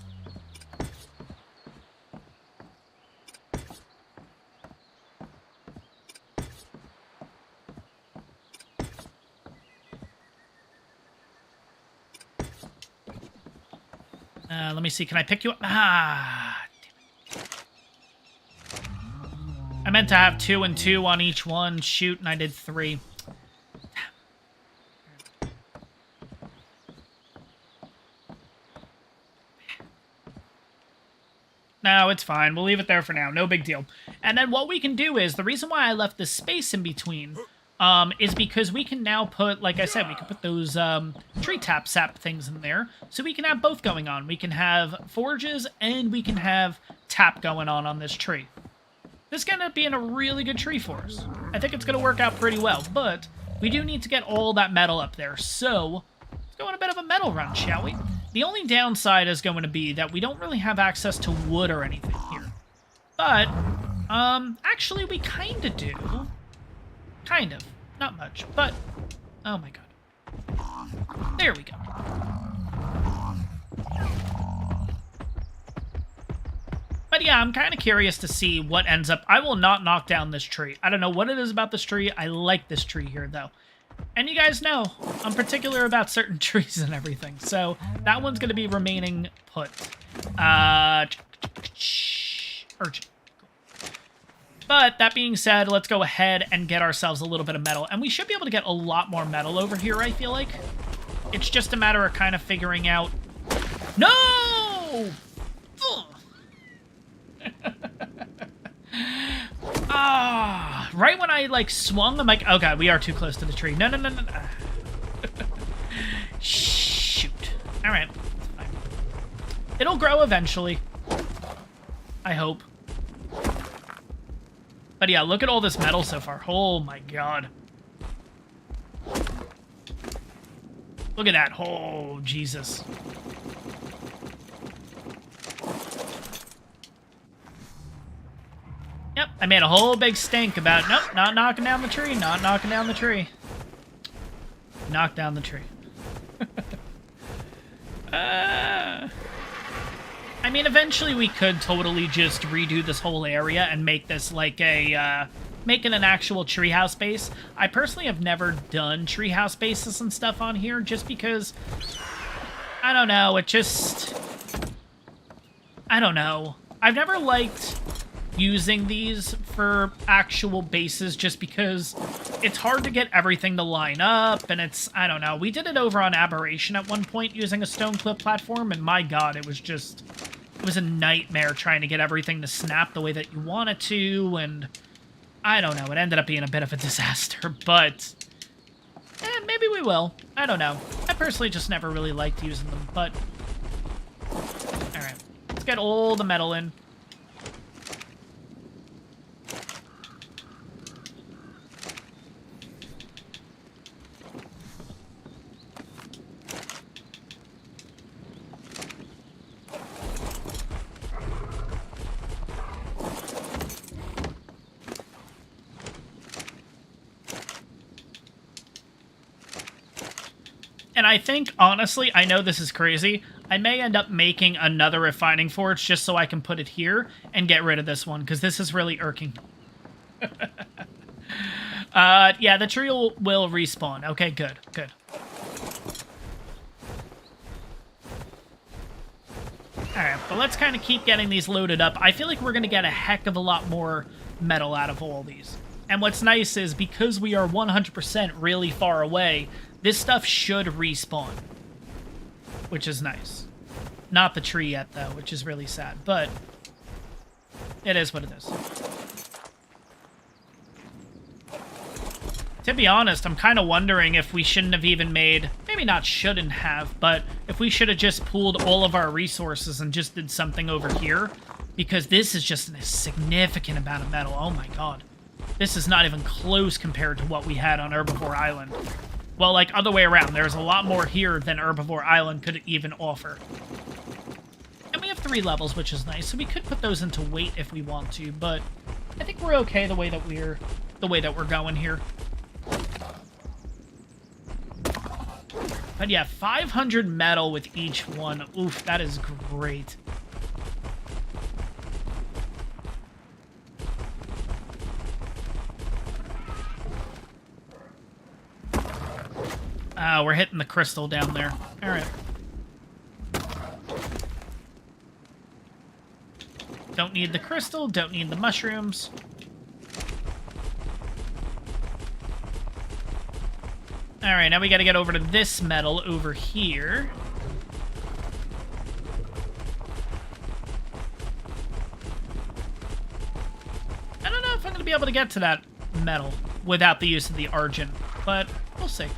Let me see. Can I pick you up? Ah, damn it. I meant to have 2 and 2 on each one. Shoot, and I did 3. No, it's fine. We'll leave it there for now. No big deal. And then what we can do is, the reason why I left this space in between is because we can now put, like I said, we can put those tree tap sap things in there. So we can have both going on. We can have forges and we can have tap going on this tree. This is going to be in a really good tree for us. I think it's going to work out pretty well. But we do need to get all that metal up there. So let's go on a bit of a metal run, shall we? The only downside is going to be that we don't really have access to wood or anything here. But, actually we kind of do. Kind of. Not much, but... Oh my god. There we go. But yeah, I'm kind of curious to see what ends up... I will not knock down this tree. I don't know what it is about this tree. I like this tree here, though. And you guys know, I'm particular about certain trees and everything. So, that one's going to be remaining put. Urgent. But, that being said, let's go ahead and get ourselves a little bit of metal. And we should be able to get a lot more metal over here, I feel like. It's just a matter of kind of figuring out... No! Ah, right when I, like, swung, I'm like, oh god, we are too close to the tree. No. Shoot. Alright. It'll grow eventually. I hope. But yeah, look at all this metal so far. Oh my god. Look at that. Oh, Jesus. Yep, I made a whole big stink about, nope, not knocking down the tree, not knocking down the tree. Knock down the tree. I mean, eventually we could totally just redo this whole area and make this like a, make it an actual treehouse base. I personally have never done treehouse bases and stuff on here just because, I don't know, it just, I don't know. I've never liked using these for actual bases just because it's hard to get everything to line up, and it's, I don't know. We did it over on Aberration at one point using a stone cliff platform, and my god, it was just, it was a nightmare trying to get everything to snap the way that you want it to, and I don't know. It ended up being a bit of a disaster, but maybe we will. I don't know. I personally just never really liked using them, but alright. Let's get all the metal in. And I think, honestly, I know this is crazy. I may end up making another refining forge just so I can put it here and get rid of this one, because this is really irking. Yeah, the tree will respawn. Okay, good, good. Alright, but let's kind of keep getting these loaded up. I feel like we're going to get a heck of a lot more metal out of all these. And what's nice is, because we are 100% really far away, this stuff should respawn. Which is nice. Not the tree yet, though, which is really sad. But it is what it is. To be honest, I'm kind of wondering if we shouldn't have even made... Maybe not shouldn't have, but if we should have just pooled all of our resources and just did something over here. Because this is just a significant amount of metal. Oh my god. This is not even close compared to what we had on Herbivore Island. Well, like, other way around. There's a lot more here than Herbivore Island could even offer. And we have 3 levels, which is nice. So we could put those into weight if we want to, but I think we're okay the way that we're going here. But yeah, 500 metal with each one. Oof, that is great. We're hitting the crystal down there. All right. Don't need the crystal, don't need the mushrooms. Alright, now we gotta get over to this metal over here. I don't know if I'm gonna be able to get to that metal without the use of the Argent, but we'll see.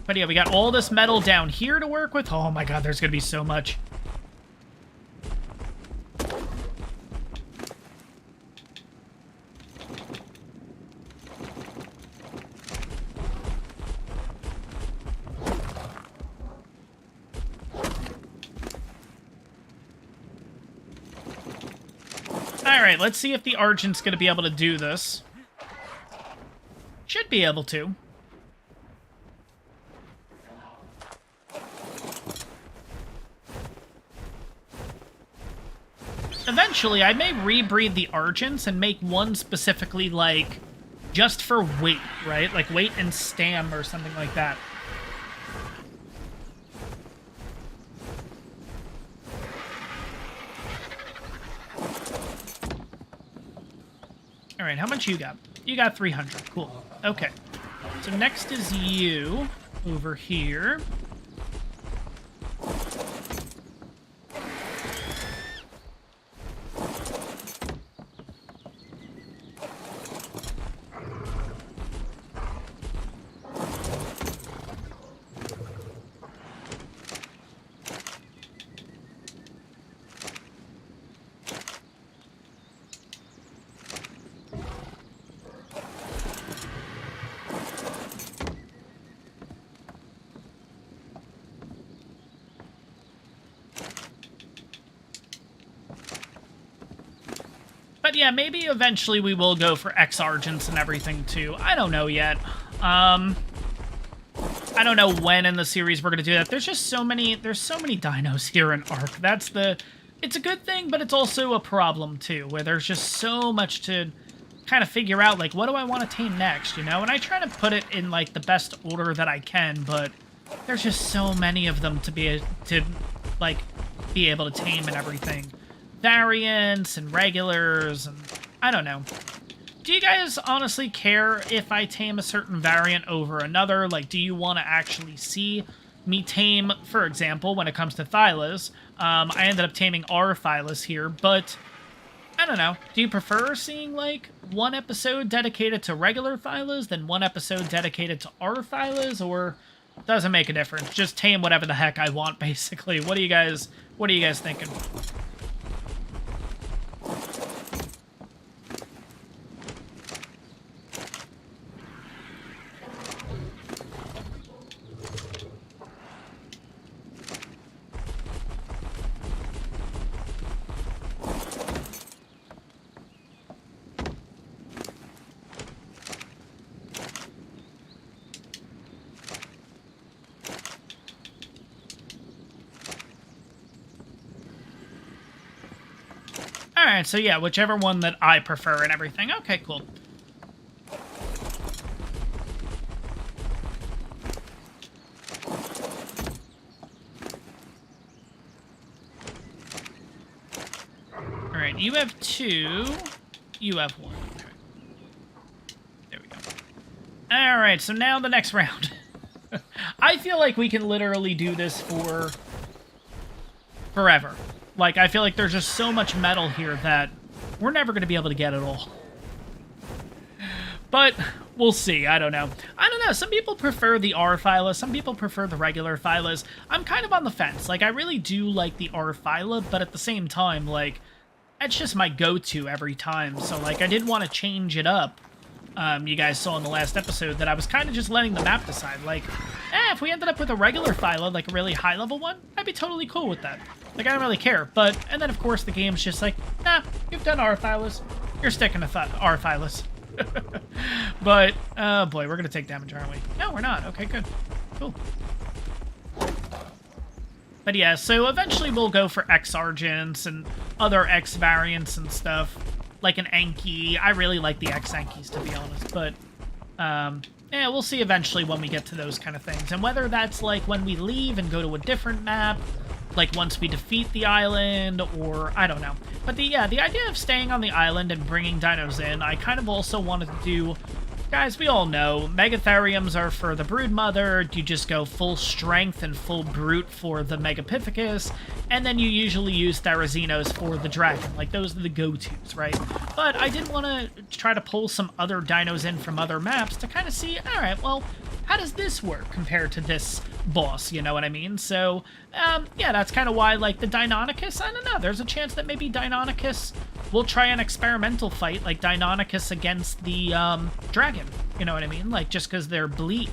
But yeah, we got all this metal down here to work with. Oh my god, there's gonna be so much. Alright, let's see if the Argent's gonna be able to do this. Should be able to. Eventually, I may rebreed the Argents and make one specifically, like, just for weight, right? Like, weight and stam or something like that. Alright, how much you got? You got 300. Cool. Okay. So next is you over here. But yeah, maybe eventually we will go for X-Argents and everything too. I don't know yet. I don't know when in the series we're going to do that. There's just so many, there's so many dinos here in ARK. That's the, it's a good thing, but it's also a problem too, where there's just so much to kind of figure out, like, what do I want to tame next, you know? And I try to put it in, like, the best order that I can, but there's just so many of them to be able to tame and everything. Variants and regulars, and I don't know. Do you guys honestly care if I tame a certain variant over another? Like, do you want to actually see me tame, for example, when it comes to Thylas? I ended up taming our Thylas here, but I don't know. Do you prefer seeing, like, one episode dedicated to regular Thylas than one episode dedicated to our Thylas, or doesn't make a difference? Just tame whatever the heck I want, basically. What are you guys thinking? Alright, so yeah, whichever one that I prefer and everything. Okay, cool. Alright, you have 2. You have 1. Okay. There we go. Alright, so now the next round. I feel like we can literally do this for forever. Like, I feel like there's just so much metal here that we're never going to be able to get it all. But we'll see. I don't know. Some people prefer the R phyla. Some people prefer the regular phylas. I'm kind of on the fence. Like, I really do like the R phyla, but at the same time, like, it's just my go-to every time. So, like, I didn't want to change it up. You guys saw in the last episode that I was kind of just letting the map decide. Like, if we ended up with a regular phyla, like a really high-level one, I'd be totally cool with that. Like, I don't really care. But, and then, of course, the game's just like, nah, you've done R phylas. You're sticking to R phylas. But, oh boy, we're going to take damage, aren't we? No, we're not. Okay, good. Cool. But yeah, so eventually we'll go for X Argents and other X variants and stuff. Like an Anki. I really like the X Ankis, to be honest. But, yeah, we'll see eventually when we get to those kind of things. And whether that's like when we leave and go to a different map, like once we defeat the island, or I don't know. But the idea of staying on the island and bringing dinos in, I kind of also wanted to do... Guys, we all know, Megatheriums are for the Broodmother, you just go full strength and full brute for the Megapithecus, and then you usually use Therazinos for the Dragon. Like, those are the go-tos, right? But I did want to try to pull some other dinos in from other maps to kind of see, alright, well, how does this work compared to this boss, you know what I mean? So, yeah, that's kind of why, like, the Deinonychus, I don't know, there's a chance that maybe Deinonychus will try an experimental fight, like Deinonychus against the, Dragon, you know what I mean? Like, just because they're bleed,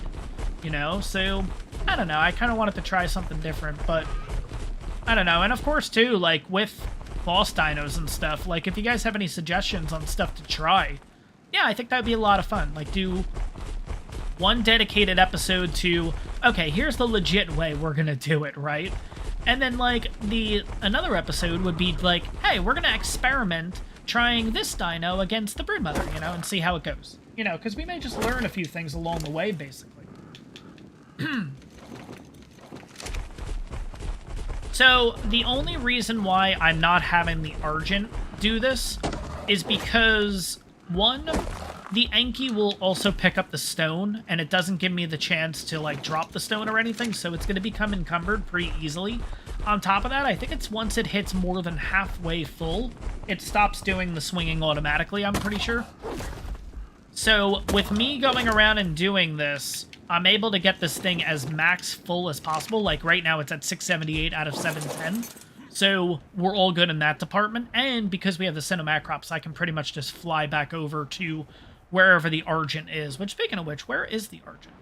you know? So, I don't know, I kind of wanted to try something different, but, I don't know. And of course, too, like, with boss dinos and stuff, like, if you guys have any suggestions on stuff to try, yeah, I think that'd be a lot of fun. Like, do one dedicated episode to, okay, here's the legit way we're gonna do it, right? And then, like, another episode would be like, hey, we're gonna experiment trying this dino against the Broodmother, you know, and see how it goes. You know, because we may just learn a few things along the way, basically. So, the only reason why I'm not having the Argent do this is because, one, the Anki will also pick up the stone, and it doesn't give me the chance to, like, drop the stone or anything, so it's going to become encumbered pretty easily. On top of that, I think it's once it hits more than halfway full, it stops doing the swinging automatically, I'm pretty sure. So, with me going around and doing this, I'm able to get this thing as max full as possible. Like, right now it's at 678 out of 710. So, we're all good in that department. And because we have the Cinemacrops, I can pretty much just fly back over to wherever the Argent is. Which, speaking of which, where is the Argent?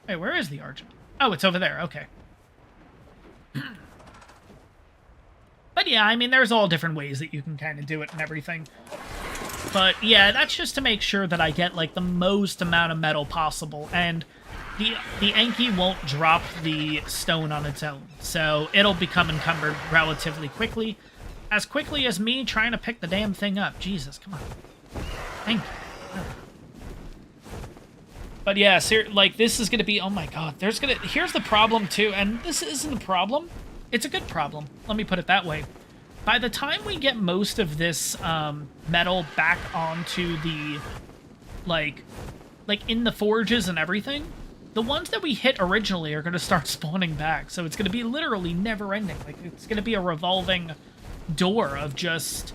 Hey, where is the Argent? Oh, it's over there. Okay. But yeah, I mean, there's all different ways that you can kind of do it and everything. But yeah, that's just to make sure that I get, like, the most amount of metal possible. And the Anki won't drop the stone on its own. So it'll become encumbered relatively quickly. As quickly as me trying to pick the damn thing up. Jesus, come on. Thank you. But yeah, like, this is going to be... Oh my god, here's the problem, too. And this isn't a problem. It's a good problem. Let me put it that way. By the time we get most of this metal back onto the, like in the forges and everything, the ones that we hit originally are going to start spawning back. So it's going to be literally never-ending. Like, it's going to be a revolving door of just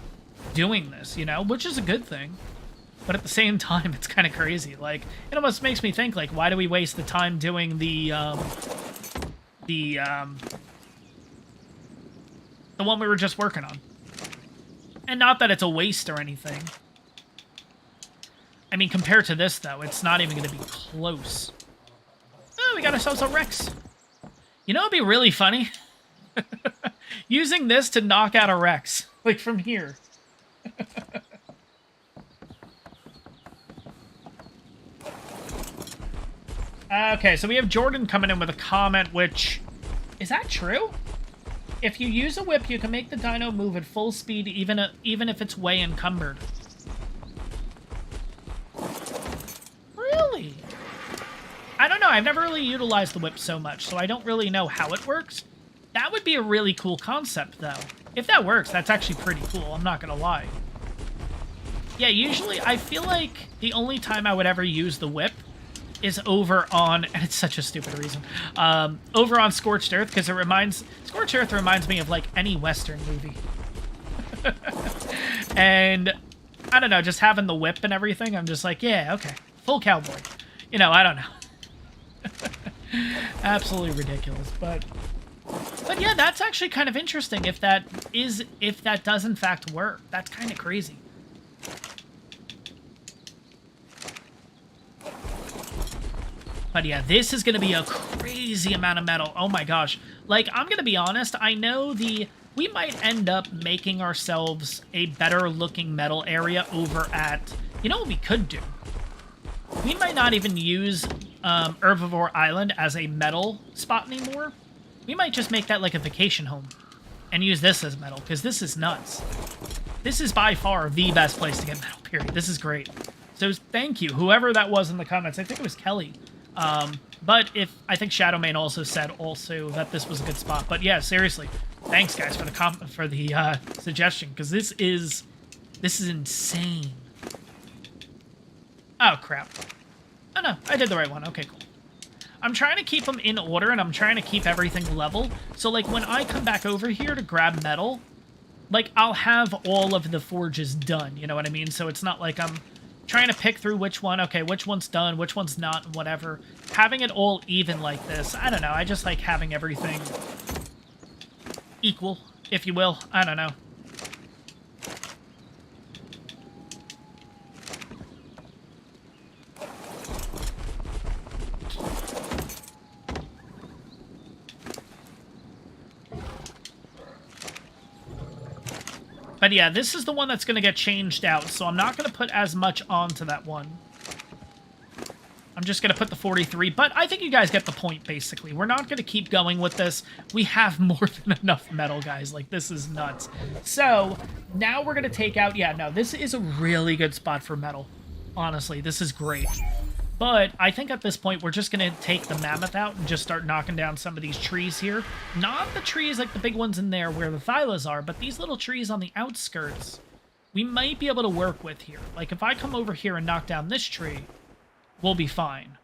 doing this, you know? Which is a good thing. But at the same time, it's kind of crazy. Like, it almost makes me think, like, why do we waste the time doing the one we were just working on? And not that it's a waste or anything. I mean, compared to this, though, it's not even going to be close. Oh, we got ourselves a Rex. You know what'd be really funny? Using this to knock out a Rex. Like, from here. Okay, so we have Jordan coming in with a comment, which... Is that true? If you use a whip, you can make the dino move at full speed, even if it's way encumbered. Really? I don't know. I've never really utilized the whip so much, so I don't really know how it works. That would be a really cool concept, though. If that works, that's actually pretty cool. I'm not gonna lie. Yeah, usually I feel like the only time I would ever use the whip is over on, and it's such a stupid reason, over on Scorched Earth, because Scorched Earth reminds me of, like, any Western movie. And, I don't know, just having the whip and everything, I'm just like, yeah, okay, full cowboy. You know, I don't know. Absolutely ridiculous, but yeah, that's actually kind of interesting if that does in fact work. That's kind of crazy. But yeah, this is going to be a crazy amount of metal. Oh my gosh. Like, I'm going to be honest, I know we might end up making ourselves a better looking metal area over at, you know what we could do? We might not even use Herbivore Island as a metal spot anymore. We might just make that like a vacation home and use this as metal, because this is nuts. This is by far the best place to get metal, period. This is great. So thank you, whoever that was in the comments. I think it was Kelly. But I think Shadowmane also said that this was a good spot. But yeah, seriously, thanks guys for the suggestion, because this is insane. Oh crap. Oh no, I did the right one. Okay, cool. I'm trying to keep them in order, and I'm trying to keep everything level. So like when I come back over here to grab metal, like I'll have all of the forges done, you know what I mean? So it's not like I'm trying to pick through which one, okay, which one's done, which one's not, and whatever. Having it all even like this, I don't know, I just like having everything equal, if you will. I don't know. But yeah, this is the one that's going to get changed out, so I'm not going to put as much onto that one. I'm just going to put the 43, but I think you guys get the point, basically. We're not going to keep going with this. We have more than enough metal, guys. Like, this is nuts. So, now we're going to take out... Yeah, no, this is a really good spot for metal. Honestly, this is great. But I think at this point, we're just going to take the mammoth out and just start knocking down some of these trees here. Not the trees like the big ones in there where the thylas are, but these little trees on the outskirts we might be able to work with here. Like, if I come over here and knock down this tree, we'll be fine.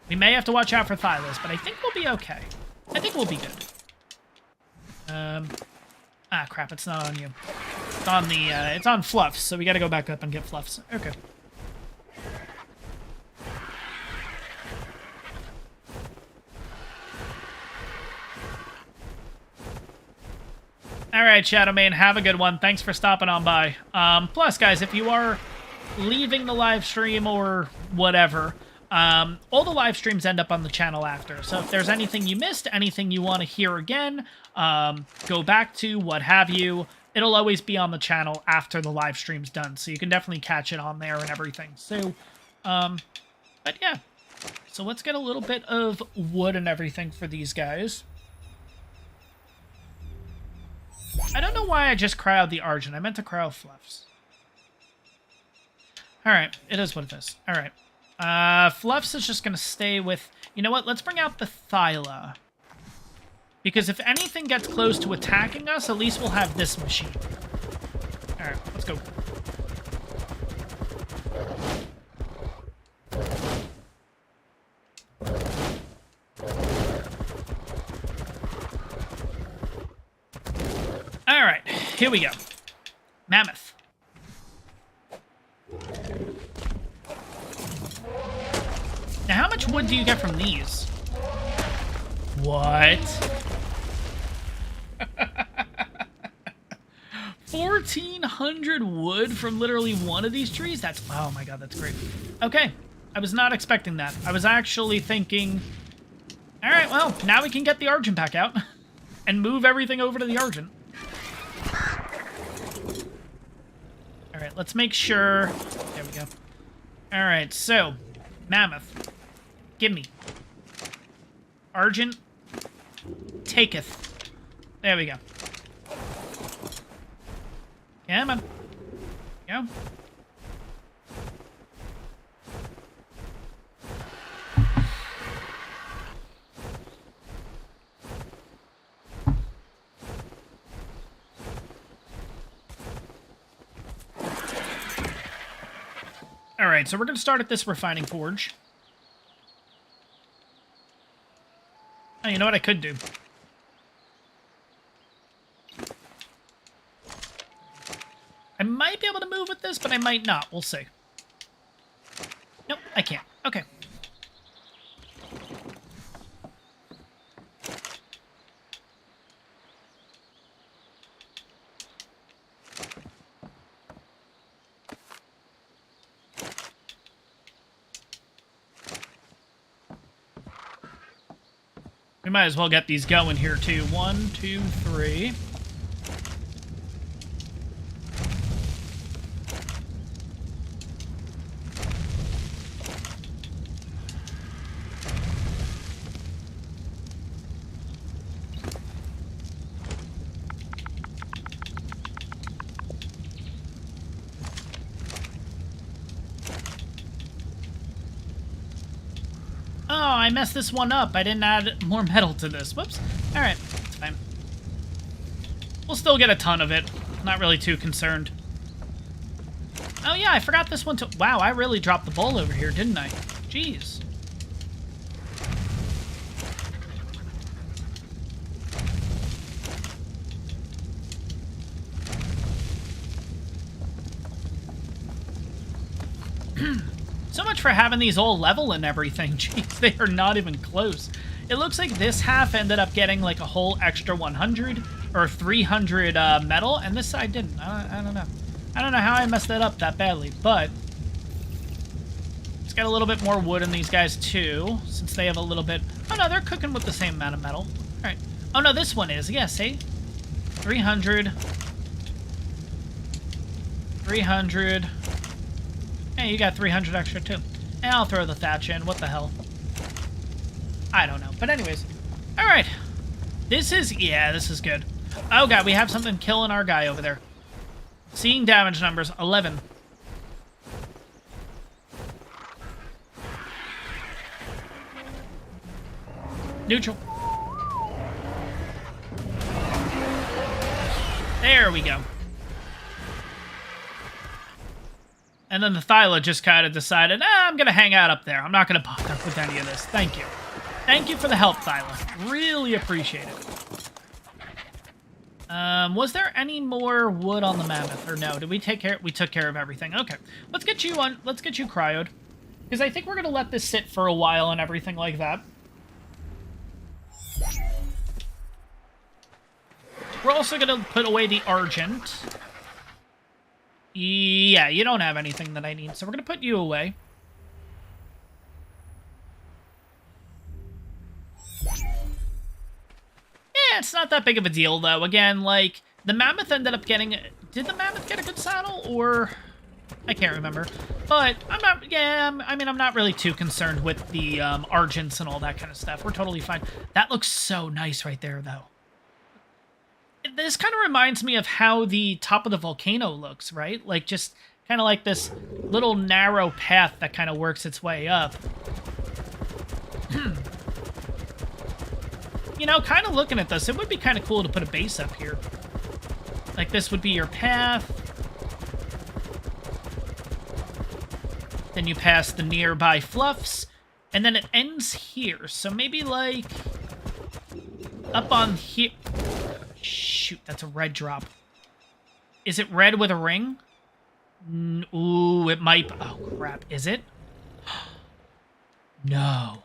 We may have to watch out for thylas, but I think we'll be okay. I think we'll be good. Ah, crap, it's not on you. It's on the, it's on Fluffs, so we gotta go back up and get Fluffs. Okay. Alright, Shadowmane, have a good one. Thanks for stopping on by. Plus, guys, if you are leaving the live stream or whatever, all the live streams end up on the channel after. So if there's anything you missed, anything you want to hear again, go back to, what have you, it'll always be on the channel after the live stream's done. So you can definitely catch it on there and everything. So, but yeah. So let's get a little bit of wood and everything for these guys. I don't know why I just crowd the Argent. I meant to crowd Fluffs. Alright, it is what it is. Alright. Fluffs is just going to stay with... You know what? Let's bring out the Thyla. Because if anything gets close to attacking us, at least we'll have this machine. Alright, let's go. Alright, here we go. Mammoth. Now, how much wood do you get from these? What? 1,400 wood from literally one of these trees? That's... Oh my god, that's great. Okay, I was not expecting that. I was actually thinking... Alright, well, now we can get the Argent pack out and move everything over to the Argent. Alright, let's make sure... There we go. Alright, so... Mammoth. Give me. Argent taketh. There we go. Come on. Go. Alright, so we're going to start at this refining forge. Oh, you know what I could do? I might be able to move with this, but I might not. We'll see. Nope, I can't. Okay. We might as well get these going here, too. 1, 2, 3. I messed this one up. I didn't add more metal to this. Whoops. Alright, it's fine. We'll still get a ton of it. Not really too concerned. Oh yeah, I forgot this one too. Wow, I really dropped the ball over here, didn't I? Jeez. So much for having these all level and everything. Jeez, they are not even close. It looks like this half ended up getting like a whole extra 100 or 300 metal, and this side didn't. I don't know. I don't know how I messed that up that badly, but let's get a little bit more wood in these guys too, since they have a little bit. Oh no, they're cooking with the same amount of metal. All right. Oh no, this one is. Yeah, see? 300. 300. Hey, you got 300 extra, too. And I'll throw the thatch in. What the hell? I don't know. But anyways. Alright. This is... Yeah, this is good. Oh, God. We have something killing our guy over there. Seeing damage numbers. 11. Neutral. There we go. And then the Thyla just kind of decided, I'm going to hang out up there. I'm not going to bother with any of this. Thank you. Thank you for the help, Thyla. Really appreciate it. Was there any more wood on the mammoth? Or no? Did we take care? We took care of everything. Okay. Let's get you on. Let's get you cryoed. Because I think we're going to let this sit for a while and everything like that. We're also going to put away the Argent. Yeah, you don't have anything that I need, so we're going to put you away. Yeah, it's not that big of a deal, though. Again, like, the Mammoth ended up getting... Did the Mammoth get a good saddle, or... I can't remember. But, I'm not... Yeah, I mean, I'm not really too concerned with the Argents and all that kind of stuff. We're totally fine. That looks so nice right there, though. This kind of reminds me of how the top of the volcano looks, right? Like, just kind of like this little narrow path that kind of works its way up. You know, kind of looking at this, it would be kind of cool to put a base up here. Like, this would be your path. Then you pass the nearby fluffs. And then it ends here. So maybe, like, up on here... Shoot, that's a red drop. Is it red with a ring? Ooh, it might... Oh, crap. Is it? No.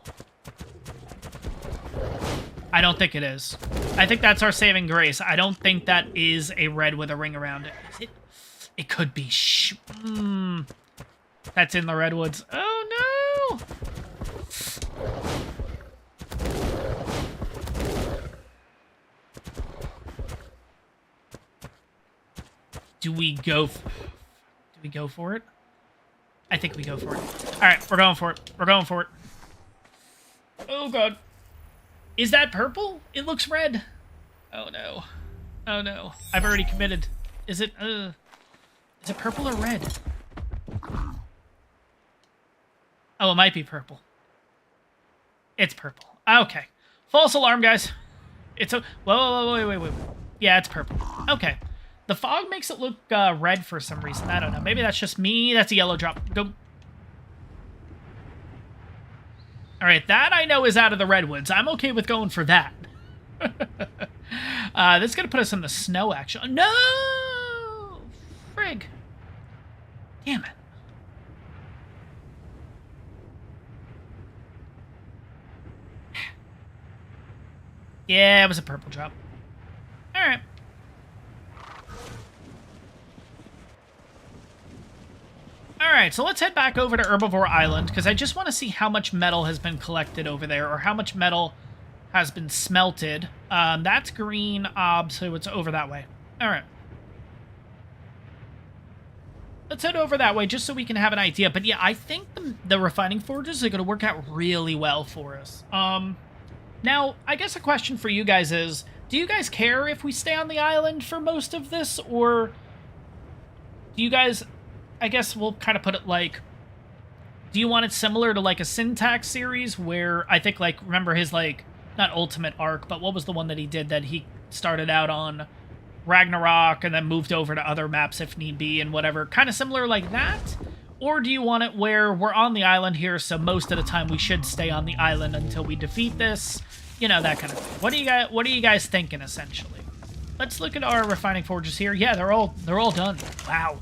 I don't think it is. I think that's our saving grace. I don't think that is a red with a ring around it. Is it? It could be. That's in the Redwoods. Oh, no! Do we go for it? I think we go for it. All right, we're going for it. We're going for it. Oh, God. Is that purple? It looks red. Oh no. Oh no. I've already committed. Is it purple or red? Oh, it might be purple. It's purple. Okay. False alarm, guys. It's a... Whoa, wait. Yeah, it's purple. Okay. The fog makes it look red for some reason. I don't know. Maybe that's just me. That's a yellow drop. Go. All right, that I know is out of the Redwoods. I'm okay with going for that. This is going to put us in the snow, actually. No! Frig. Damn it. Yeah, it was a purple drop. All right. All right, so let's head back over to Herbivore Island, because I just want to see how much metal has been collected over there, or how much metal has been smelted. That's green, so it's over that way. All right. Let's head over that way, just so we can have an idea. But yeah, I think the refining forges are going to work out really well for us. Now, I guess a question for you guys is, do you guys care if we stay on the island for most of this, or do you guys, I guess we'll kind of put it like, do you want it similar to like a Syntax series where I think like, remember his like, not Ultimate ARK, but what was the one that he did that he started out on Ragnarok and then moved over to other maps if need be and whatever, kind of similar like that? Or do you want it where we're on the island here, so most of the time we should stay on the island until we defeat this? You know, that kind of thing. What are you guys thinking, essentially? Let's look at our refining forges here. Yeah, they're all done. Wow.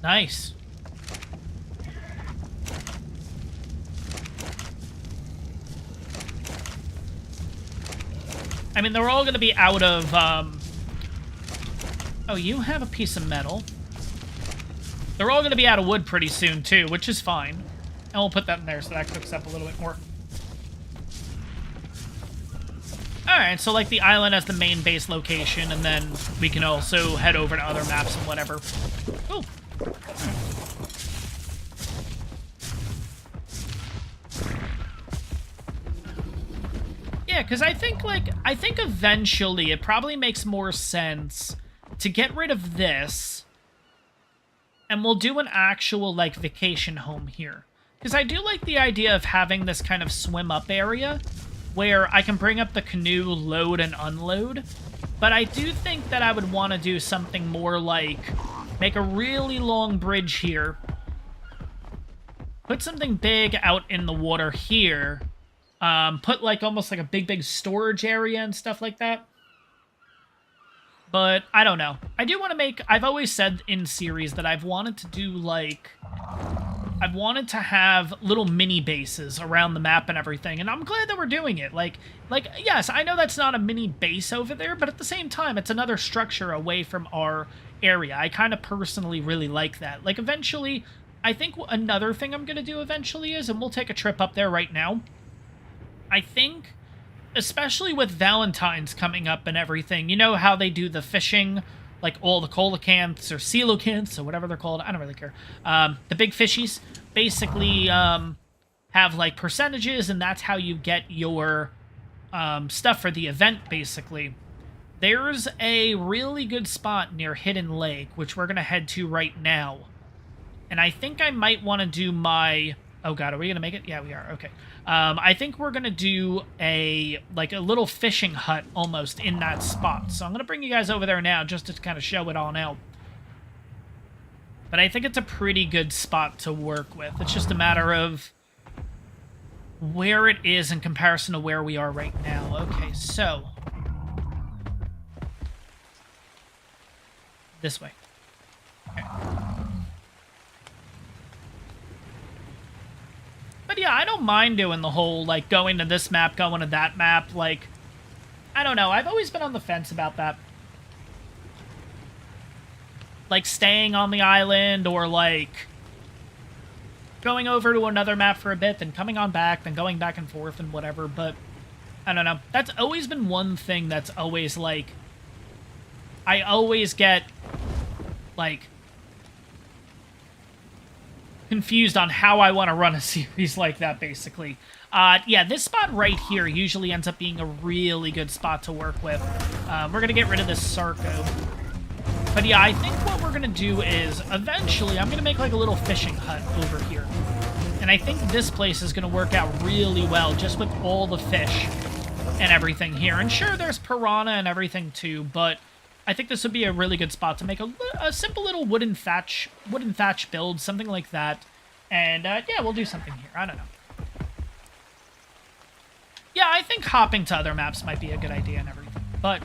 Nice. I mean, they're all going to be out of, Oh, you have a piece of metal. They're all going to be out of wood pretty soon, too, which is fine. And we'll put that in there so that cooks up a little bit more. Alright, so like the island as the main base location, and then we can also head over to other maps and whatever. Ooh. Yeah, because I think eventually it probably makes more sense to get rid of this, and we'll do an actual, like, vacation home here. Because I do like the idea of having this kind of swim-up area where I can bring up the canoe, load, and unload. But I do think that I would want to do something more like make a really long bridge here, put something big out in the water here, put, like, almost like a big storage area and stuff like that. But, I don't know. I do want to make... I've always said in series that I've wanted to do, like... I've wanted to have little mini bases around the map and everything, and I'm glad that we're doing it. Like, yes, I know that's not a mini base over there, but at the same time, it's another structure away from our area. I kind of personally really like that. Like, eventually, I think another thing I'm going to do eventually is, and we'll take a trip up there right now, I think... especially with Valentine's coming up and everything, you know how they do the fishing, like all the coelacanths or coelacanths or whatever they're called, I don't really care. The big fishies basically have like percentages, and that's how you get your stuff for the event, basically. There's a really good spot near Hidden Lake, which we're going to head to right now. And I think I might want to do my... Oh god, are we going to make it? Yeah, we are. Okay. I think we're going to do a little fishing hut almost in that spot. So I'm going to bring you guys over there now just to kind of show it all now. But I think it's a pretty good spot to work with. It's just a matter of where it is in comparison to where we are right now. Okay, so... this way. Okay. But yeah, I don't mind doing the whole, like, going to this map, going to that map. Like, I don't know. I've always been on the fence about that. Like, staying on the island, or, like, going over to another map for a bit, then coming on back, then going back and forth and whatever. But, I don't know. That's always been one thing that's always, like... I always get, like... confused on how I want to run a series like that, basically. Yeah, this spot right here usually ends up being a really good spot to work with. We're going to get rid of this Sarco. But yeah, I think what we're going to do is, eventually, I'm going to make like a little fishing hut over here. And I think this place is going to work out really well, just with all the fish and everything here. And sure, there's piranha and everything too, but I think this would be a really good spot to make a simple little wooden thatch build, something like that. And yeah, we'll do something here. I don't know. Yeah, I think hopping to other maps might be a good idea and everything. But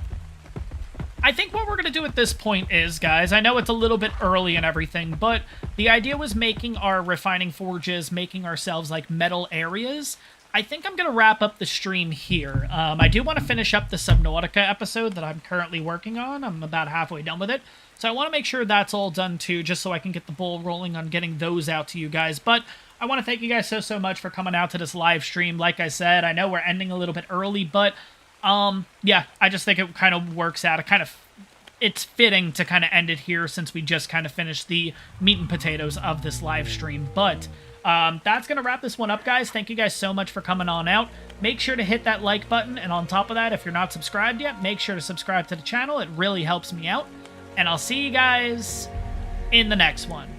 I think what we're going to do at this point is, guys, I know it's a little bit early and everything, but the idea was making our refining forges, making ourselves like metal areas. I think I'm going to wrap up the stream here. I do want to finish up the Subnautica episode that I'm currently working on. I'm about halfway done with it. So I want to make sure that's all done too, just so I can get the ball rolling on getting those out to you guys. But I want to thank you guys so much for coming out to this live stream. Like I said, I know we're ending a little bit early, but yeah, I just think it kind of works out. It's fitting to kind of end it here since we just kind of finished the meat and potatoes of this live stream. But that's going to wrap this one up, guys. Thank you guys so much for coming on out. Make sure to hit that like button, and on top of that, if you're not subscribed yet, make sure to subscribe to the channel. It really helps me out. And I'll see you guys in the next one.